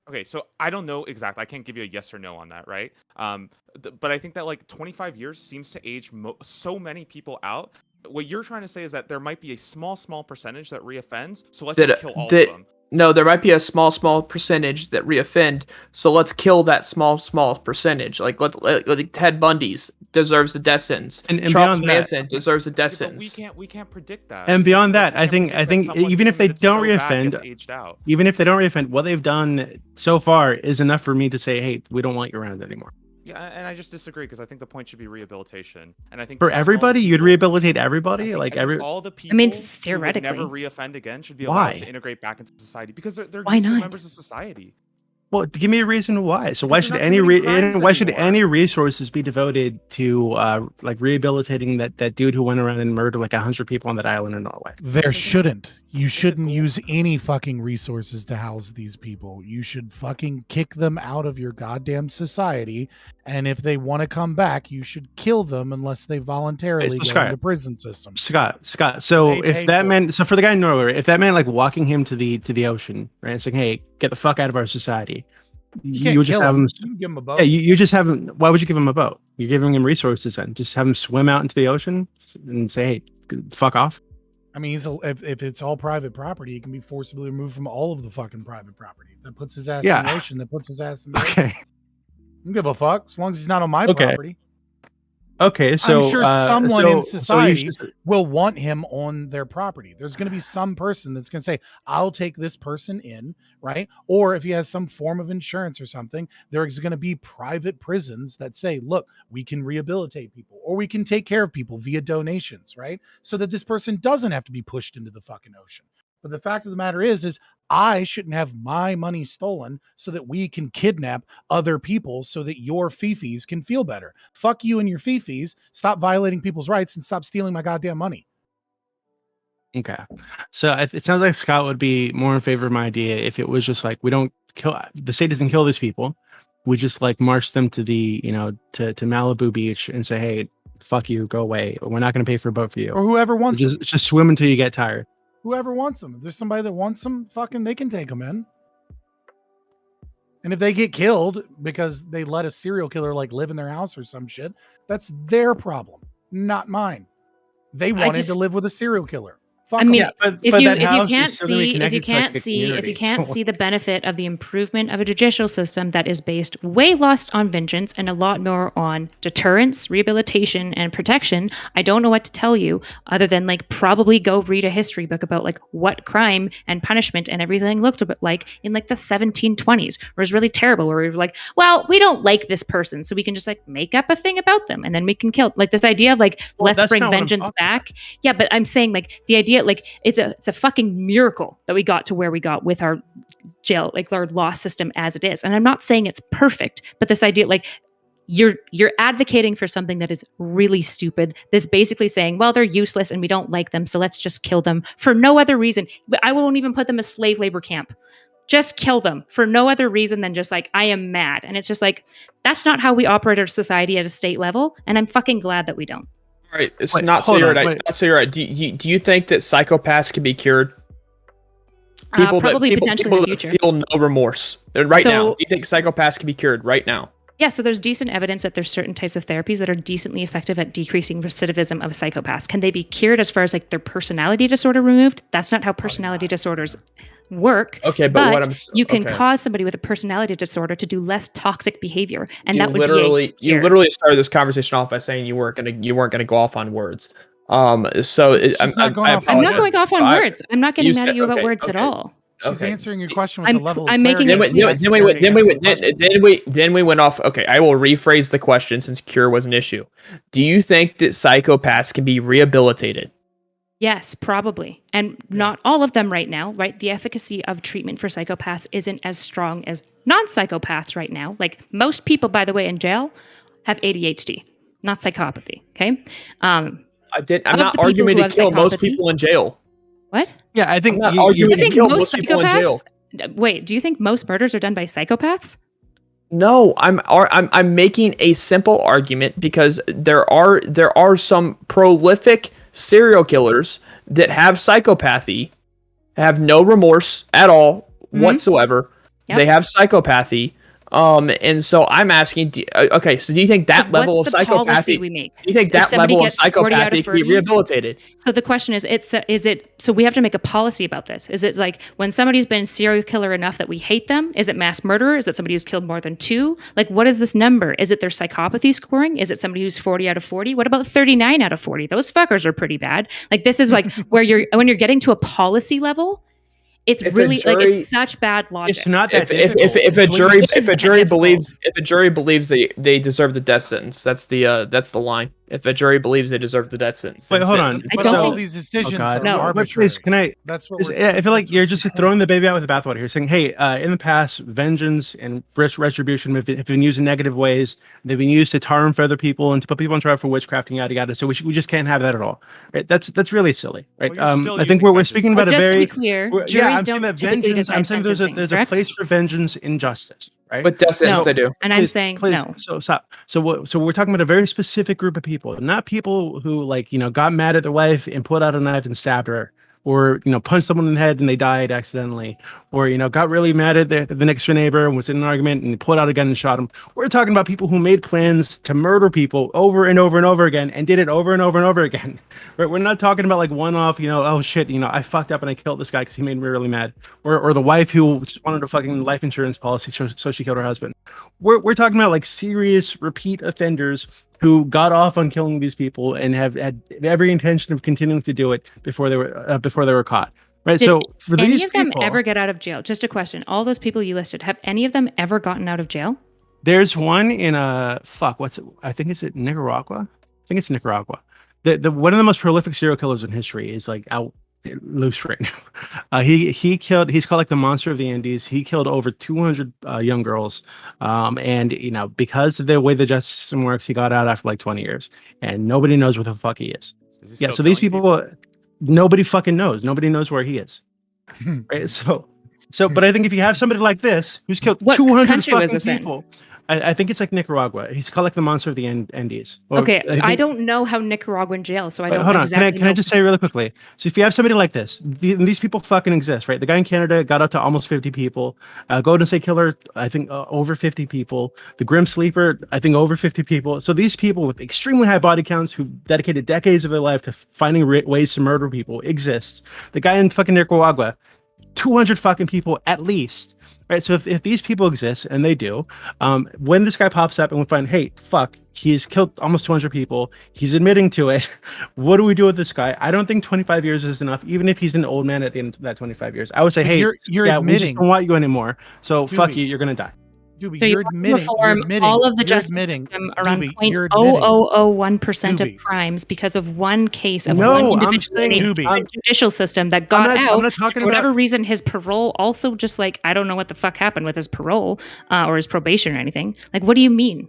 Okay, so I don't know exactly. I can't give you a yes or no on that, right? But I think that like 25 years seems to age so many people out. What you're trying to say is that there might be a small percentage that reoffends. So let's just kill all of them. No, there might be a small percentage that reoffend. So let's kill that small percentage. Like Ted Bundy's deserves a death sentence. And Charles beyond that- Manson deserves a death Yeah, but sentence. we can't predict that. And beyond that, We I can't think predict that someone even if they committed don't so bad reoffend, gets aged out. even if they don't reoffend, what they've done so far is enough for me to say, hey, we don't want you around anymore. Yeah, and I just disagree because I think the point should be rehabilitation. And I think For all the everybody, you'd people- rehabilitate I everybody, think- like I think every. all the people mean, who would theoretically. never reoffend again should be Why? allowed to integrate back into society because they're Why useful not? members of society. Well, give me a reason why. So why Because should they're not any committing crimes why should anymore. any resources be devoted to like rehabilitating that dude who went around and murdered like 100 people on that island in Norway? There shouldn't. You shouldn't goal- use any fucking resources to house these people. You should fucking kick them out of your goddamn society. And if they want to come back, you should kill them unless they voluntarily so go Scott, into prison system. Scott. So They pay if that for meant so for the guy in Norway, if that meant like walking him to the ocean, right? It's like, hey, get the fuck out of our society. You would just kill have him. You can give him a boat. Yeah, you just have him. Why would you give him a boat? You're giving him resources and just have him swim out into the ocean and say, hey, fuck off. I mean, if it's all private property, he can be forcibly removed from all of the fucking private property. That puts his ass in the Yeah. ocean. That puts his ass in the ocean. Okay. I don't give a fuck as long as he's not on my Okay. property. Okay. So I'm sure someone in society so will want him on their property. There's going to be some person that's going to say, I'll take this person in, right? Or if he has some form of insurance or something, there's going to be private prisons that say, look, we can rehabilitate people or we can take care of people via donations, right? So that this person doesn't have to be pushed into the fucking ocean. But the fact of the matter is I shouldn't have my money stolen so that we can kidnap other people so that your fifis can feel better. Fuck you and your fifis. Stop violating people's rights and stop stealing my goddamn money. Okay. So it sounds like Scott would be more in favor of my idea if it was just like, we don't kill, the state doesn't kill these people. We just like march them to the, to Malibu Beach and say, hey, fuck you, go away. We're not going to pay for a boat for you. Or whoever wants them. Just swim until you get tired. Whoever wants them. If there's somebody that wants them, fucking they can take them in. And if they get killed because they let a serial killer like live in their house or some shit, that's their problem, not mine. They wanted to live with a serial killer. I mean, but if that you house is can't still gonna be see connected to, like, a community, so- see the benefit of the improvement of a judicial system that is based way less on vengeance and a lot more on deterrence, rehabilitation, and protection, I don't know what to tell you other than like probably go read a history book about like what crime and punishment and everything looked a bit like in like the 1720s, where it was really terrible, where we were like, well, we don't like this person, so we can just like make up a thing about them and then we can kill. Like this idea of like Well, let's that's bring not what I'm vengeance talking back. Yeah, but I'm saying like the idea like it's a fucking miracle that we got to where we got with our jail, like our law system as it is. And I'm not saying it's perfect, but this idea like you're advocating for something that is really stupid. This basically saying, well, they're useless and we don't like them, so let's just kill them for no other reason. I won't even put them in a slave labor camp. Just kill them for no other reason than just like I am mad. And it's just like that's not how we operate our society at a state level, and I'm fucking glad that we don't. All right, it's Wait, not so hold you're on, right. wait. Not so you're right. Do you think that psychopaths can be cured? Probably potentially in the that future. feel no remorse right So- now. Do you think psychopaths can be cured right now? Yeah, so there's decent evidence that there's certain types of therapies that are decently effective at decreasing recidivism of psychopaths. Can they be cured as far as like their personality disorder removed? That's not how personality disorders work. Okay, but what I'm you can okay. cause somebody with a personality disorder to do less toxic behavior, and You that would literally be a cure. you literally started this conversation off by saying you weren't gonna go off on words. So She's not going off on I'm not words. going off on words. I'm not getting mad at you about okay, words at okay. all. She's answering your question with I'm the level I'm of making clarity it that's clear. necessary. We went off. Okay, I will rephrase the question since cure was an issue. Do you think that psychopaths can be rehabilitated? Yes, probably. And not all of them right now, right? The efficacy of treatment for psychopaths isn't as strong as non-psychopaths right now. Like most people, by the way, in jail have ADHD, not psychopathy. Okay. I'm Of not the people arguing who to have kill most psychopathy- people in jail. What? Yeah, I think I'm not you- arguing Do you to think kill most most people in jail. psychopaths? Wait, do you think most murders are done by psychopaths? No, I'm making a simple argument because there are some prolific serial killers that have psychopathy, have no remorse at all whatsoever. Yep. They have psychopathy. And so I'm asking, okay, so do you think that level of What's the policy psychopathy, we make? do you think If that somebody level of gets 40 out of psychopathy can be 30? rehabilitated? So the question is so we have to make a policy about this. Is it like when somebody's been serial killer enough that we hate them? Is it mass murderer? Is it somebody who's killed more than 2? Like what is this number? Is it their psychopathy scoring? Is it somebody who's 40 out of 40? What about 39 out of 40? Those fuckers are pretty bad. Like this is like when you're getting to a policy level, it's If a really like jury- it's such bad logic. It's not that If difficult. a jury difficult. believes they deserve the death sentence, that's the line. If a jury believes they deserve the death sentence. Wait, then hold sit- on. I But don't all think- these decisions God. are No. arbitrary. Please, can I? That's what Just- we're. yeah, I feel like that's you're what just we're throwing the baby out with the bathwater here, saying, "Hey, in the past, vengeance and retribution have been used in negative ways. They've been used to tar and feather people and to put people on trial for witchcraft and yada yada. So we just can't have that at all. Right? That's really silly, right? Well, you're still I think using we're vengeance. speaking about a Just to very be clear, yeah. juries I'm saying don't that typically vengeance. decide I'm saying there's sentencing, a correct? place for vengeance in justice, right? But death sentence No. they do. And I'm saying no. So stop. So we're talking about a very specific group of people, not people who got mad at their wife and pulled out a knife and stabbed her, or punched someone in the head and they died accidentally, or got really mad at the next door neighbor and was in an argument and pulled out a gun and shot him. We're talking about people who made plans to murder people over and over and over again and did it over and over and over again. Right? We're not talking about like one-off, oh shit, I fucked up and I killed this guy because he made me really mad, or the wife who just wanted a fucking life insurance policy so she killed her husband. We're talking about like serious repeat offenders who got off on killing these people and have had every intention of continuing to do it before they were caught. Right. Did So for any these of them people, ever get out of jail? Just a question. All those people you listed, have any of them ever gotten out of jail? there's one in I think it's in Nicaragua. I think it's Nicaragua. The one of the most prolific serial killers in history is like out loose right now. He's called like the monster of the Andes. He killed over 200 young girls, and because of the way the justice system works, he got out after like 20 years, and nobody knows where the fuck he is. Yeah, so these people, nobody fucking knows. Nobody knows where he is. Right? So, but I think if you have somebody like this who's killed What 200 country was fucking this in? people, I think it's like Nicaragua. He's called like the monster of the Andes. Or, Okay, I think- don't know how Nicaraguan jail, so I Wait, don't hold know on. exactly. Can I just say really quickly? So if you have somebody like this, these people fucking exist, right? The guy in Canada got up to almost 50 people. Golden State Killer, I think over 50 people. The Grim Sleeper, I think over 50 people. So these people with extremely high body counts who dedicated decades of their life to finding ways to murder people exist. The guy in fucking Nicaragua, 200 fucking people at least. Right, so if these people exist, and they do, when this guy pops up and we find, hey, fuck, he's killed almost 200 people, he's admitting to it, what do we do with this guy? I don't think 25 years is enough, even if he's an old man at the end of that 25 years. I would say, But hey, you're we just admitting- don't want you anymore, so fuck Doobie. you, you're going to die. Doobie, So you're you admitting, reform all of the you're justice admitting, system around Doobie, you're admitting, 0.0001% of Doobie. crimes because of one case of No, one I'm individual in saying- a Doobie. different judicial system that got I'm out. not talking For whatever about. reason, his parole also just like, I don't know what the fuck happened with his parole or his probation or anything. Like, what do you mean?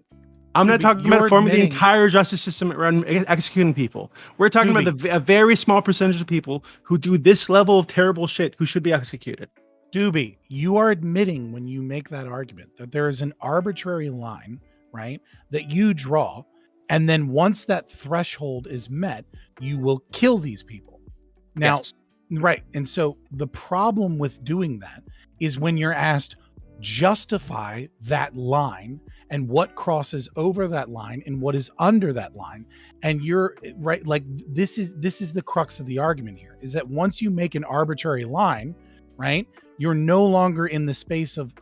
I'm not Doobie, talking you're about forming the admitting- entire justice system around executing people. We're talking about a very small percentage of people who do this level of terrible shit who should be executed. Doobie, you are admitting when you make that argument that there is an arbitrary line, right, that you draw, and then once that threshold is met, you will kill these people. Now, Yes. right, and so the problem with doing that is when you're asked justify that line and what crosses over that line and what is under that line, and you're right, like this is the crux of the argument here, is that once you make an arbitrary line, right, you're no longer in the space of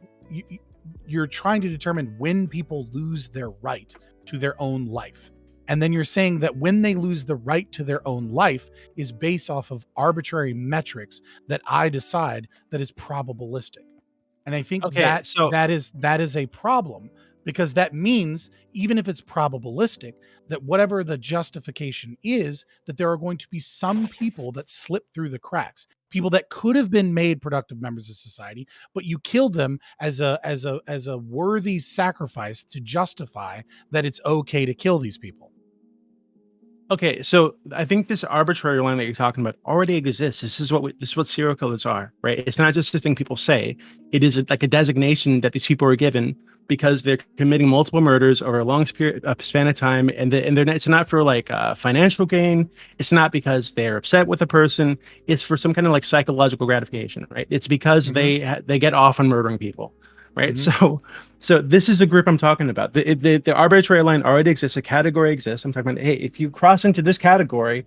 you're trying to determine when people lose their right to their own life. And then you're saying that when they lose the right to their own life is based off of arbitrary metrics that I decide that is probabilistic. And I think Okay, that so- that is a problem, because that means even if it's probabilistic, that whatever the justification is, that there are going to be some people that slip through the cracks, people that could have been made productive members of society, but you killed them as a worthy sacrifice to justify that it's okay to kill these people. Okay, so I think this arbitrary line that you're talking about already exists. This is what serial killers are, right? It's not just a thing people say. It is like a designation that these people are given because they're committing multiple murders over a long span of time, and it's not for like financial gain. It's not because they're upset with a person. It's for some kind of like psychological gratification, right? It's because they get off on murdering people. Right. So this is the group I'm talking about. The arbitrary line already exists. A category exists. I'm talking about, hey, if you cross into this category,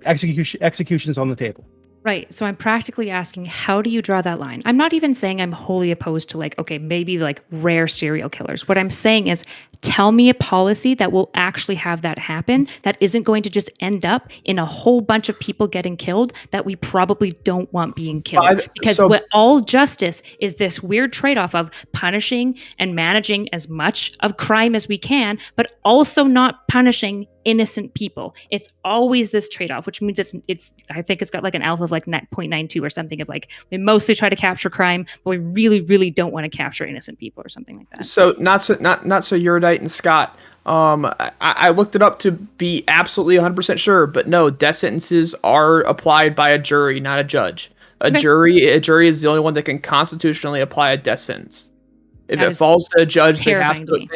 execution's on the table. Right. So I'm practically asking, how do you draw that line? I'm not even saying I'm wholly opposed to like, okay, maybe like rare serial killers. What I'm saying is tell me a policy that will actually have that happen, that isn't going to just end up in a whole bunch of people getting killed that we probably don't want being killed. Because what all justice is this weird trade-off of punishing and managing as much of crime as we can, but also not punishing innocent people. It's always this trade-off, which means it's I think it's got like an alpha of like 0.92 or something, of like we mostly try to capture crime, but we really, really don't want to capture innocent people or something like that. So not so Erudite and Scott. I looked it up to be absolutely 100% sure, but no, death sentences are applied by a jury, not a judge. A jury is the only one that can constitutionally apply a death sentence. If it falls to a judge, they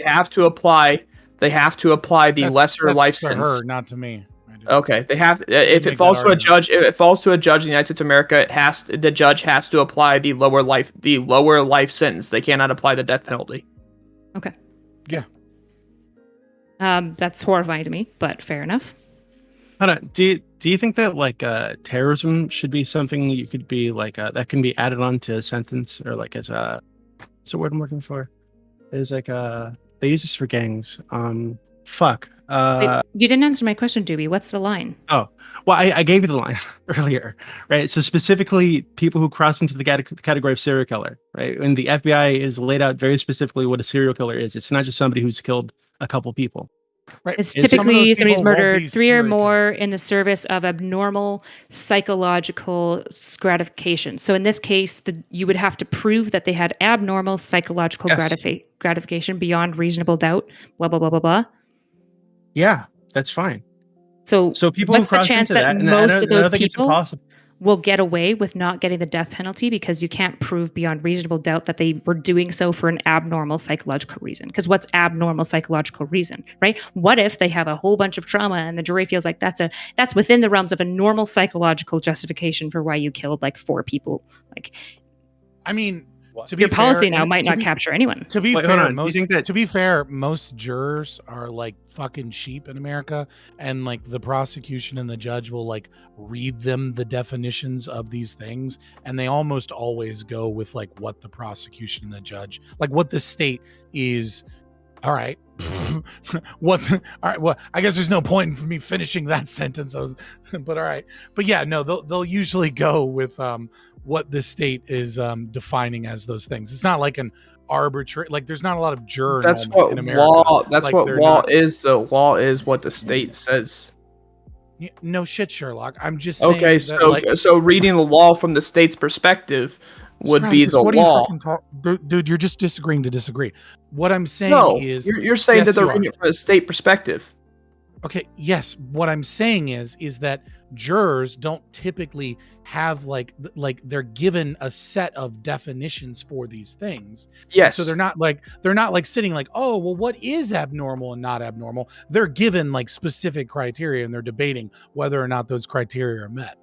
have to apply the lesser life sentence. To her, not to me. Okay, they have to, if it falls to a judge, in the United States of America, the judge has to apply the lower life sentence. They cannot apply the death penalty. Okay. Yeah. That's horrifying to me, but fair enough. Hold on. Do you think that like terrorism should be something you could be like that can be added on to a sentence, or like as a what's the word I'm looking for? Is like they use this for gangs. Wait, you didn't answer my question, Doobie. What's the line? Oh, well, I gave you the line earlier, right? So specifically, people who cross into the category of serial killer, right? And the FBI is laid out very specifically what a serial killer is. It's not just somebody who's killed a couple people. Right. It's Some of typically those somebody's people won't murdered be 3 or serial more in the service of abnormal psychological gratification. So in this case, you would have to prove that they had abnormal psychological gratification beyond reasonable doubt, blah, blah, blah, blah, blah. Yeah, that's fine. So people what's who the cross chance into that and most I of those think it's people impossible. will get away with not getting the death penalty because you can't prove beyond reasonable doubt that they were doing so for an abnormal psychological reason. Because what's abnormal psychological reason, right? What if they have a whole bunch of trauma and the jury feels like that's within the realms of a normal psychological justification for why you killed like 4 people? Like, I mean, to be your policy fair, now might not be- capture anyone. To be Wait, hold fair, on. Do you think that- to be fair, most jurors are like fucking sheep in America, and like the prosecution and the judge will like read them the definitions of these things, and they almost always go with like what the prosecution and the judge, like what the state is. All right. All right. Well, I guess there's no point in me finishing that sentence. But all right. But yeah, no, they'll usually go with what the state is defining as those things. It's not like an arbitrary, like there's not a lot of juror That's enrollment what in America. law. That's Like, what they're law not- is. The law is what the state says. No shit, Sherlock. I'm just saying. Okay, that, so like, so reading the law from the state's perspective would be Spartacus, the what are you law. fucking dude, you're just disagreeing to disagree. What I'm saying No, is, you're saying yes, that they're you are. reading it from a state perspective. okay, yes. What I'm saying is that jurors don't typically have like they're given a set of definitions for these things. Yes. So they're not like sitting like, oh, well, what is abnormal and not abnormal? They're given like specific criteria and they're debating whether or not those criteria are met.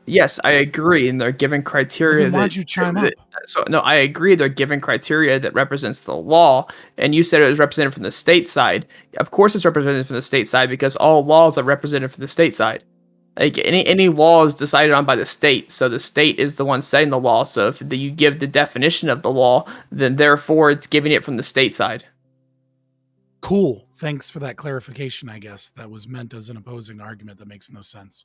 Yes, I agree, and they're given criteria. Then why'd you chime up? So no, I agree. They're given criteria that represents the law, and you said it was represented from the state side. Of course, it's represented from the state side because all laws are represented from the state side. Like any law is decided on by the state, so the state is the one setting the law. So if you give the definition of the law, then therefore it's giving it from the state side. Cool. Thanks for that clarification. I guess that was meant as an opposing argument that makes no sense.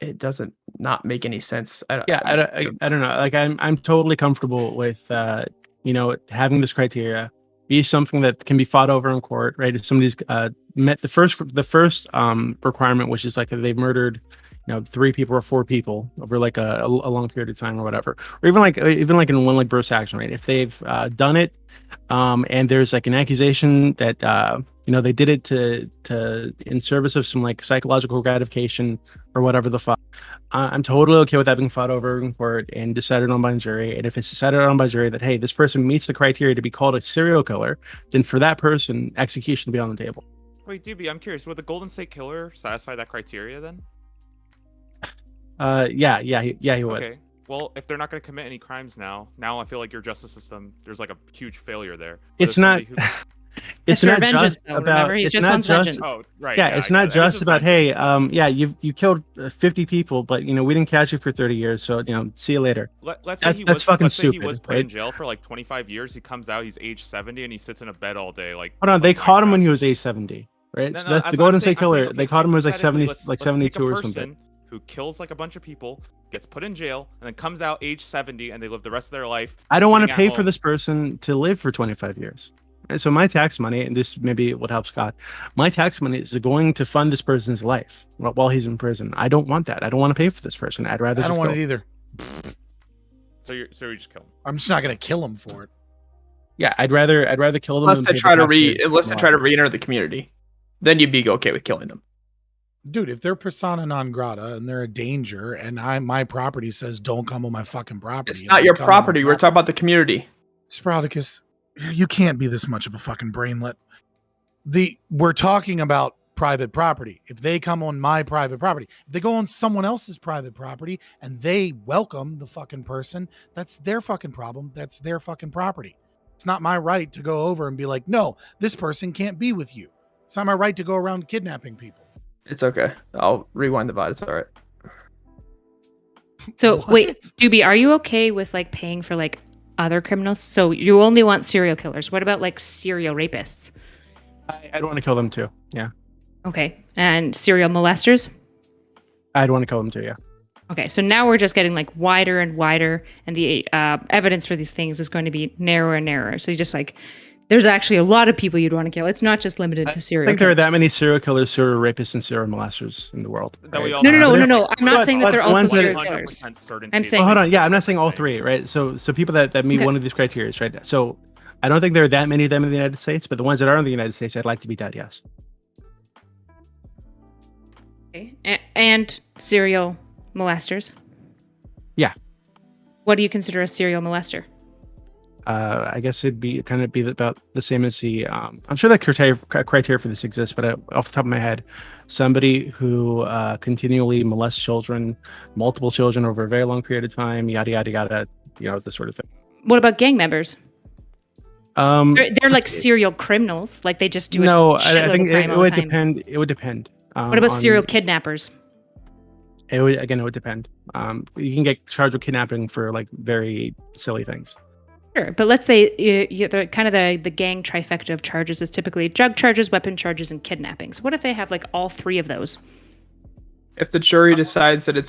It doesn't not make any sense. I don't know. Like I'm totally comfortable with having this criteria be something that can be fought over in court, right? If somebody's met the first requirement, which is like that they've murdered 3 people or 4 people over like a long period of time or whatever, or even like in one like burst action, right? If they've done it and there's like an accusation that they did it to in service of some like psychological gratification or whatever the fuck, I'm totally okay with that being fought over in court and decided on by a jury. And if it's decided on by a jury that, hey, this person meets the criteria to be called a serial killer, then for that person, execution will be on the table. Wait, Doobie, I'm curious. Would the Golden State Killer satisfy that criteria then? Yeah, he would. Okay. Well, if they're not going to commit any crimes now I feel like your justice system, there's like a huge failure there. It's not. It's for not vengeance, just though, about. remember? He It's just not wants just. vengeance. Oh, right. Yeah, it's I not get it. It's just about vengeance. hey, you killed 50 people, but we didn't catch you for 30 years, so see you later. Let's say That's fucking let's say he stupid, was put in right? jail for like 25 years. He comes out, he's age 70, and he sits in a bed all day. Like, Hold on, they playing caught him when he Minecraft. was age 70, right? No, so no, that's as the Golden I'm State saying, Killer. okay, They caught him when he was like hypothetically, 70, let's 72 take a or something. person who kills like a bunch of people, gets put in jail, and then comes out age 70, and they live the rest of their life. I don't want to eating at pay for home. this person to live for 25 years. And so my tax money, and this maybe would help Scott, my tax money is going to fund this person's life while he's in prison. I don't want that. I don't want to pay for this person. I'd rather I don't just want go. it either. So you just kill him. I'm just not going to kill him for it. Yeah, I'd rather kill them. Unless than they pay try the to tax try to re-enter the community, then you'd be okay with killing them. Dude, if they're persona non grata and they're a danger and my property says don't come on my fucking property. It's and not they your come on my property. We're talking about the community. Sproticus, you can't be this much of a fucking brainlet. We're talking about private property. If they come on my private property, if they go on someone else's private property and they welcome the fucking person, that's their fucking problem. That's their fucking property. It's not my right to go over and be like, no, this person can't be with you. It's not my right to go around kidnapping people. It's okay. I'll rewind the VOD. It's all right. So What? wait, Doobie, are you okay with like paying for like other criminals? So you only want serial killers. What about like serial rapists? I'd want to kill them too. Yeah, Okay. And serial molesters? I'd want to kill them too. Yeah. Okay. So now we're just getting like wider and wider, and the evidence for these things is going to be narrower and narrower. So you just like, there's actually a lot of people you'd want to kill. It's not just limited to I serial think there are killers. that many serial killers, serial rapists, and serial molesters in the world. That we right? all No. I'm not But- saying that but they're the also ones that- serial 100% killers. certainty I'm that saying- Well, they hold on. Yeah, do I'm not saying all right. 3, right? So people that meet Okay. one of these criteria, right? So I don't think there are that many of them in the United States, but the ones that are in the United States, I'd like to be dead. Yes. Okay. And serial molesters. Yeah. What do you consider a serial molester? I guess it'd be about the same as the. I'm sure that criteria for this exists, but off the top of my head, somebody who continually molests children, multiple children over a very long period of time, yada yada yada, this sort of thing. What about gang members? They're like serial criminals. Like they just do. No, I think it would depend. It would depend. What about serial kidnappers? It would depend. You can get charged with kidnapping for like very silly things. Sure, but let's say the kind of the gang trifecta of charges is typically drug charges, weapon charges, and kidnappings. What if they have like all three of those? If the jury decides that it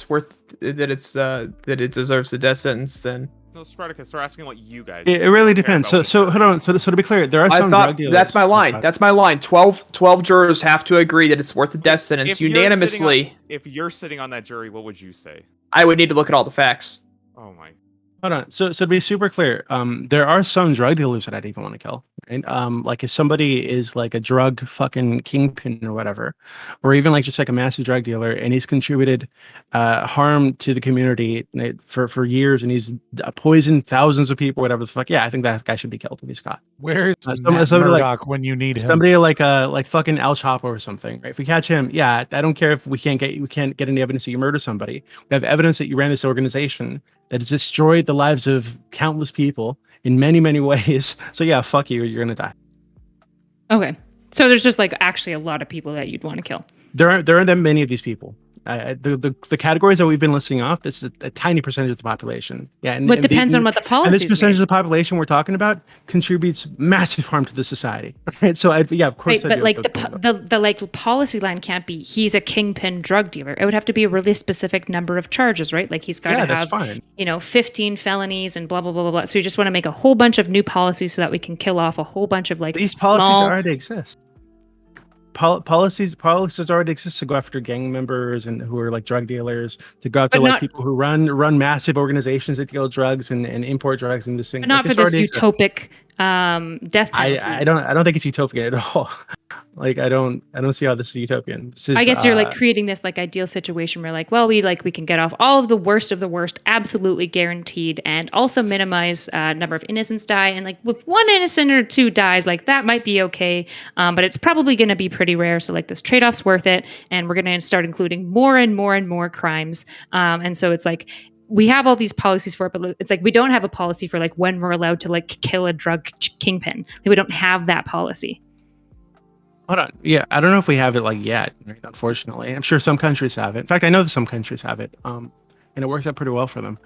deserves a death sentence, then No, Spartacus, we're asking what you guys. It really depends. So hold on. So to be clear, there are some drug dealers. That's my line. That's my line. 12 jurors have to agree that it's worth a death sentence unanimously. If you're sitting on that jury, what would you say? I would need to look at all the facts. Oh my. Hold on. So to be super clear, there are some drug dealers that I'd even want to kill. Right? Like if somebody is like a drug fucking kingpin or whatever, or even like just like a massive drug dealer, and he's contributed harm to the community for years, and he's poisoned thousands of people, whatever the fuck. Yeah, I think that guy should be killed if he's caught. Where's somebody Murdoch when you need him? Somebody like fucking El Chapo or something. Right? If we catch him, yeah, I don't care if we can't get any evidence that you murdered somebody. We have evidence that you ran this organization that has destroyed the lives of countless people in many, many ways. So yeah, fuck you, you're gonna die. Okay. So there's just like actually a lot of people that you'd want to kill. There aren't that many of these people. The categories that we've been listing off, this is a tiny percentage of the population. Yeah, and it depends on what the policy is. And this percentage of the population we're talking about contributes massive harm to the society. Right? So of course. Right, but like the like policy line can't be he's a kingpin drug dealer. It would have to be a really specific number of charges, right? Like he's got to have fine. 15 felonies and blah blah blah blah blah. So you just want to make a whole bunch of new policies so that we can kill off a whole bunch of like these policies already exist. Policies already exist to go after gang members and who are like drug dealers, to go after like people who run massive organizations that deal drugs and import drugs and this thing. But not like, for this utopic death penalty. I don't think it's utopian at all. Like I don't see how this is utopian. I guess you're like creating this like ideal situation where like, well, we can get off all of the worst, absolutely guaranteed, and also minimize number of innocents die. And like if one innocent or two dies, like that might be okay, but it's probably going to be pretty rare. So like this trade-off's worth it, and we're going to start including more and more and more crimes. And so it's like we have all these policies for it, but it's like we don't have a policy for like when we're allowed to like kill a drug kingpin. Like, we don't have that policy. Hold on. Yeah, I don't know if we have it like yet, unfortunately. I'm sure some countries have it. In fact, I know that some countries have it, and it works out pretty well for them.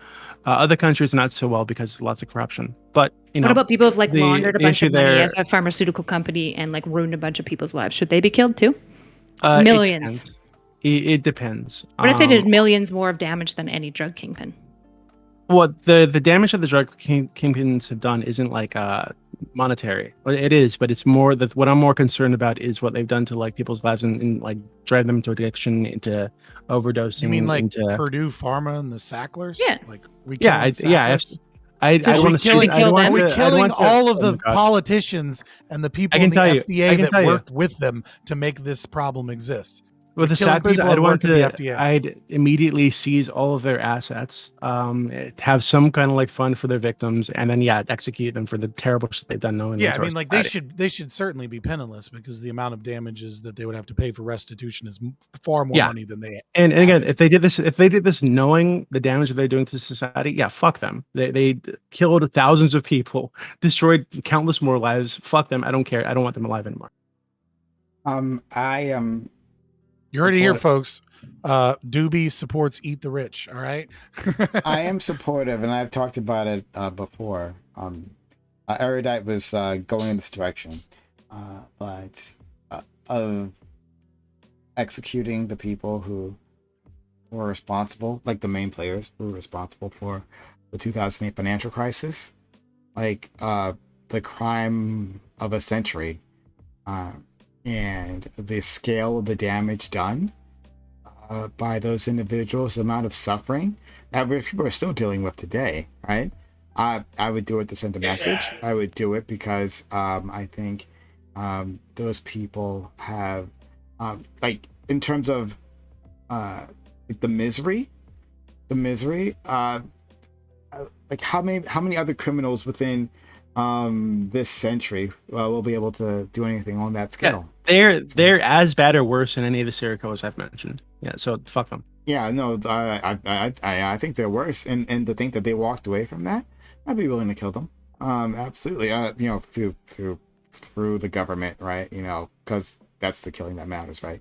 Other countries not so well because lots of corruption. But what about people who've like laundered a bunch of money as a pharmaceutical company and like ruined a bunch of people's lives? Should they be killed too? Millions. It depends. What if they did millions more of damage than any drug kingpin? Well, the damage that the drug kingpins have done isn't like monetary. It is, but it's more that what I'm more concerned about is what they've done to like people's lives and like drive them into addiction, into overdosing. You mean like Purdue Pharma and the Sacklers? Yeah. Like I want to killing all of the politicians and the people in the FDA that worked with them to make this problem exist. With the Sacklers, I'd immediately seize all of their assets, have some kind of like fund for their victims, and then execute them for the terrible shit they've done. I mean, like they should certainly be penniless because the amount of damages that they would have to pay for restitution is far more money than they. And again, if they did this knowing the damage that they're doing to society, fuck them. They killed thousands of people, destroyed countless more lives. Fuck them. I don't care. I don't want them alive anymore. You heard it here, folks. Doobie supports Eat the Rich. All right. I am supportive, and I've talked about it before. Erudite was going in this direction, but of executing the people who were responsible, like the main players who were responsible for the 2008 financial crisis, like the crime of a century. And the scale of the damage done by those individuals, the amount of suffering that people are still dealing with today, right? I would do it to send a message. I would do it because I think those people have, like, in terms of the misery, like how many other criminals within this century will be able to do anything on that scale? They're as bad or worse than any of the serial killers I've mentioned. Yeah, so fuck them. Yeah, no, I think they're worse, and to think that they walked away from that, I'd be willing to kill them. Absolutely. You know, through the government, right? You know, because that's the killing that matters, right?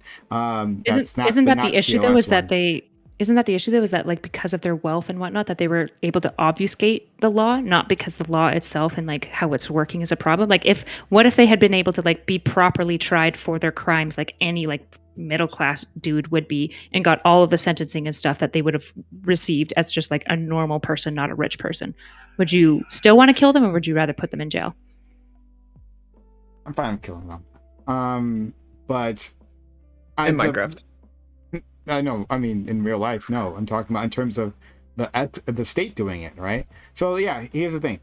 Isn't that the issue though? Isn't that the issue though? Is that like because of their wealth and whatnot that they were able to obfuscate the law, not because the law itself and like how it's working is a problem? Like what if they had been able to like be properly tried for their crimes like any like middle class dude would be, and got all of the sentencing and stuff that they would have received as just like a normal person, not a rich person? Would you still want to kill them, or would you rather put them in jail? I'm fine with killing them. But In Minecraft. No, I mean in real life, no. I'm talking about in terms of the state doing it, right? So yeah, here's the thing.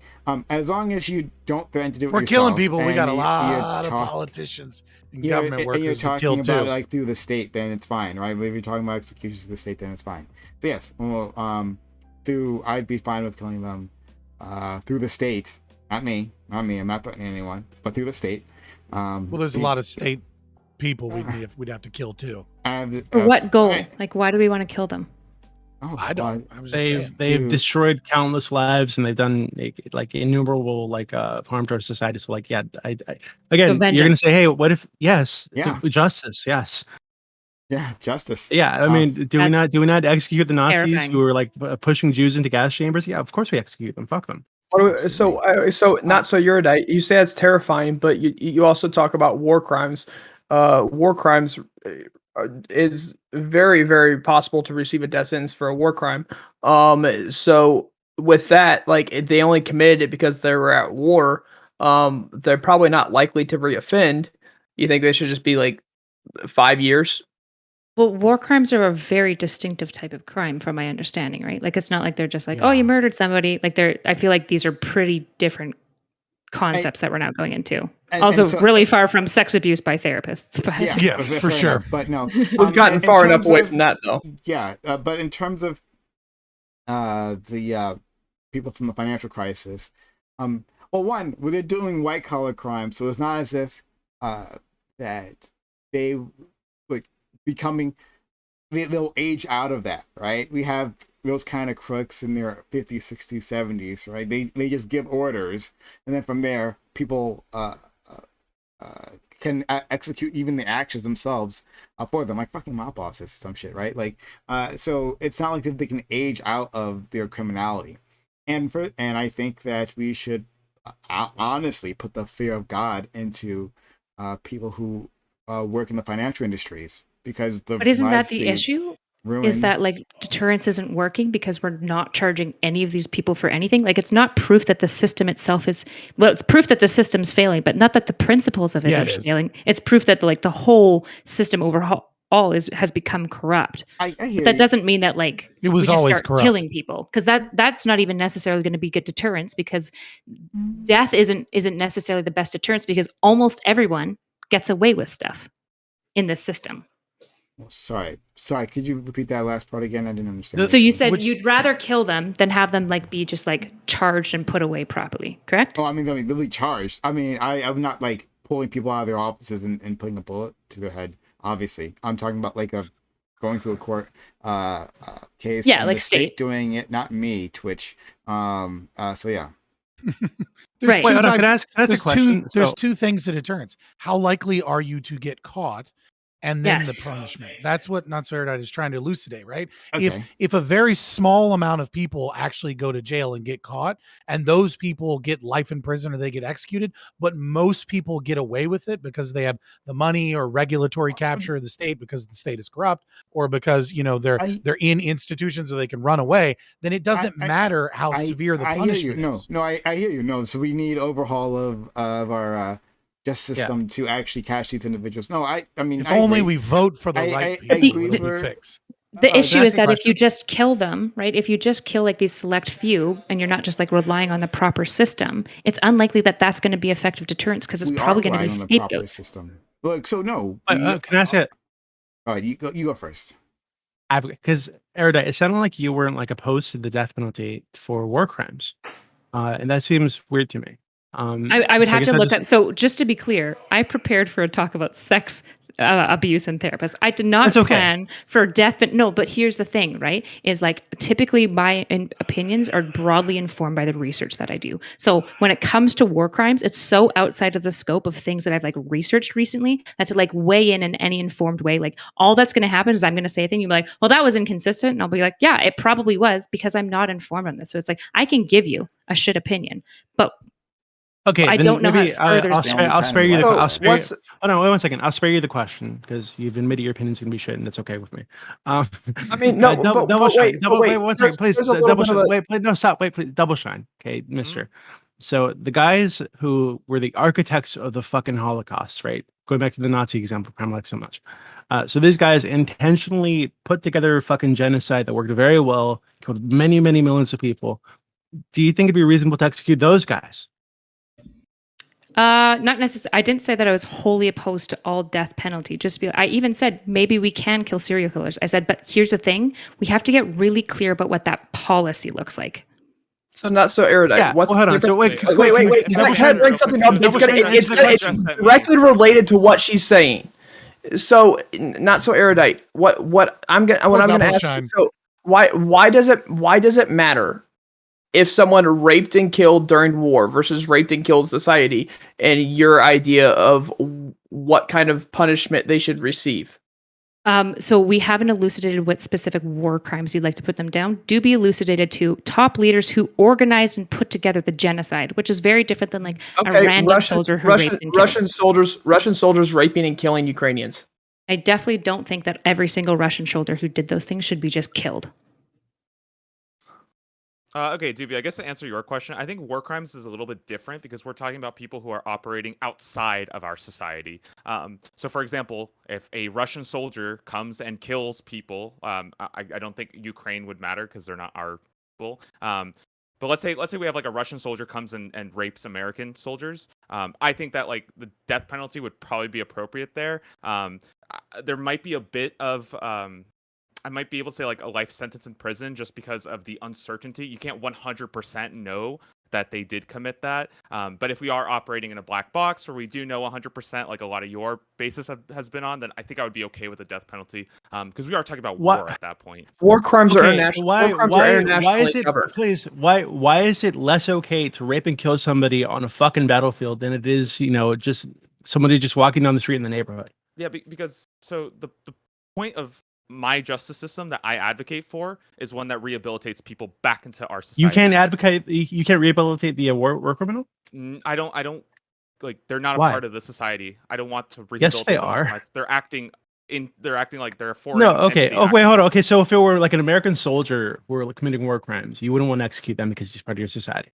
As long as you don't threaten to do it We're yourself, killing people. We got a you lot of politicians and government and you're workers to talking kill about too. like through the state, then it's fine, right? But if you're talking about executions of the state, then it's fine. So yes, well, I'd be fine with killing them through the state. Not me. I'm not threatening anyone, but through the state. Well, there's a lot of state people we'd have to kill too. For what goal? Like, why do we want to kill them? I don't. I was just They've saying. destroyed countless lives, and they've done like innumerable harm to our society. So like, yeah, I again, vengeance. you're gonna say, hey, what if? Yes, Yeah. justice. Yes, Yeah, justice. yeah. I mean, do we not execute the Nazis terrifying. who were like pushing Jews into gas chambers? Yeah, of course we execute them. Fuck them. So not so erudite. You say that's terrifying, but you also talk about war crimes. War crimes is very, very possible to receive a death sentence for a war crime. So with that, like they only committed it because they were at war. They're probably not likely to reoffend. You think they should just be like 5 years? Well, war crimes are a very distinctive type of crime, from my understanding, right? Like, it's not like they're just like, oh, you murdered somebody. Like, I feel like these are pretty different concepts that we're now going into. Also, really far from sex abuse by therapists. But Yeah, for sure. Enough, but no, We've gotten far enough away from that, though. Yeah, but in terms of the people from the financial crisis, well, one, they're doing white collar crime, so it's not as if that they like becoming they'll age out of that, right? We have those kind of crooks in their 50s, 60s, 70s, right? They just give orders, and then from there, people can execute even the actions themselves for them, like fucking mob bosses or some shit, right? Like, so it's not like that they can age out of their criminality, and I think that we should honestly put the fear of God into people who work in the financial industries, because But isn't that the issue? Is that like deterrence isn't working because we're not charging any of these people for anything? Like, it's not proof that the system itself is, well, it's proof that the system's failing, but not that the principles of it are failing. It's proof that like the whole system overall has become corrupt. I hear but that you. doesn't mean that like It was we just always start corrupt. killing people, because that's not even necessarily going to be good deterrence, because death isn't necessarily the best deterrence, because almost everyone gets away with stuff in this system. Oh, sorry. Could you repeat that last part again? I didn't understand. So you said you'd rather kill them than have them like be just like charged and put away properly, correct? Oh, I mean, they'll be charged. I mean, I'm not like pulling people out of their offices and putting a bullet to their head. Obviously, I'm talking about like going through a court case. Yeah, and like the state state doing it, not me. Twitch. So yeah. Right. Two Wait, hold on, types- can I ask a question? There's So- two things to deterrence. How likely are you to get caught? And then Yes. the punishment. That's what Not So Erudite is trying to elucidate, right? Okay. If a very small amount of people actually go to jail and get caught, and those people get life in prison or they get executed, but most people get away with it because they have the money or regulatory capture of the state because the state is corrupt, or because they're in institutions or they can run away, then it doesn't matter how severe the punishment is. I hear you. No, so we need overhaul of our justice system to actually catch these individuals. No, I mean, If I only agree. we vote for the I right agree people, it'll for- be fixed. The issue can I is ask a that if question? you just kill them, right? If you just kill like these select few and you're not just like relying on the proper system, it's unlikely that that's going to be effective deterrence, because it's We are probably going to be relying on the proper scapegoats. system. Look, so no. Can I ask it? All right, you go first. Because Erudite, it sounded like you weren't like opposed to the death penalty for war crimes, and that seems weird to me. I would so I have guess to I look just- up. So just to be clear, I prepared for a talk about sex abuse and therapists. I did not That's okay. plan for death, but no. But here's the thing, right? Is like typically my opinions are broadly informed by the research that I do. So when it comes to war crimes, it's so outside of the scope of things that I've like researched recently that to like weigh in any informed way, like all that's going to happen is I'm going to say a thing. You'll be like, well, that was inconsistent, and I'll be like, yeah, it probably was because I'm not informed on this. So it's like I can give you a shit opinion, but Okay, I then don't know how maybe it furthers I'll, things. I'll spare you the. So I'll spare you, what's oh no, wait 1 second. I'll spare you the question because you've admitted your opinion's gonna be shit, and that's okay with me. Um, I mean, no, double, but double shine. wait, Double, but wait 1 second, please. there's a little Double bit of shine. a- Wait, please, no, stop. Wait, please. Double shine. Okay, Mister. So the guys who were the architects of the fucking Holocaust, right? Going back to the Nazi example, I like so much. So these guys intentionally put together a fucking genocide that worked very well, killed many, many millions of people. Do you think it'd be reasonable to execute those guys? Not necessarily. I didn't say that I was wholly opposed to all death penalty. I even said maybe we can kill serial killers. I said, but here's the thing: we have to get really clear about what that policy looks like. So not so erudite. Yeah, What's well, hold the on. So difference- wait, wait. double Can I bring something up? double It's directly related to what she's saying. So not so erudite. What I'm gonna double ask shine. you, so why does it matter if someone raped and killed during war versus raped and killed society, and your idea of what kind of punishment they should receive? So we haven't elucidated what specific war crimes you'd like to put them down. Do be elucidated to top leaders who organized and put together the genocide, which is very different than like a random soldier who raped and killed. Russian soldiers raping and killing Ukrainians. I definitely don't think that every single Russian soldier who did those things should be just killed. Okay, Doobie, I guess to answer your question, I think war crimes is a little bit different because we're talking about people who are operating outside of our society. So, for example, if a Russian soldier comes and kills people, I don't think Ukraine would matter because they're not our people. But let's say we have like a Russian soldier comes and rapes American soldiers. I think that like the death penalty would probably be appropriate there. There might be a bit of I might be able to say like a life sentence in prison just because of the uncertainty. You can't 100% know that they did commit that. But if we are operating in a black box where we do know 100%, like a lot of your basis has been on, then I think I would be okay with the death penalty because we are talking about war at that point. War crimes are Okay, international. why Internationally is it covered. please why is it less okay to rape and kill somebody on a fucking battlefield than it is, just somebody just walking down the street in the neighborhood? Yeah, because so the point of my justice system that I advocate for is one that rehabilitates people back into our society. You can't rehabilitate the war criminal? I don't like they're not Why? a part of the society. I don't want to rehabilitate Yes, they them are. into my- They're acting like they're a foreign No, okay. entity Oh, wait, acting- hold on. Okay, so if it were like an American soldier who were committing war crimes, you wouldn't want to execute them because he's part of your society.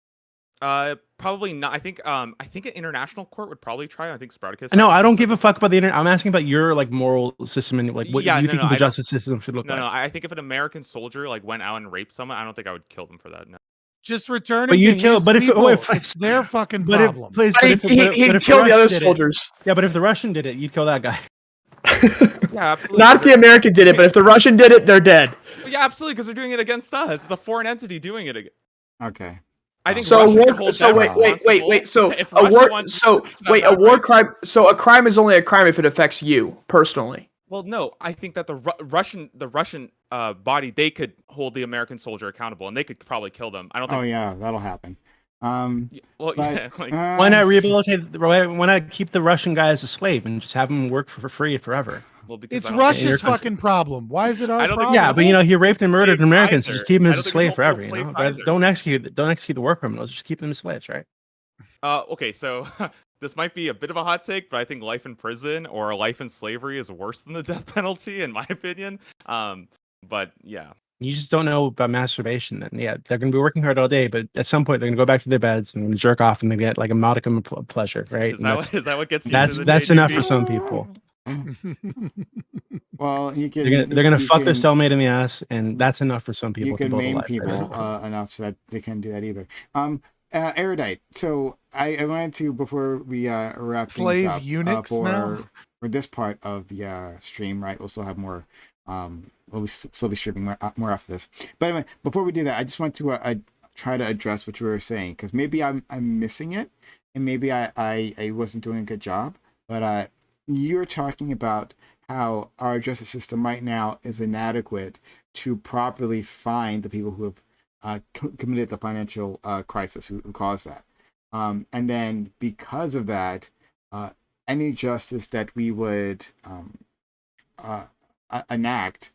Probably not. I think an international court would probably try. I think Spartacus. No, I don't give a fuck about the internet. I'm asking about your like moral system and like what Yeah, you no, think no, the I don't- justice system should look No, like. no. I think if an American soldier like went out and raped someone, I don't think I would kill them for that. No. Just return But him you to kill- his but if- people. wait, It's their fucking But if, problem. please, But but if, he but if killed the Russian other did it- soldiers. yeah, but if the Russian did it, you'd kill that guy. Yeah, absolutely. Not if the American did it, but if the Russian did it, they're dead. Yeah, absolutely, because they're doing it against us. It's the foreign entity doing it again. Okay. I think So, Russia can hold them wait. responsible. So If a Russia war, wants so to wait, a have war rights- crime. So a crime is only a crime if it affects you personally. Well, no, I think that the Russian body, they could hold the American soldier accountable, and they could probably kill them. I don't think. Oh yeah, that'll happen. Well, But, yeah, like, Why not rehabilitate? Why not keep the Russian guy as a slave and just have him work for free forever? well, because It's I don't think- Russia's you're- fucking problem. Why is it our I don't think- problem? Yeah, but he raped and murdered slaves Americans. So either. just keep him I as don't a think slave it's forever. all You know, slave but either. don't execute the war criminals. Just keep them as slaves, right? Okay, so this might be a bit of a hot take, but I think life in prison or life in slavery is worse than the death penalty, in my opinion. But yeah. You just don't know about masturbation. Then yeah, they're going to be working hard all day, but at some point they're going to go back to their beds and jerk off, and they get like a modicum of pleasure, right? Is And that what gets you? that's enough for some people. Well, you can. They're gonna you fuck their can- cellmate in the ass, and that's enough for some people You to can build a maim life. people enough so that they can't do that either. Erudite. So I wanted to, before we wrap Slave things up, eunuchs now? for this part of the stream, right? We'll still have more we'll be slowly stripping more off this. But anyway, before we do that, I just want to try to address what you were saying, because maybe I'm missing it, and maybe I wasn't doing a good job. But you're talking about how our justice system right now is inadequate to properly find the people who have committed the financial crisis, who caused that. And then because of that, any justice that we would enact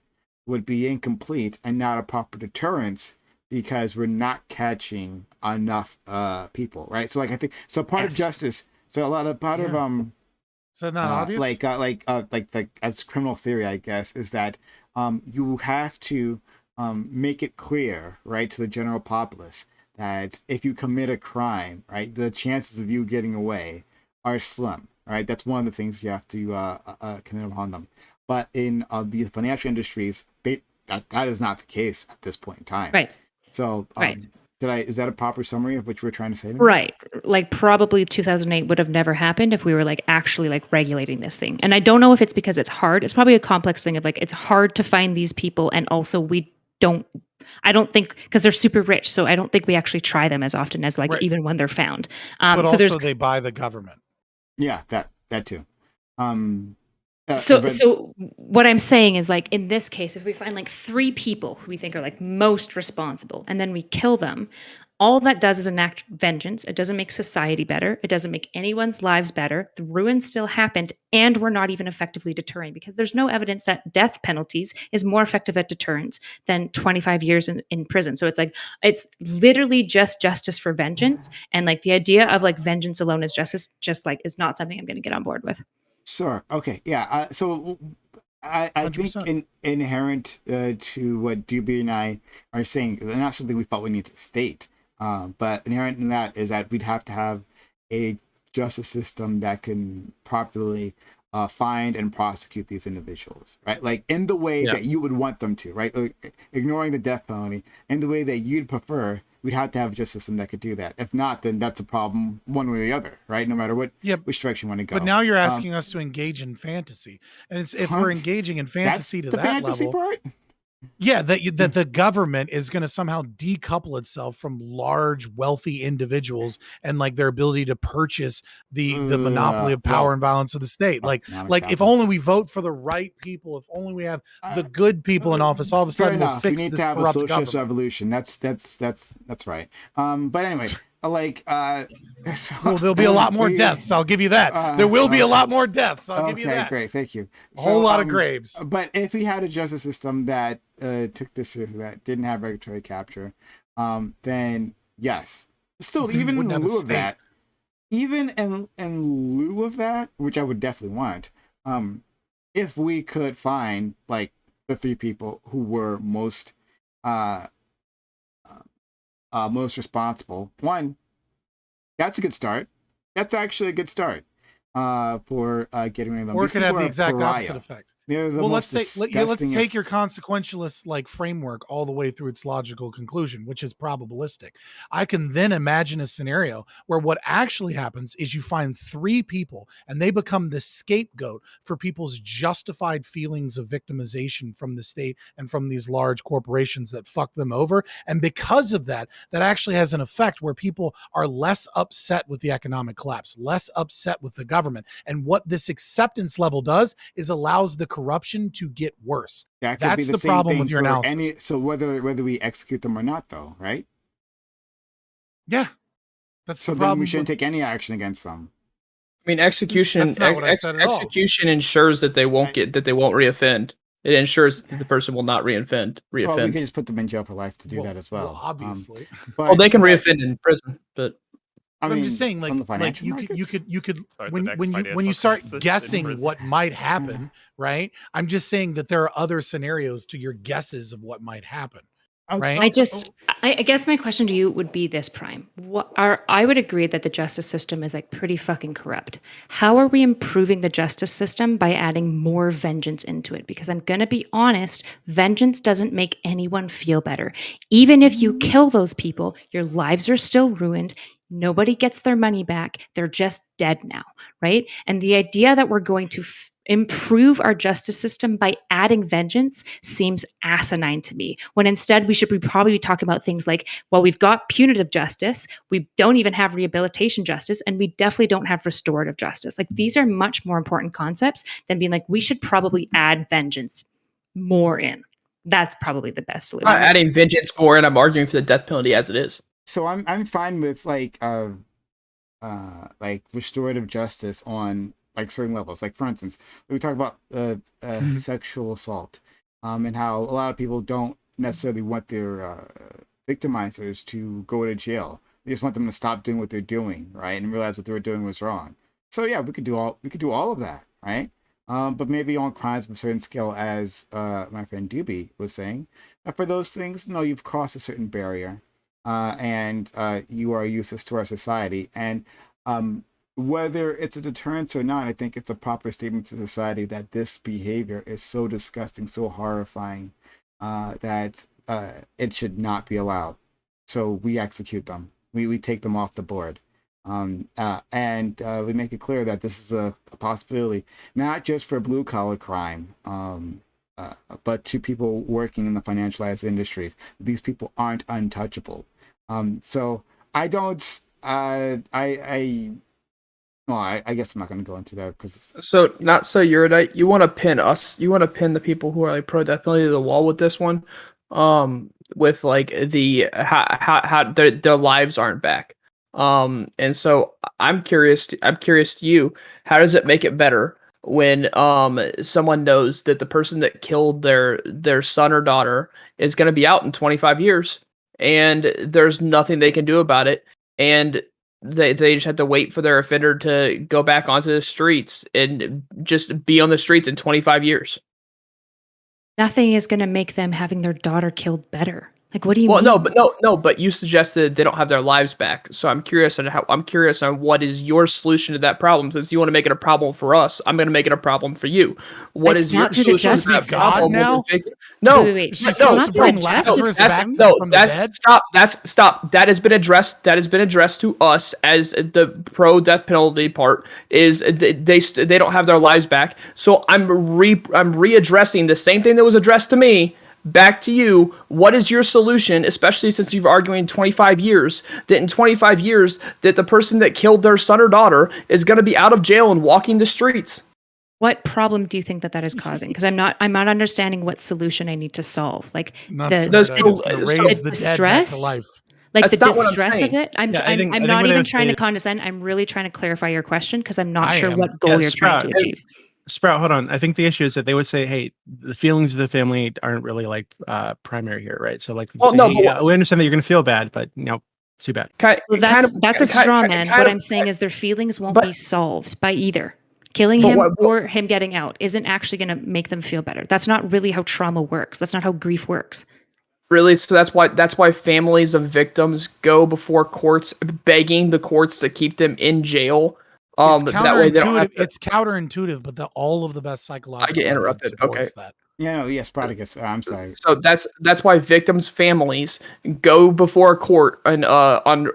would be incomplete and not a proper deterrence, because we're not catching enough people, right? So like I think so part of justice. So a lot of part of So not obvious. Like as criminal theory, I guess, is that you have to make it clear, right, to the general populace that if you commit a crime, right, the chances of you getting away are slim, right? That's one of the things you have to commit upon them. But in the financial industries, that is not the case at this point in time. Right. So Right. Is that a proper summary of what you were trying to say to me? Right. Like probably 2008 would have never happened if we were like actually like regulating this thing. And I don't know if it's because it's hard. It's probably a complex thing of like, it's hard to find these people. And also I don't think, because they're super rich. So I don't think we actually try them as often as like even when they're found. But so also they buy the government. Yeah, that too. So what I'm saying is like in this case, if we find like 3 people who we think are like most responsible and then we kill them, all that does is enact vengeance. It doesn't make society better. It doesn't make anyone's lives better. The ruin still happened, and we're not even effectively deterring, because there's no evidence that death penalties is more effective at deterrence than 25 years in prison. So it's like, it's literally just justice for vengeance. And like the idea of like vengeance alone is justice, just like is not something I'm going to get on board with. Sure. Okay. Yeah. So I think inherent to what Doobie and I are saying, and not something we felt we need to state, but inherent in that is that we'd have to have a justice system that can properly find and prosecute these individuals, right? Like in the way that you would want them to, right? Like, ignoring the death penalty, in the way that you'd prefer. We'd have to have a justice system that could do that. If not, then that's a problem one way or the other, right? No matter which direction you want to go. But now you're asking us to engage in fantasy. And if we're engaging in fantasy to that fantasy level, part? Yeah, that the government is going to somehow decouple itself from large, wealthy individuals and like their ability to purchase the monopoly of power and violence of the state. Like if only we vote for the right people, if only we have the good people in office, all of a sudden we'll fix you need this to have a corrupt socialist government. revolution. That's right. But anyway, Well, there'll be a lot more deaths. I'll give you that. There will be a lot more deaths. I'll give you that. Okay, great. Thank you. A whole lot of graves. But if we had a justice system that took this seriously, that didn't have regulatory capture, then yes. Still, even in lieu of that, which I would definitely want, if we could find like the 3 people who were most responsible, one, that's a good start. That's actually a good start for getting rid of them. Or it could have the exact pariah. opposite effect. Well, let's take your consequentialist like framework all the way through its logical conclusion, which is probabilistic. I can then imagine a scenario where what actually happens is you find 3 people and they become the scapegoat for people's justified feelings of victimization from the state and from these large corporations that fuck them over. And because of that, that actually has an effect where people are less upset with the economic collapse, less upset with the government. And what this acceptance level does is allows the corruption to get worse. That's the problem with your analysis. So whether we execute them or not, though, right? Yeah, that's so the problem. Then we shouldn't take any action against them. I mean, execution ensures that they won't reoffend. It ensures that the person will not reoffend. Well, we can just put them in jail for life to do that as well. Obviously, but they can reoffend in prison, but. I'm just saying, like you could when you start guessing what might happen, right? I'm just saying that there are other scenarios to your guesses of what might happen, right? I guess my question to you would be this, Prime. I would agree that the justice system is like pretty fucking corrupt. How are we improving the justice system by adding more vengeance into it? Because I'm gonna be honest, vengeance doesn't make anyone feel better. Even if you kill those people, your lives are still ruined. Nobody gets their money back. They're just dead now, right? And the idea that we're going to improve our justice system by adding vengeance seems asinine to me, when instead we should probably be talking about things like, well, we've got punitive justice, we don't even have rehabilitation justice, and we definitely don't have restorative justice. Like, these are much more important concepts than being like, we should probably add vengeance more in. That's probably the best solution. I'm not adding vengeance more, and I'm arguing for the death penalty as it is. So I'm fine with like restorative justice on like certain levels. Like, for instance, we talk about sexual assault, and how a lot of people don't necessarily want their victimizers to go to jail. They just want them to stop doing what they're doing, right, and realize what they were doing was wrong. So yeah, we could do all of that, right? But maybe on crimes of a certain scale, as my friend Doobie was saying, for those things, no, you've crossed a certain barrier, and you are useless to our society. And whether it's a deterrence or not, I think it's a proper statement to society that this behavior is so disgusting, so horrifying, that it should not be allowed. So we execute them. We take them off the board. And we make it clear that this is a possibility, not just for blue-collar crime, but to people working in the financialized industries. These people aren't untouchable. So I don't... Well, I guess I'm not going to go into that because. So not so erudite. You want to pin us. You want to pin the people who are like pro death penalty to the wall with this one, with like the how their lives aren't back. And so I'm curious to you, how does it make it better when someone knows that the person that killed their son or daughter is going to be out in 25 years and there's nothing they can do about it, and they just have to wait for their offender to go back onto the streets and just be on the streets in 25 years. Nothing is going to make them having their daughter killed better. Like, what do you mean? No, but you suggested they don't have their lives back. So I'm curious on what is your solution to that problem. Since you want to make it a problem for us, I'm going to make it a problem for you. What is your solution to that problem? Now? No, wait. Stop. That has been addressed. That has been addressed to us as the pro death penalty part. Is they don't have their lives back. So I'm readdressing the same thing that was addressed to me. Back to you. What is your solution, especially since you've arguing 25 years, that in 25 years that the person that killed their son or daughter is going to be out of jail and walking the streets? What problem do you think that is causing? Because I'm not understanding what solution I need to solve. Like raise the distress, dead back to life. Like That's the not what I'm distress saying. of it. I'm think not what even trying to condescend. I'm really trying to clarify your question because I'm not sure what goal you're trying to achieve. Sprout, hold on. I think the issue is that they would say, hey, the feelings of the family aren't really like primary here, right? So like, we understand that you're going to feel bad, but it's too bad. That's a straw man. What I'm saying is their feelings won't be solved by either. Killing him or him getting out isn't actually going to make them feel better. That's not really how trauma works. That's not how grief works. Really? So that's why families of victims go before courts, begging the courts to keep them in jail. It's counterintuitive. It's counterintuitive, but all of the best psychological. I get interrupted. Okay. That. Yeah. Yes, Spartacus. I'm sorry. So that's why victims' families go before a court and on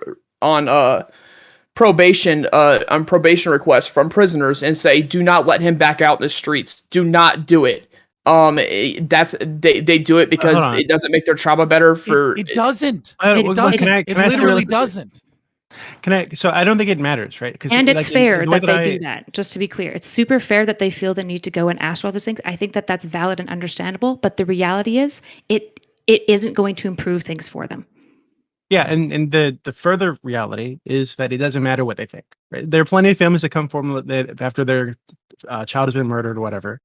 probation requests from prisoners and say, do not let him back out in the streets. Do not do it. They do it because it doesn't make their trauma better. It doesn't. It literally doesn't. So I don't think it matters, right? And it's fair that they do that. Just to be clear, it's super fair that they feel the need to go and ask for all those things. I think that that's valid and understandable. But the reality is, it isn't going to improve things for them. Yeah, and the further reality is that it doesn't matter what they think. Right? There are plenty of families that come forward after their child has been murdered or whatever,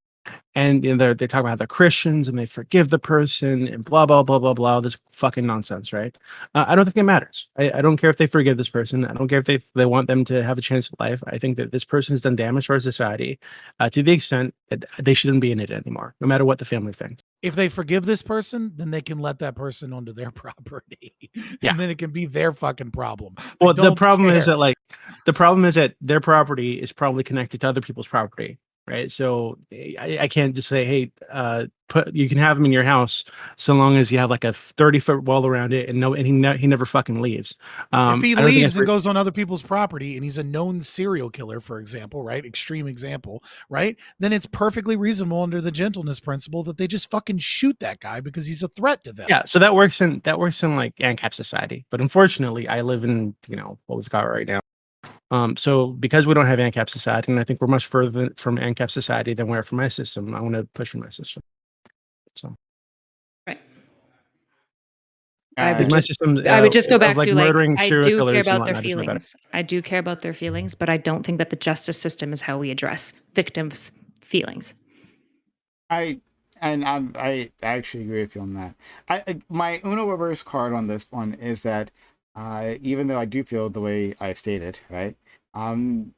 and they talk about how they're Christians and they forgive the person and blah blah blah blah blah. This fucking nonsense, right? I don't think it matters. I don't care if they forgive this person. I don't care if they want them to have a chance at life. I think that this person has done damage to our society to the extent that they shouldn't be in it anymore, no matter what the family thinks. If they forgive this person, then they can let that person onto their property, yeah. And then it can be their fucking problem. Well, the problem is that their property is probably connected to other people's property. right? So I can't just say, hey, you can have him in your house so long as you have like a 30-foot wall around it, and he never fucking leaves. If he I don't think leaves I and goes on other people's property and he's a known serial killer, for example, right? Extreme example, right? Then it's perfectly reasonable under the gentleness principle that they just fucking shoot that guy because he's a threat to them. Yeah, so that works in like ANCAP society. But unfortunately, I live in, what we've got right now. So because we don't have ANCAP society, and I think we're much further from ANCAP society than we are from my system, I want to push for my system. So Right. Uh, my system, I would just go of, back like, to like murdering I serial do killers care and about their whatnot is way better. feelings. I do care about their feelings, but I don't think that the justice system is how we address victims' feelings. I actually agree with you on that. My Uno reverse card on this one is that even though I do feel the way I've stated, right? In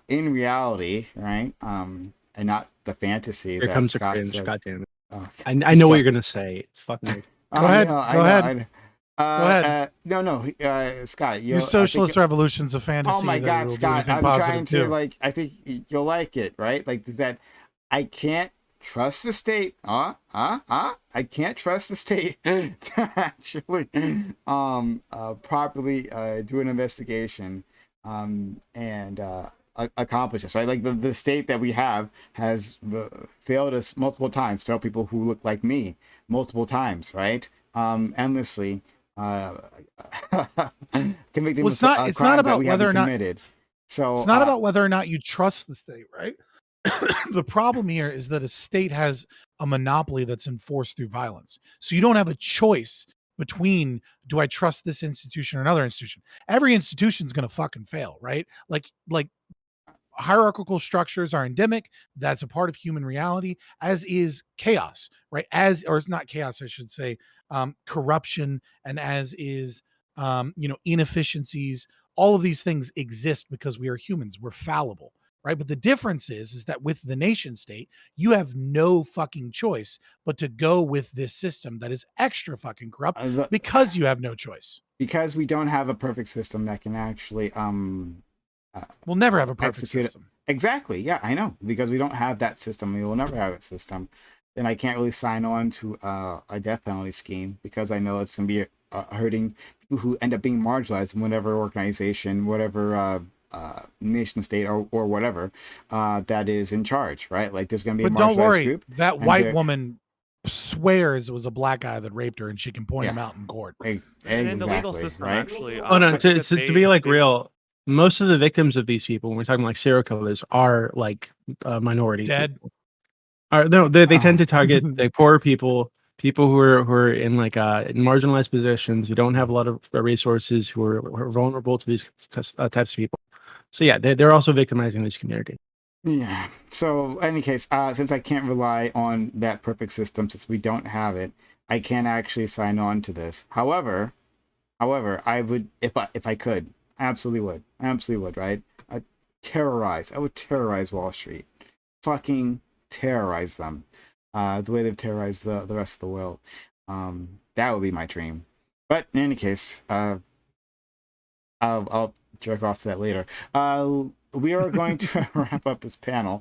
reality, right? And not the fantasy Here that comes Scott the cringe. says. God damn it. Oh, I know what you're gonna say. It's fucking weird. Go ahead. Go ahead. Go ahead. No, Scott. Your socialist revolution's a fantasy. Oh my that God, will do Scott! anything I'm positive trying too. to like. I think you'll like it, right? Like, is that I can't trust the state. I can't trust the state to actually properly do an investigation and accomplish this, right? Like the state that we have has failed us multiple times, failed people who look like me multiple times, right? Endlessly. Convicted Well, it's not about whether or not committed. So it's not about whether or not you trust the state, right? The problem here is that a state has a monopoly that's enforced through violence. So you don't have a choice between, do I trust this institution or another institution? Every institution is going to fucking fail, right? Like hierarchical structures are endemic. That's a part of human reality, as is chaos, right? Or it's not chaos, I should say, corruption, and as is, inefficiencies. All of these things exist because we are humans. We're fallible, right? But the difference is that with the nation state, you have no fucking choice but to go with this system that is extra fucking corrupt because you have no choice. Because we don't have a perfect system that can actually we'll never have a perfect system. Exactly. Yeah, I know. Because we don't have that system. We will never have a system. Then I can't really sign on to a death penalty scheme because I know it's going to be hurting people who end up being marginalized in whatever organization, whatever nation state or whatever that is in charge, right? Like there's going to be a marginalized group. Don't worry. That white woman swears it was a black guy that raped her and she can point him out in court. And in the legal system, right? actually. To be like real, most of the victims of these people, when we're talking like serial killers, are like minority dead. They tend to target like poor people who are in like in marginalized positions, who don't have a lot of resources, who are vulnerable to these types of people. So yeah, they're also victimizing this community. Yeah. So in any case, since I can't rely on that perfect system, since we don't have it, I can't actually sign on to this. However, I would, if I could, I absolutely would, right? I would terrorize Wall Street, fucking terrorize them, the way they've terrorized the rest of the world. That would be my dream. But in any case, I'll jerk off to that later. We are going to wrap up this panel.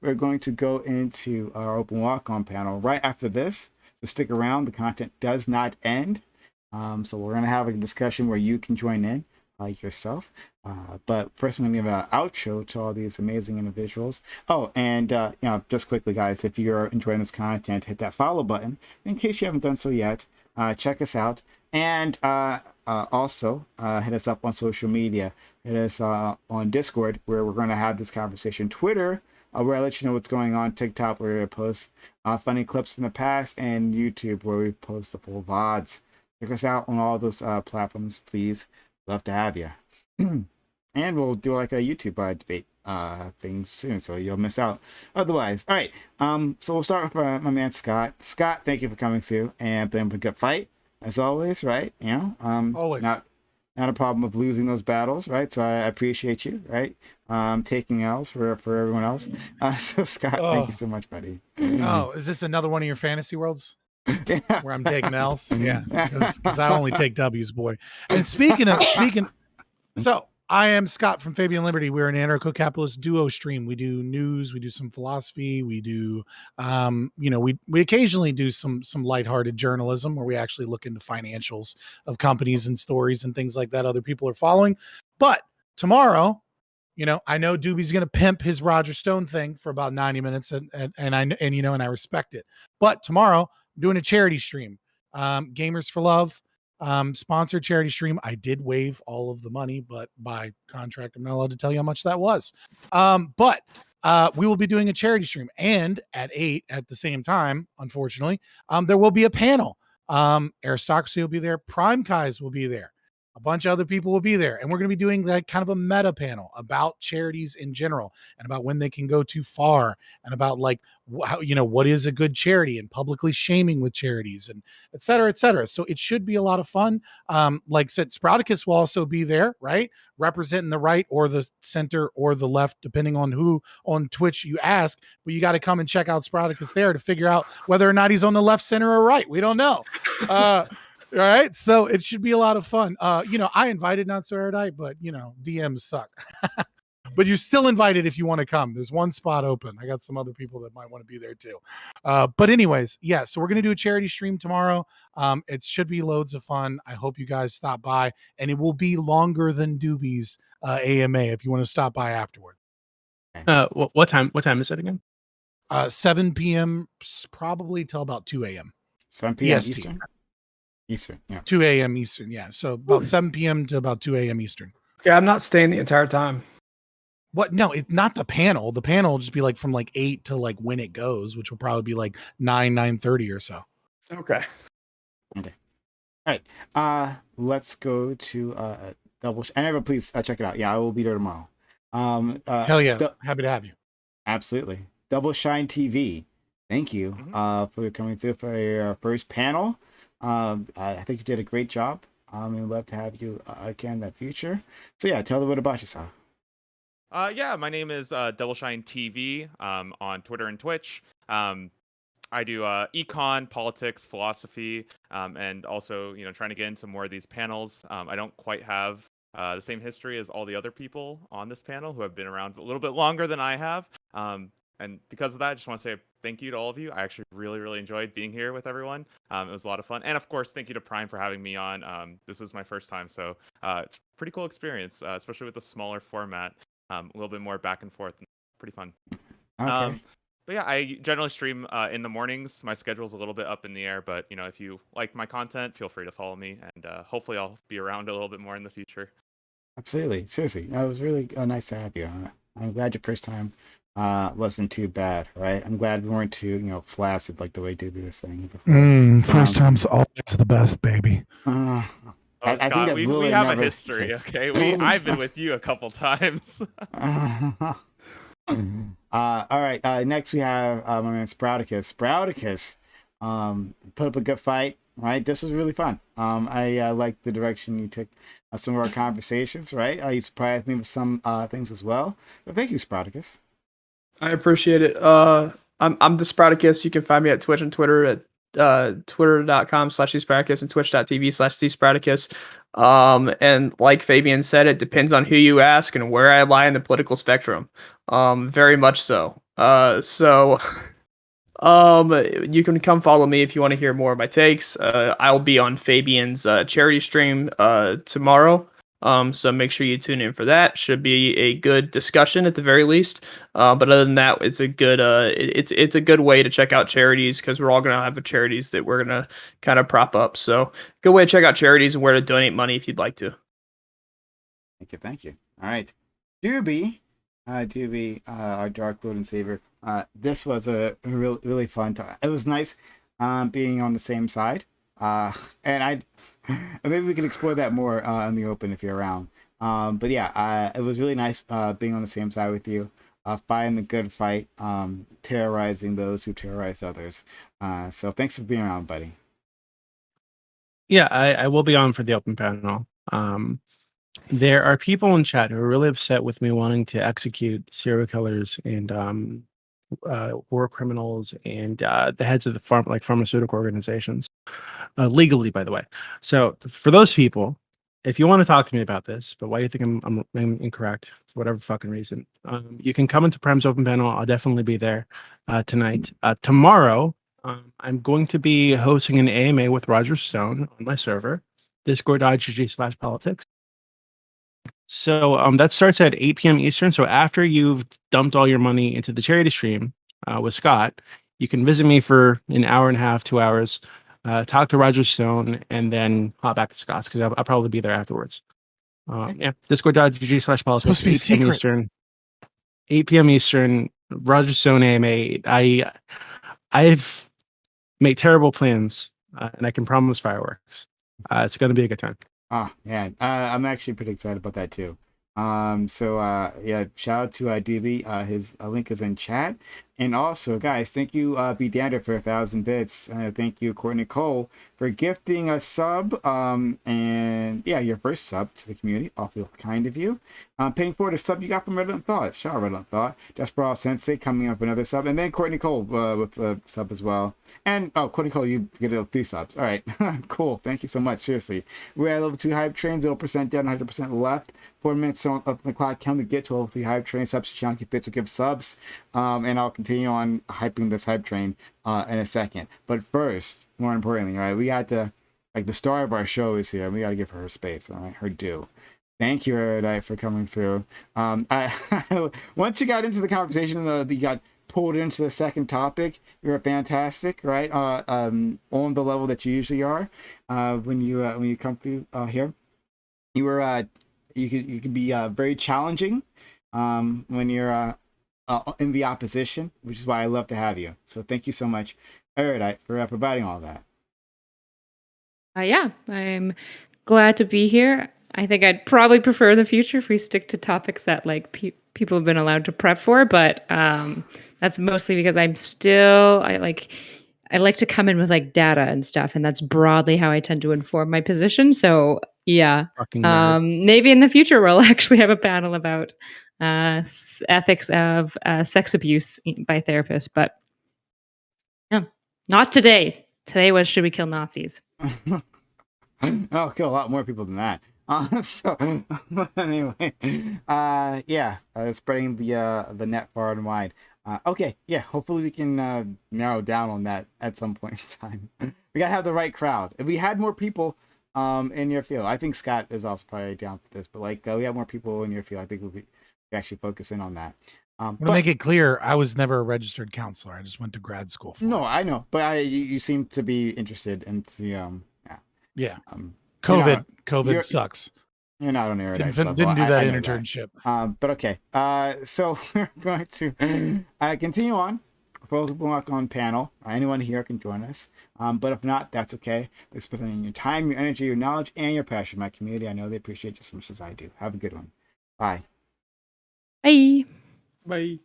We're going to go into our open walk-on panel right after this. So stick around. The content does not end. So we're going to have a discussion where you can join in yourself. But first, I'm going to give an outro to all these amazing individuals. Oh, and just quickly, guys, if you're enjoying this content, hit that follow button. In case you haven't done so yet, check us out. And also hit us up on social media. Hit us on Discord, where we're going to have this conversation. Twitter, where I let you know what's going on. TikTok, where we post funny clips from the past. And YouTube, where we post the full VODs. Check us out on all those platforms, please. Love to have you. And we'll do like a YouTube debate thing soon, so you'll miss out otherwise. All right. So we'll start with my man Scott. Scott, thank you for coming through and putting up a good fight as always, right? Always. Not a problem of losing those battles, right? So I appreciate you, right? Taking L's for everyone else. So Scott, thank you so much, buddy. Oh, is this another one of your fantasy worlds? Yeah. Where I'm taking L's? Yeah, because I only take W's, boy. And speaking, so I am Scott from Fabian Liberty. We're an anarcho-capitalist duo stream. We do news, we do some philosophy, we do, we occasionally do some lighthearted journalism where we actually look into financials of companies and stories and things like that other people are following. But tomorrow, I know Doobie's going to pimp his Roger Stone thing for about 90 minutes, and I respect it. But tomorrow, I'm doing a charity stream, Gamers for Love. Sponsored charity stream. I did waive all of the money, but by contract, I'm not allowed to tell you how much that was. But we will be doing a charity stream, and at 8 at the same time, unfortunately, there will be a panel. Aristocracy will be there. PrimeCayes will be there. A bunch of other people will be there, and we're going to be doing like kind of a meta panel about charities in general and about when they can go too far and about like how, what is a good charity and publicly shaming with charities and et cetera, et cetera. So it should be a lot of fun. Like I said, Sprouticus will also be there, right? Representing the right or the center or the left, depending on who on Twitch you ask, but you got to come and check out Sprouticus there to figure out whether or not he's on the left, center, or right. We don't know. All right, so it should be a lot of fun. I invited Not So Erudite, but DMs suck. But you're still invited if you want to come. There's one spot open. I got some other people that might want to be there too. But anyways, yeah. So we're gonna do a charity stream tomorrow. It should be loads of fun. I hope you guys stop by, and it will be longer than Doobie's AMA if you want to stop by afterward. What time? What time is it again? 7 p.m. probably till about 2 a.m. 7 p.m. EST. Eastern, yeah. 2 a.m. Eastern, yeah. So about 7 p.m. to about 2 a.m. Eastern. Okay, I'm not staying the entire time. What? No, it's not the panel. The panel will just be like from like 8 to like when it goes, which will probably be like 9:30 or so. Okay. All right. Let's go to Double. And everyone, please check it out. Yeah, I will be there tomorrow. Hell yeah! Happy to have you. Absolutely. Double Shine TV. Thank you for coming through for your first panel. I think you did a great job. We'd love to have you again in the future. So yeah, tell a little bit about yourself. My name is Double Shine TV on Twitter and Twitch. I do econ, politics, philosophy, and also trying to get into more of these panels. I don't quite have the same history as all the other people on this panel who have been around a little bit longer than I have. And because of that, I just want to say thank you to all of you. I actually really, really enjoyed being here with everyone. It was a lot of fun. And of course, thank you to Prime for having me on. This is my first time, so it's a pretty cool experience, especially with the smaller format. A little bit more back and forth. Pretty fun. Okay. But yeah, I generally stream in the mornings. My schedule's a little bit up in the air, but if you like my content, feel free to follow me, and hopefully I'll be around a little bit more in the future. Absolutely. Seriously. It was really nice to have you. I'm glad your first time wasn't too bad, right? I'm glad we weren't too, flaccid like the way Doobie was saying before. First time's always the best, baby. I think that's we have a history, okay? I've been with you a couple times. All right. Next we have my man Sprouticus. Sprouticus put up a good fight, right? This was really fun. I like the direction you took some of our conversations, right? You surprised me with some things as well. But thank you, Sprouticus. I appreciate it. I'm the Sprouticus. You can find me at Twitch and Twitter at twitter.com/thesprouticus and twitch.tv/thesprouticus. And like Fabian said, it depends on who you ask and where I lie in the political spectrum. Very much so. You can come follow me if you want to hear more of my takes. I'll be on Fabian's charity stream tomorrow. So make sure you tune in for that. Should be a good discussion at the very least. But other than that, it's a good it's a good way to check out charities, because we're all gonna have charities that we're gonna kind of prop up. So good way to check out charities and where to donate money if you'd like to. Thank you. All right, Doobie, our Dark Lord and Savior. This was a really fun time. It was nice being on the same side. And maybe we can explore that more in the open if you're around. But yeah, it was really nice being on the same side with you, fighting the good fight, terrorizing those who terrorize others. So thanks for being around, buddy. Yeah, I will be on for the open panel. There are people in chat who are really upset with me wanting to execute serial killers and war criminals and the heads of the pharmaceutical organizations legally, by the way. So for those people, if you want to talk to me about this, but why do you think I'm incorrect for whatever fucking reason, you can come into Prime's open panel. I'll definitely be there tonight. Tomorrow, I'm going to be hosting an AMA with Roger Stone on my server, discord.gg/politics. So that starts at 8 p.m. Eastern. So after you've dumped all your money into the charity stream with Scott, you can visit me for an hour and a half, 2 hours, talk to Roger Stone, and then hop back to Scott's because I'll probably be there afterwards. Yeah, discord.gg/politics. Supposed to be 8 p.m. secret. Eastern. 8 p.m. Eastern. Roger Stone AMA. I've made terrible plans, and I can promise fireworks. It's going to be a good time. Oh, yeah. I'm actually pretty excited about that too. Yeah, shout out to DB. His link is in chat. And also, guys, thank you, Be Dander, for 1,000 bits. Thank you, Courtney Cole, for gifting a sub. And yeah, your first sub to the community. Awfully kind of you. Paying forward a sub you got from Redland Thought. Shout out Redland Thought. Desperado Sensei coming up with another sub. And then Courtney Cole with a sub as well. And Courtney Cole, you get 3 subs. All right, cool. Thank you so much. Seriously, we're at level 2 hype train, 0% down, 100% left. 4 minutes on the clock. Can we get to level 3 hype train? Subs to Chunky Bits will give subs. And I'll continue on hyping this hype train in a second. But first, more importantly, all right, we got the star of our show is here. We got to give her space. All right, her due. Thank you, Erudite, for coming through. Once you got into the conversation, you got pulled into the second topic. You're fantastic, right? On the level that you usually are. When you come through here, you were you could be very challenging when you're in the opposition, which is why I love to have you. So thank you so much, Erudite, for providing all that. Yeah, I'm glad to be here. I think I'd probably prefer in the future if we stick to topics that like people have been allowed to prep for, but that's mostly because I like to come in with like data and stuff, and that's broadly how I tend to inform my position. So yeah, maybe in the future we'll actually have a panel about ethics of sex abuse by therapists, but yeah, not today. Today was should we kill Nazis? I'll kill a lot more people than that. But anyway, yeah, spreading the net far and wide. Okay, yeah, hopefully we can narrow down on that at some point in time. We gotta have the right crowd. If we had more people in your field, I think Scott is also probably down for this, but like we have more people in your field, I think we actually focus in on that. To make it clear, I was never a registered counselor. I just went to grad school for No, it. I know, but you seem to be interested in the yeah. COVID sucks. You're not on air. Didn't do that internship. But okay. So we're going to continue on. Folks will walk on panel. Anyone here can join us. But if not, that's okay. Let's put in your time, your energy, your knowledge, and your passion. My community, I know they appreciate you as much as I do. Have a good one. Bye. Bye. Bye.